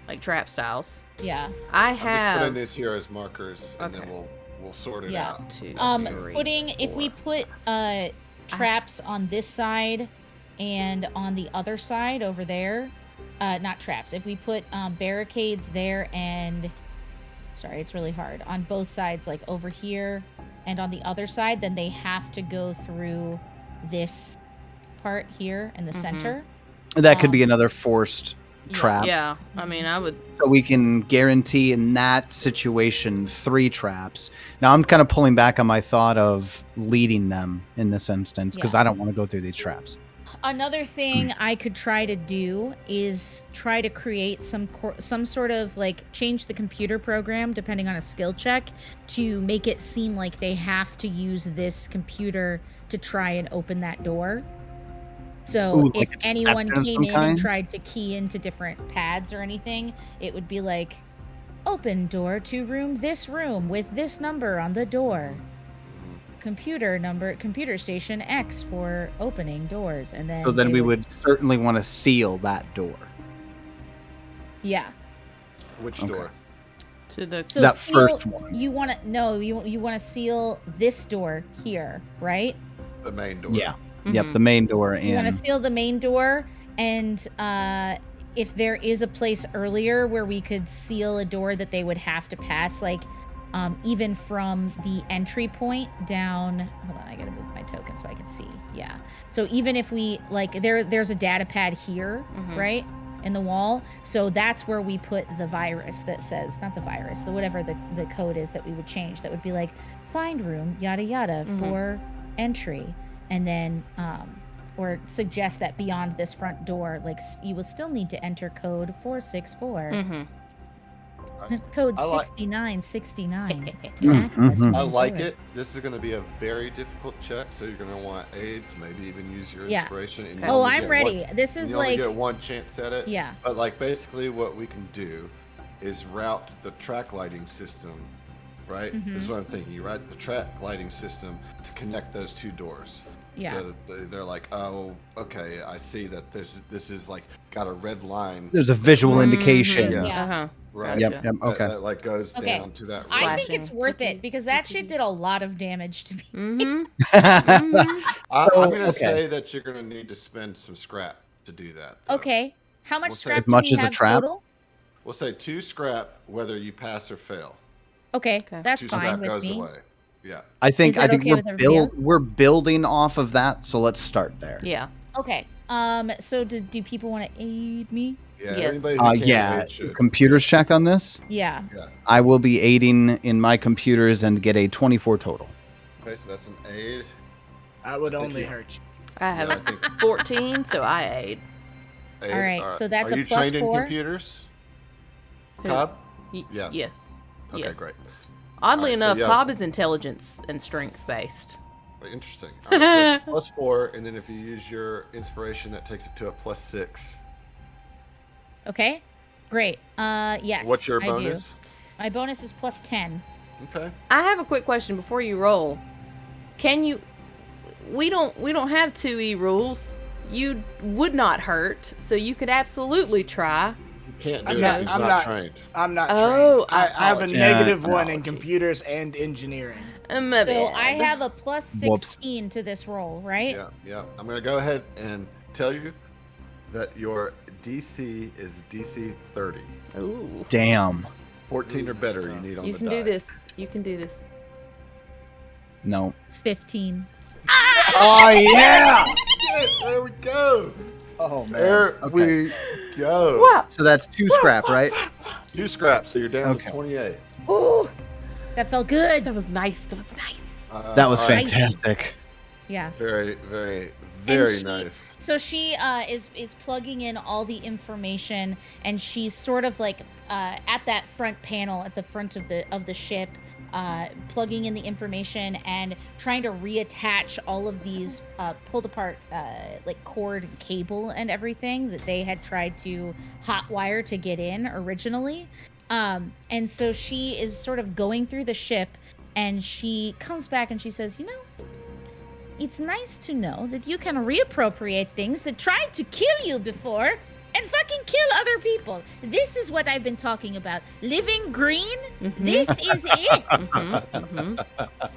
like trap styles. Yeah. I I'm just have putting these here as markers, and then Okay. we'll sort it Yeah. out. 2, Three, If we 4, put traps on this side and on the other side over there, not traps. If we put barricades there and, sorry, it's really hard, on both sides, like over here and on the other side, then they have to go through this part here in the center. That could be another forced trap. Yeah, I mean, I would. So we can guarantee in that situation 3 traps. Now I'm kind of pulling back on my thought of leading them in this instance because Yeah. I don't want to go through these traps. Another thing I could try to do is try to create some sort of like change the computer program depending on a skill check to make it seem like they have to use this computer to try and open that door. So Ooh, if like a anyone deception of came some in and kind? tried to key into different pads or anything, it would be like open door to this room with this number on the door. Computer station X for opening doors, and then So then they we would certainly want to seal that door. yeah. Which Okay. door? To the So That seal, first one. you want to seal this door here, right? The main door. Yeah. Yep, the main door You want to in. seal the main door, and if there is a place earlier where we could seal a door that they would have to pass, like even from the entry point down. Hold on, I gotta move my token so I can see. Yeah. So even if we like, there's a data pad here, right, in the wall. So that's where we put the virus that says, not the virus, the whatever the code is that we would change. That would be like find room yada yada for entry, and then or suggest that beyond this front door, like you will still need to enter code 464. Code 6969 to access. I like it. This is going to be a very difficult check, so you're going to want aids, maybe even use your inspiration. And you Oh, only I'm get ready. This you is only like get one chance at it. Yeah. But like basically what we can do is route the track lighting system, right? This is what I'm thinking. You route the track lighting system to connect those two doors. Yeah. So that they're like, oh, okay, I see that this is like got a red line. There's a visual indication. Yeah. Right. Yep. Okay. That like goes Okay. down to that. I red. think it's worth it because that shit did a lot of damage to me. I'm going to okay. say that you're going to need to spend some scrap to do that. though. Okay. How much We'll say scrap as do much we as a have trap? total? We'll say 2 scrap whether you pass or fail. Okay, that's 2 fine scrap with goes me. away. Yeah. I think Is that okay we're with everybody else? we're building off of that, so let's start there. Yeah. Okay. So do people want to aid me? Yeah. Yes. Anybody who can Yeah. aid should. Computers check on this. Yeah. I will be aiding in my computers and get a 24 total. Okay, so that's an aid. I would Thank only you. hurt you. I have Yeah, I a think 14, so I aid. aid. All right, so that's Are a you plus trained 4? in computers? Who? Cobb? Y- Yeah. Yes. Okay, Yes. great. Oddly Alright, so enough, yeah. Cobb is intelligence and strength based. Interesting. All right, so it's plus 4, and then if you use your inspiration, that takes it to a plus 6. Okay. Great. Yes. What's your I do. bonus? My bonus is plus 10. Okay. I have a quick question before you roll. Can you? We don't have 2E rules. You would not hurt, so you could absolutely try. You can't do I'm it not- if he's I'm not not- trained. I'm not Oh, trained. I have a apologies. negative one in Apologies. computers and engineering. My So I bad. have a plus Whoops. 16 to this roll, right? Yeah. I'm going to go ahead and tell you that your DC is DC 30. Ooh. Damn. 14 or better you need on You the can die. do this. You can do this. No. It's 15. Oh yeah. There we go. Oh man. There Okay. we go. Wow. So that's 2 scrap, right? 2 scraps, so you're down Okay. to 28. Ooh, that felt good. That was nice. That was nice. That was all right. fantastic. Yeah. Very, very, very she- nice. So she is plugging in all the information, and she's sort of like at that front panel at the front of the ship, plugging in the information and trying to reattach all of these pulled apart like cord and cable and everything that they had tried to hotwire to get in originally. And so she is sort of going through the ship, and she comes back and she says, you know, it's nice to know that you can reappropriate things that tried to kill you before and fucking kill other people. This is what I've been talking about. Living green? This is it.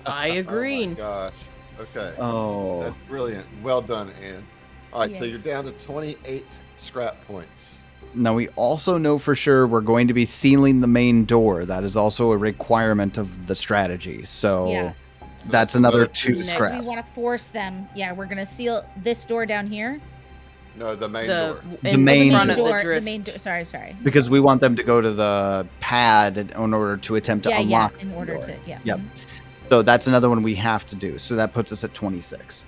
I agree. Oh my gosh. Okay. Oh. That's brilliant. Well done, Anne. All right, so Yeah. you're down to 28 scrap points. Now we also know for sure we're going to be sealing the main door. That is also a requirement of the strategy. So Yeah. that's another 2 Next. So scrap. we want to force them. Yeah, we're gonna seal this door down here. No, the main The door. in main front of door. the The drift. main door. Sorry. Because we want them to go to the pad in order to attempt to Yeah, unlock in the order door. to Yep. mhm. So that's another one we have to do. So that puts us at 26.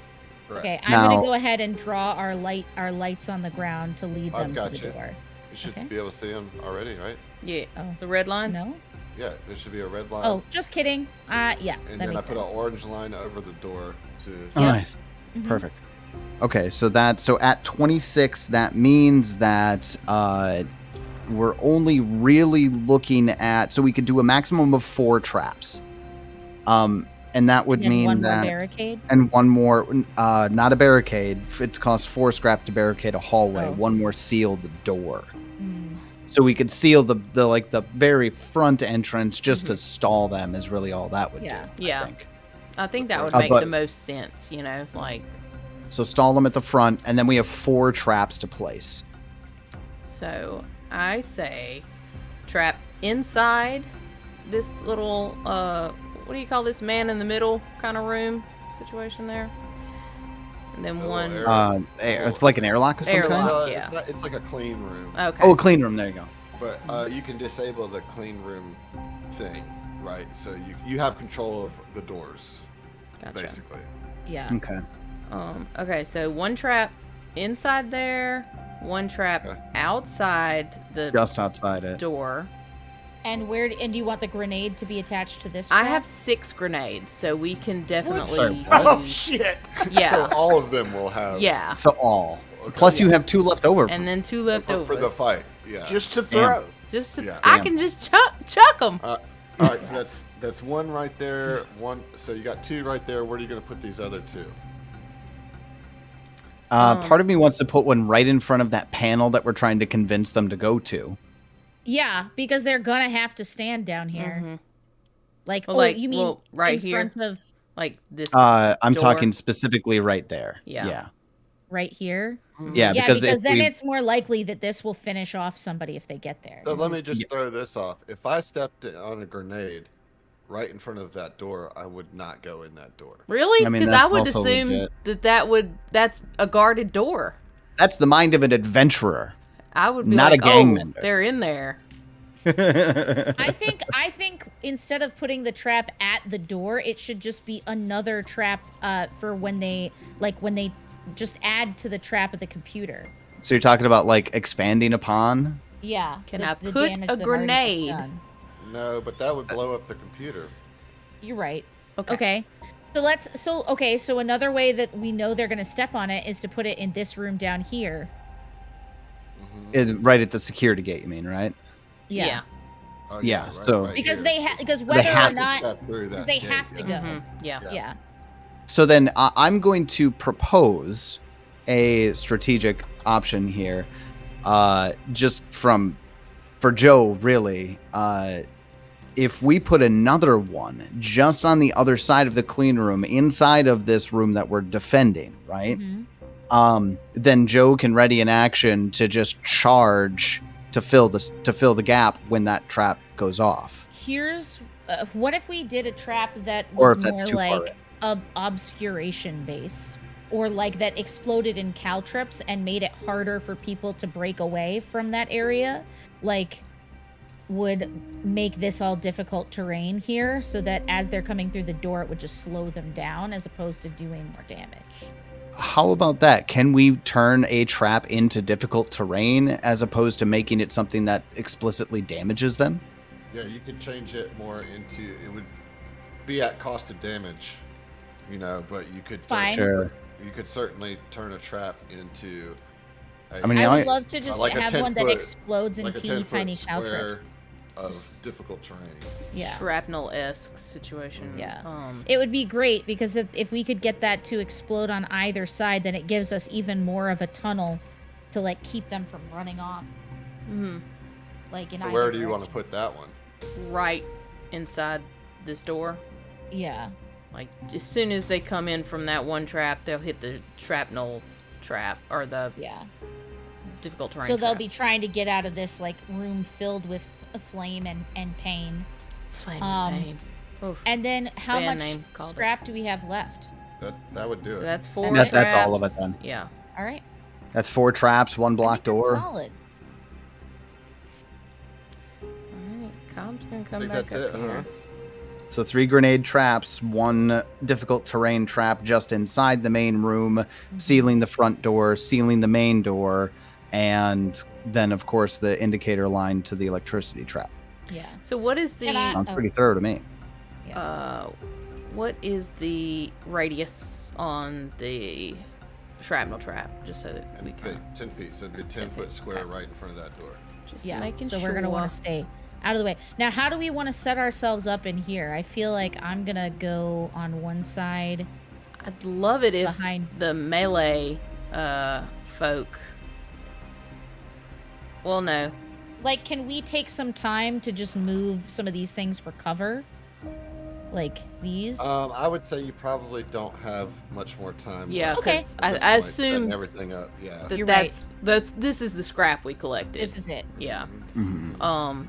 Correct. Okay, I'm Now- gonna go ahead and draw our lights on the ground to lead I've them to got the you. door. You should Okay. be able to see them already, right? Yeah. Oh. The red lines. No? Yeah, there should be a red line. Oh, just kidding. Yeah, and that then I makes put sense. an orange line over the door to. Oh, nice. Mhm. Perfect. Okay, so at 26, that means that we're only really looking at, so we could do a maximum of 4 traps. And that would And mean one that more barricade. and one more, not a barricade. It costs 4 scrap to barricade a hallway. Oh. One more sealed door. Mm. So we could seal the very front entrance just to stall them is really all that would Yeah. do. Yeah. I think. I think that would Uh, make but- the most sense. Like So stall them at the front, and then we have 4 traps to place. So I say trap inside this little, what do you call this, man in the middle kind of room situation there? And then one. It's like an airlock of some Airlock. kind? Yeah. It's like a clean room. Okay. Oh, a clean room. There you go. But you can disable the clean room thing, right? So you have control of the doors, Gotcha. basically. Yeah. Okay. Okay, so one trap inside there, one trap outside the Just outside it. door. And do you want the grenade to be attached to this? I trap? have 6 grenades, so we can definitely Sorry, use. Oh shit! Yeah. So all of them will have. Yeah. So all. Okay. Plus, you have 2 left over. And then 2 left over for the fight. Yeah. Just to throw. Just to, Yeah. I Damn. can just chuck them. All right, so that's 1 right there. 1. So you got 2 right there. Where are you going to put these other 2? Part of me wants to put one right in front of that panel that we're trying to convince them to go to. Yeah, because they're gonna have to stand down here. Mhm. Like, Well, like, you mean well, right in here? front of Like this. I'm door. talking specifically right there. Yeah. Yeah. right here? Yeah, Yeah, because, because if then we, it's more likely that this will finish off somebody if they get there. So let me just throw this off. If I stepped on a grenade right in front of that door, I would not go in that door. Really? I mean, Because I that's would also assume legit. that's a guarded door. that's the mind of an adventurer. I would be Not like, a gang oh, member." they're in there. I think instead of putting the trap at the door, it should just be another trap for when they just add to the trap of the computer. So you're talking about like expanding upon? Yeah. Can the- I the put damage a they've already grenade? done. No, but that would blow up the computer. You're right. Okay. Okay. So another way that we know they're going to step on it is to put it in this room down here. Right at the security gate, you mean, right? Yeah. Oh, Yeah, so- Because here. because They whether have or to not Step through because that they gate, have to yeah. go. Mhm. Yeah. Yeah. So then I'm going to propose a strategic option here. Just for Joe, really. If we put another one just on the other side of the clean room, inside of this room that we're defending, right? Mhm. Then Joe can ready an action to just charge to fill the gap when that trap goes off. Here's what if we did a trap that Or was if that's more too far like obscuration based, or like that exploded in caltrips and made it harder for people to break away from that area, like would make this all difficult terrain here, so that as they're coming through the door, it would just slow them down as opposed to doing more damage. How about that? Can we turn a trap into difficult terrain as opposed to making it something that explicitly damages them? Yeah, you could change it more into, it would be at cost of damage, but you could Fine. Sure. you could certainly turn a trap into I mean, I I- would love to just like a have 10 one that foot- explodes in like a teeny 10-foot tiny square caltrips. of difficult terrain. Yeah. Shrapnel-esque situation. Yeah. Um, It would be great because if we could get that to explode on either side, then it gives us even more of a tunnel to like keep them from running off. mhm. Like in So either where do you want to direction. put that one? Right inside this door. Yeah. Like, as soon as they come in from that one trap, they'll hit the shrapnel trap, or the Yeah. difficult terrain So they'll trap. be trying to get out of this like room filled with flame and pain. Flame um, and pain. Oof. And then how Band much name called it. scrap do we have left? That would do So it. that's 4 That's all of it traps. then. Yeah. All right. That's 4 traps, 1 I block think that's door. Solid. Alright, Cobb's gonna I come think back that's up it, here. huh? So 3 grenade traps, 1 difficult terrain trap just inside the main room, sealing the front door, sealing the main door, and then of course the indicator line to the electricity trap. Yeah. So what is Can I- the Sounds pretty thorough to me. what is the radius on the shrapnel trap? Just so that we can 10 feet, so it'd be a 10 10-foot feet, square okay. right in front of that door. just Yeah. making So sure. we're gonna want to stay out of the way. Now, how do we want to set ourselves up in here? I feel like I'm gonna go on one side. I'd love it if Behind- the melee folk. Well, no. Like, can we take some time to just move some of these things for cover? Like these? I would say you probably don't have much more time. Yeah, left Okay. because at this I point, assume setting everything up. Yeah. that You're this is the scrap we collected. This is it. Yeah. Mhm.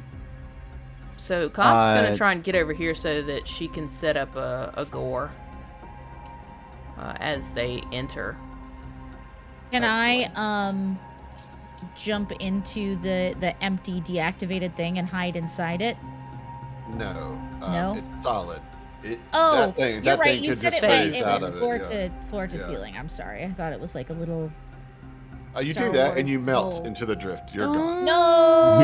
So Cobb's gonna Uh, try and get over here so that she can set up a gore as they enter. Can I jump into the empty deactivated thing and hide inside it? No. No? It's solid. Oh, that thing, you're that right. thing You could said just it phase phase went out of floor it. Yeah. to floor to Yeah. ceiling. I'm sorry. I thought it was like a little. You Star do that, Wars and you melt gold. into the drift. You're gone. No.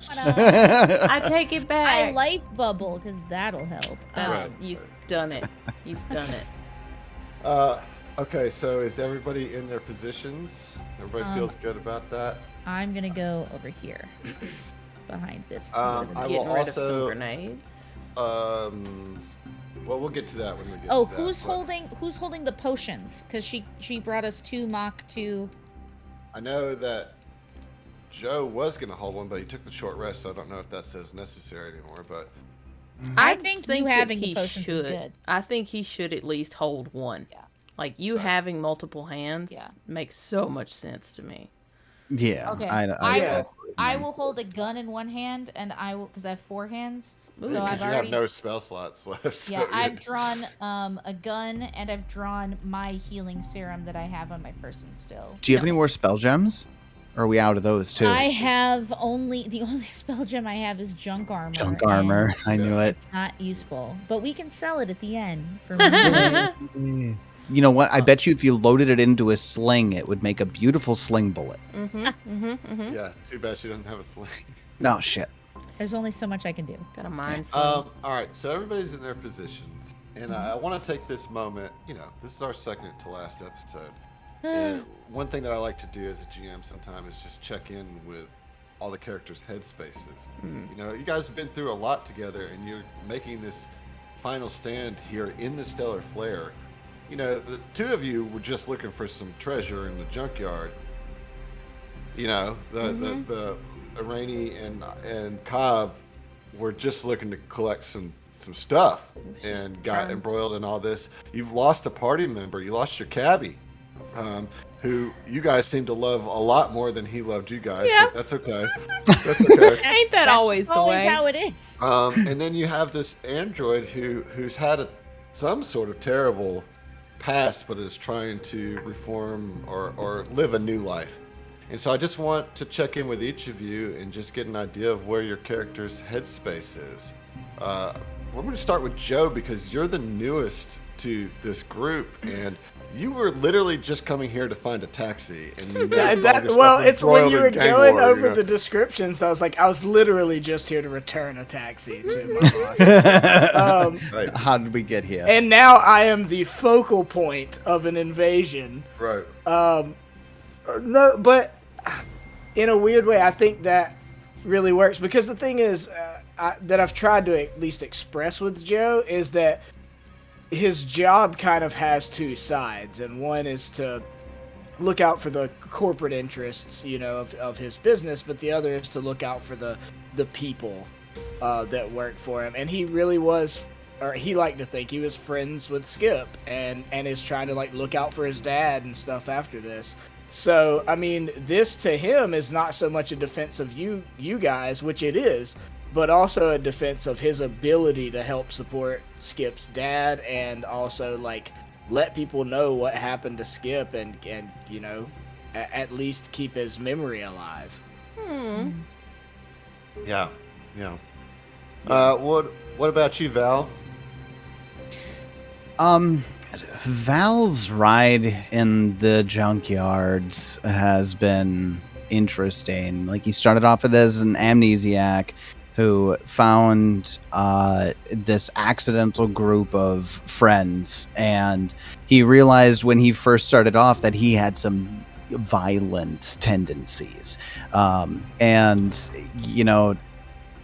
I take it I back. life bubble because that'll help. Right. He's done it. He's done it. Okay, so is everybody in their positions? Everybody feels good about that? I'm gonna go over here, behind this. I will Getting rid of some also- grenades. Well, we'll get to that when we get Oh, to that. who's but holding the potions? Because she brought us 2 Mach 2. I know that Joe was going to hold one, but he took the short rest, so I don't know if that's as necessary anymore. But I just think you that having the he potions is should. good. I think he should at least hold one. Yeah. Like you having multiple hands Yeah. makes so much sense to me. Yeah. Okay. I I will hold a gun in one hand, and I will because I have 4 hands. Ooh. So because I've you already have no spell slots left. So yeah I've drawn a gun, and I've drawn my healing serum that I have on my person still. Do you have any more spell gems? Or are we out of those too? I have the only spell gem I have is junk armor. Junk and armor. I knew it. It's not useful, but we can sell it at the end for money. You know what? I bet you if you loaded it into a sling, it would make a beautiful sling bullet. Yeah, too bad she doesn't have a sling. Oh, shit. There's only so much I can do. Got a mind sling. All right, so everybody's in their positions, and I want to take this moment. This is our second to last episode. And one thing that I like to do as a GM sometimes is just check in with all the characters' headspaces. You guys have been through a lot together, and you're making this final stand here in the Stellar Flare. The two of you were just looking for some treasure in the junkyard. The Irani and Cobb were just looking to collect some stuff and got embroiled in all this. You've lost a party member. You lost your cabbie, who you guys seem to love a lot more than he loved you guys. Yeah. But that's okay. That's okay. Ain't that always the way? How it is. And then you have this android who's had some sort of terrible past, but is trying to reform or live a new life. And so I just want to check in with each of you and just get an idea of where your character's headspace is. We're going to start with Joe because you're the newest to this group, and you were literally just coming here to find a taxi. And you It's when you were going over the the descriptions, I was literally just here to return a taxi to my boss. Right. How did we get here? And now I am the focal point of an invasion. Right. No, but in a weird way, I think that really works because the thing is that I've tried to at least express with Joe is that his job kind of has 2 sides, and one is to look out for the corporate interests, of his business, but the other is to look out for the people that work for him. And he really was, or he liked to think he was friends with Skip, and is trying to look out for his dad and stuff after this. So, I mean, this to him is not so much a defense of you guys, which it is, but also a defense of his ability to help support Skip's dad and also, let people know what happened to Skip and at least keep his memory alive. Yeah. What about you, Val? Val's ride in the junkyards has been interesting. He started off as an amnesiac who found this accidental group of friends, and he realized when he first started off that he had some violent tendencies, and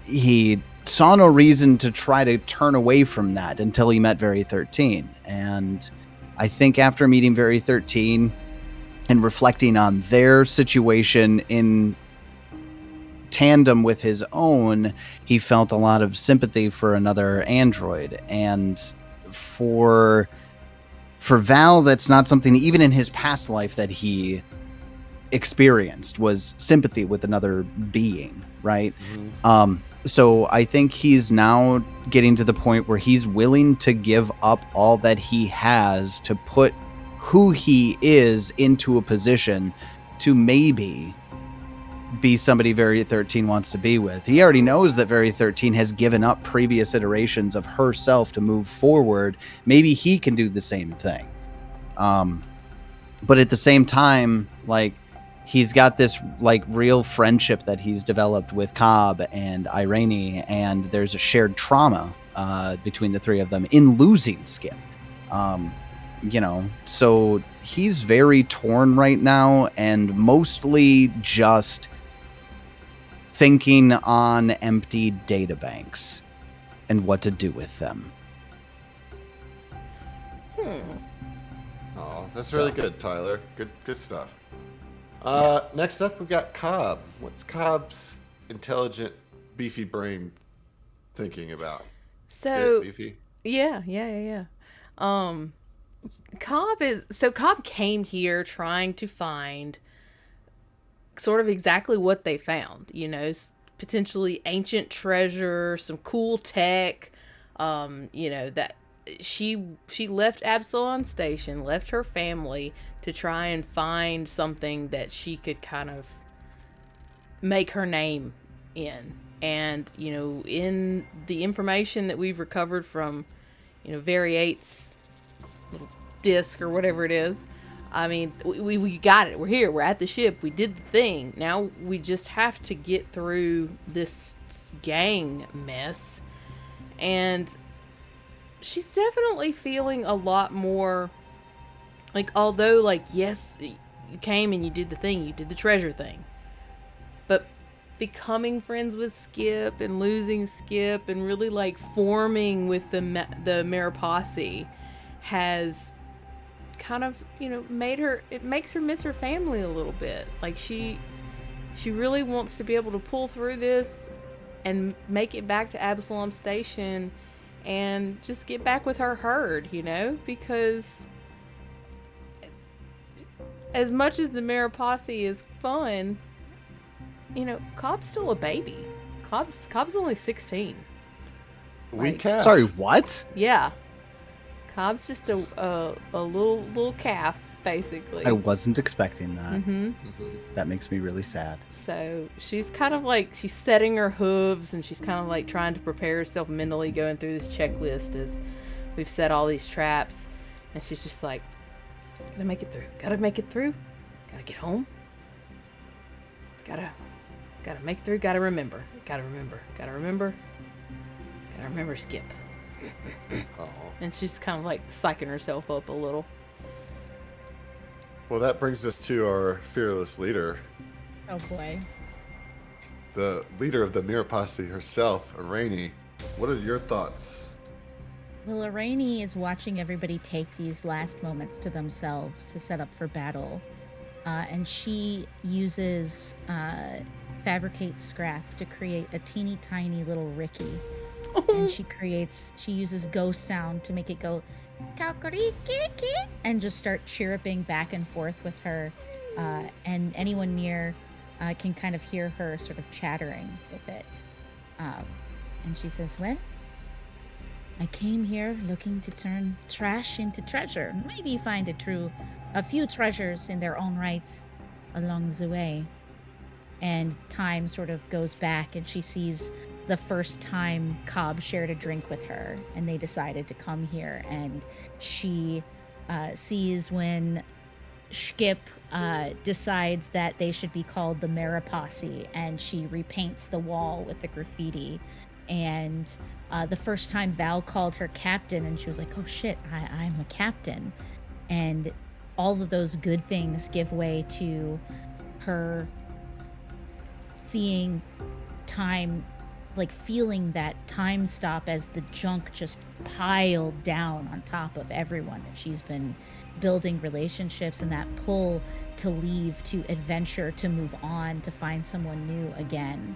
he saw no reason to try to turn away from that until he met Very 13. And I think after meeting Very 13 and reflecting on their situation in tandem with his own, he felt a lot of sympathy for another android. And for Val, that's not something, even in his past life, that he experienced, was sympathy with another being, right? So I think he's now getting to the point where he's willing to give up all that he has to put who he is into a position to maybe be somebody Variant 13 wants to be with. He already knows that Variant 13 has given up previous iterations of herself to move forward. Maybe he can do the same thing. But at the same time, like, he's got this like real friendship that he's developed with Cobb and Irene, and there's a shared trauma between the three of them in losing Skip. So he's very torn right now, and mostly just thinking on empty databanks and what to do with them. Oh, that's really good, Tyler. Good stuff. Next up, we got Cobb. What's Cobb's intelligent, beefy brain thinking about? So, beefy? Yeah. Cobb came here trying to find sort of exactly what they found, potentially ancient treasure, some cool tech, that she left Absalon Station, left her family to try and find something that she could kind of make her name in. And, in the information that we've recovered from, Variate's little disc or whatever it is, I mean, we got it. We're here. We're at the ship. We did the thing. Now we just have to get through this gang mess. And she's definitely feeling a lot more like, although, like, yes, you came and you did the thing, you did the treasure thing, but becoming friends with Skip and losing Skip and really like forming with the Mariposse has kind of, makes her miss her family a little bit. Like, she really wants to be able to pull through this and make it back to Absalom Station and just get back with her herd, because as much as the Mariposse is fun, Cobb's still a baby. Cobb's only 16. Sorry, what? Yeah. Cobb's just a little calf, basically. I wasn't expecting that. Mm-hmm. That makes me really sad. So she's kind of like, she's setting her hooves, and she's kind of like trying to prepare herself mentally, going through this checklist as we've set all these traps. And she's just like, gotta make it through. Gotta get home. Gotta make it through. Gotta remember Skip. Oh. And she's kind of like psyching herself up a little. Well, that brings us to our fearless leader. Oh boy. The leader of the Mariposse herself, Irene. What are your thoughts? Well, Irene is watching everybody take these last moments to themselves to set up for battle. And she uses fabricate scrap to create a teeny tiny little Ricky. And she uses ghost sound to make it go "Kakariki," and just start chirruping back and forth with her. And anyone near can kind of hear her sort of chattering with it. And she says, well, I came here looking to turn trash into treasure. Maybe find a few treasures in their own right along the way. And time sort of goes back, and she sees the first time Cobb shared a drink with her, and they decided to come here. And she sees when Skip decides that they should be called the Mariposse, and she repaints the wall with the graffiti. And the first time Val called her captain, and she was like, oh shit, I'm a captain. And all of those good things give way to her seeing time like feeling that time stop as the junk just piled down on top of everyone that she's been building relationships, and that pull to leave, to adventure, to move on, to find someone new again.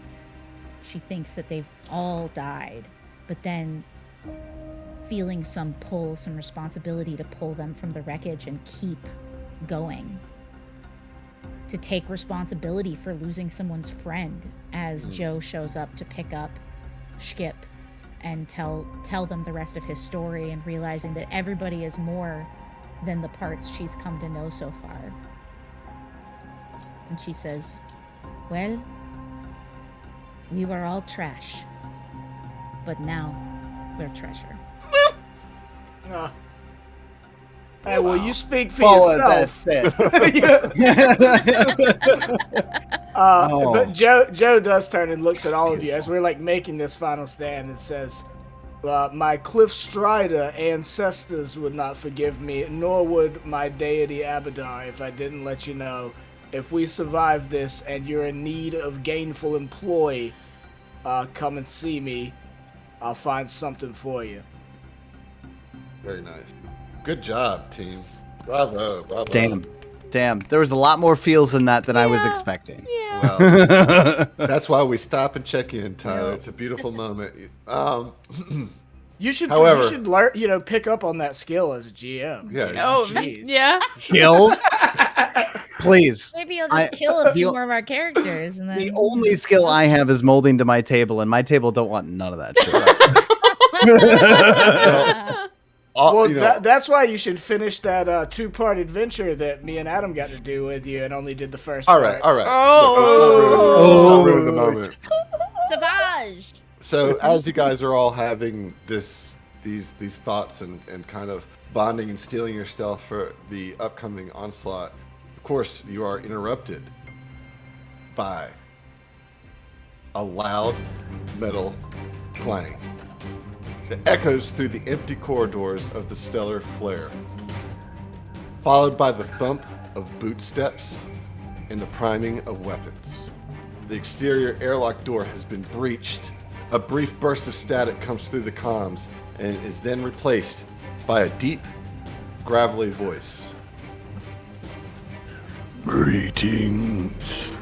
She thinks that they've all died, but then feeling some pull, some responsibility to pull them from the wreckage and keep going. To take responsibility for losing someone's friend as Joe shows up to pick up Skip and tell them the rest of his story, and realizing that everybody is more than the parts she's come to know so far. And she says, well, we were all trash, but now we're treasure. Hey, well, you speak for Follow yourself. Oh. But Joe does turn and looks at all of you as we're like making this final stand and says, my Cliff Strider ancestors would not forgive me, nor would my deity Abadar if I didn't let you know. If we survive this and you're in need of gainful employ, come and see me. I'll find something for you. Very nice. Good job, team. Bravo. Damn. There was a lot more feels in that than I was expecting. Yeah. Well, that's why we stop and check in, Tyler. Yep. It's a beautiful moment. You should However- learn, pick up on that skill as a GM. Yeah. Oh, Jeez. yeah. Kills? Please. Maybe I'll just kill a few the- more of our characters, and then The only skill I have is molding to my table, and my table don't want none of that shit. Well, that's why you should finish that 2-part adventure that me and Adam got to do with you, and only did the first All part. right. Oh. Let's not ruin the moment. Savage. So as you guys are all having these thoughts and kind of bonding and steeling yourself for the upcoming onslaught, of course you are interrupted by a loud metal clang. It echoes through the empty corridors of the stellar flare, followed by the thump of boot steps and the priming of weapons. The exterior airlock door has been breached. A brief burst of static comes through the comms and is then replaced by a deep, gravelly voice. Greetings.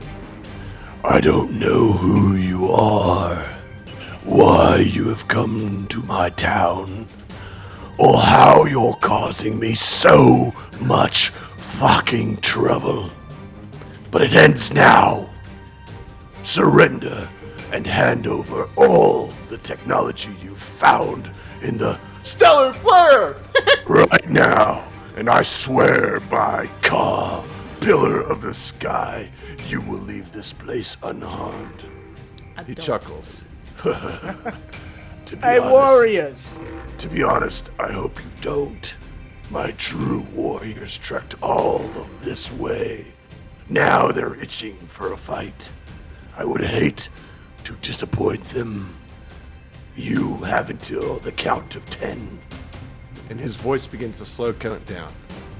I don't know who you are, why you have come to my town, or how you're causing me so much fucking trouble. But it ends now. Surrender and hand over all the technology you found in the Stellar flare! right now, and I swear by Ka, pillar of the sky, you will leave this place unharmed. He chuckles. To be Hey, honest, warriors! To be honest, I hope you don't. My true warriors trekked all of this way. Now they're itching for a fight. I would hate to disappoint them. You have until the count of 10. And his voice begins to slow count down.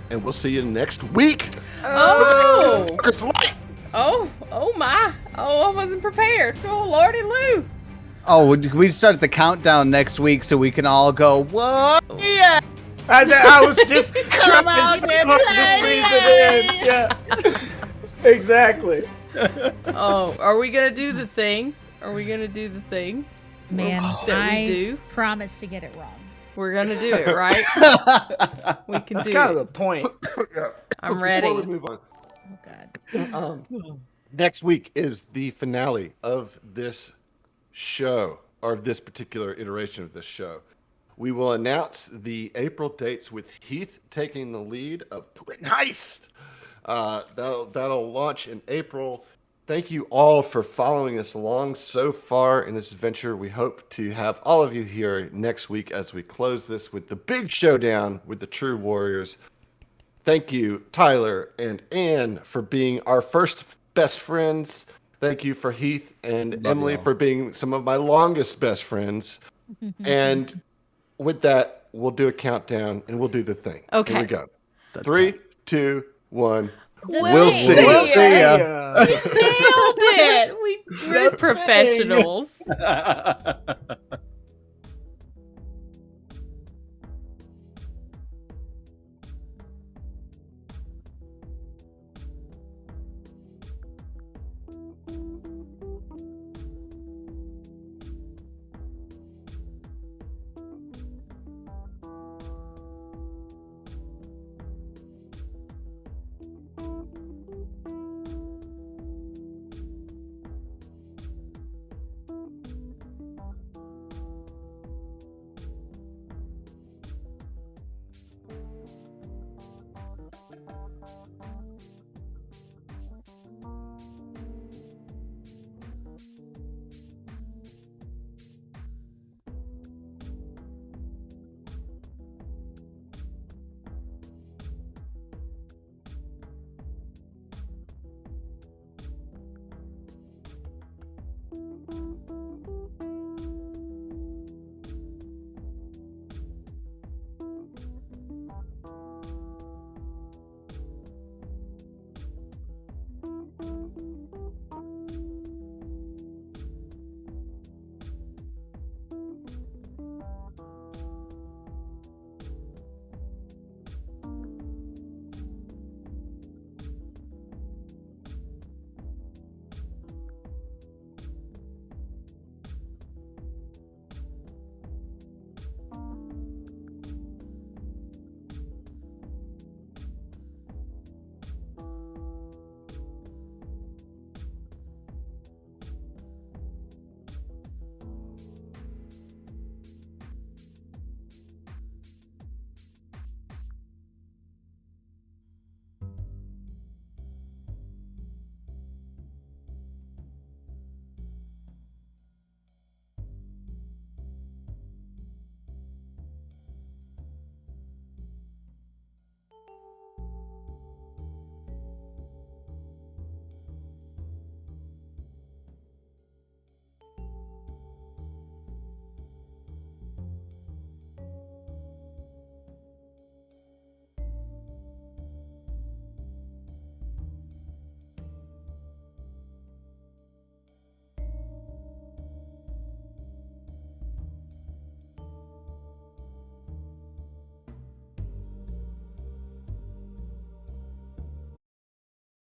And we'll see you next week. Oh. Fuckers light. Oh my. Oh, I wasn't prepared. Oh, Lordy Lou. Oh, we start the countdown next week so we can all go, what? Yeah. I was just trying out to and squeeze it in. Yeah. Exactly. Oh, are we going to do the thing? Are we going to do the thing? Man, That we I do? promise to get it wrong. We're going to do it, right? We can That's do kind it. of the point. Yeah. I'm Before we ready. move on. Oh, God. Next week is the finale of this show, or of this particular iteration of this show. We will announce the April dates with Heath taking the lead of Twin Heist. That'll launch in April. Thank you all for following us along so far in this adventure. We hope to have all of you here next week as we close this with the big showdown with the True Warriors. Thank you, Tyler and Anne, for being our first best friends. Thank you for Heath and Love Emily y'all. for being some of my longest best friends. And with that, we'll do a countdown and we'll do the thing. Okay. Here we go. 3, 2, 1. We'll see. We'll see ya. Nailed it. We're professionals.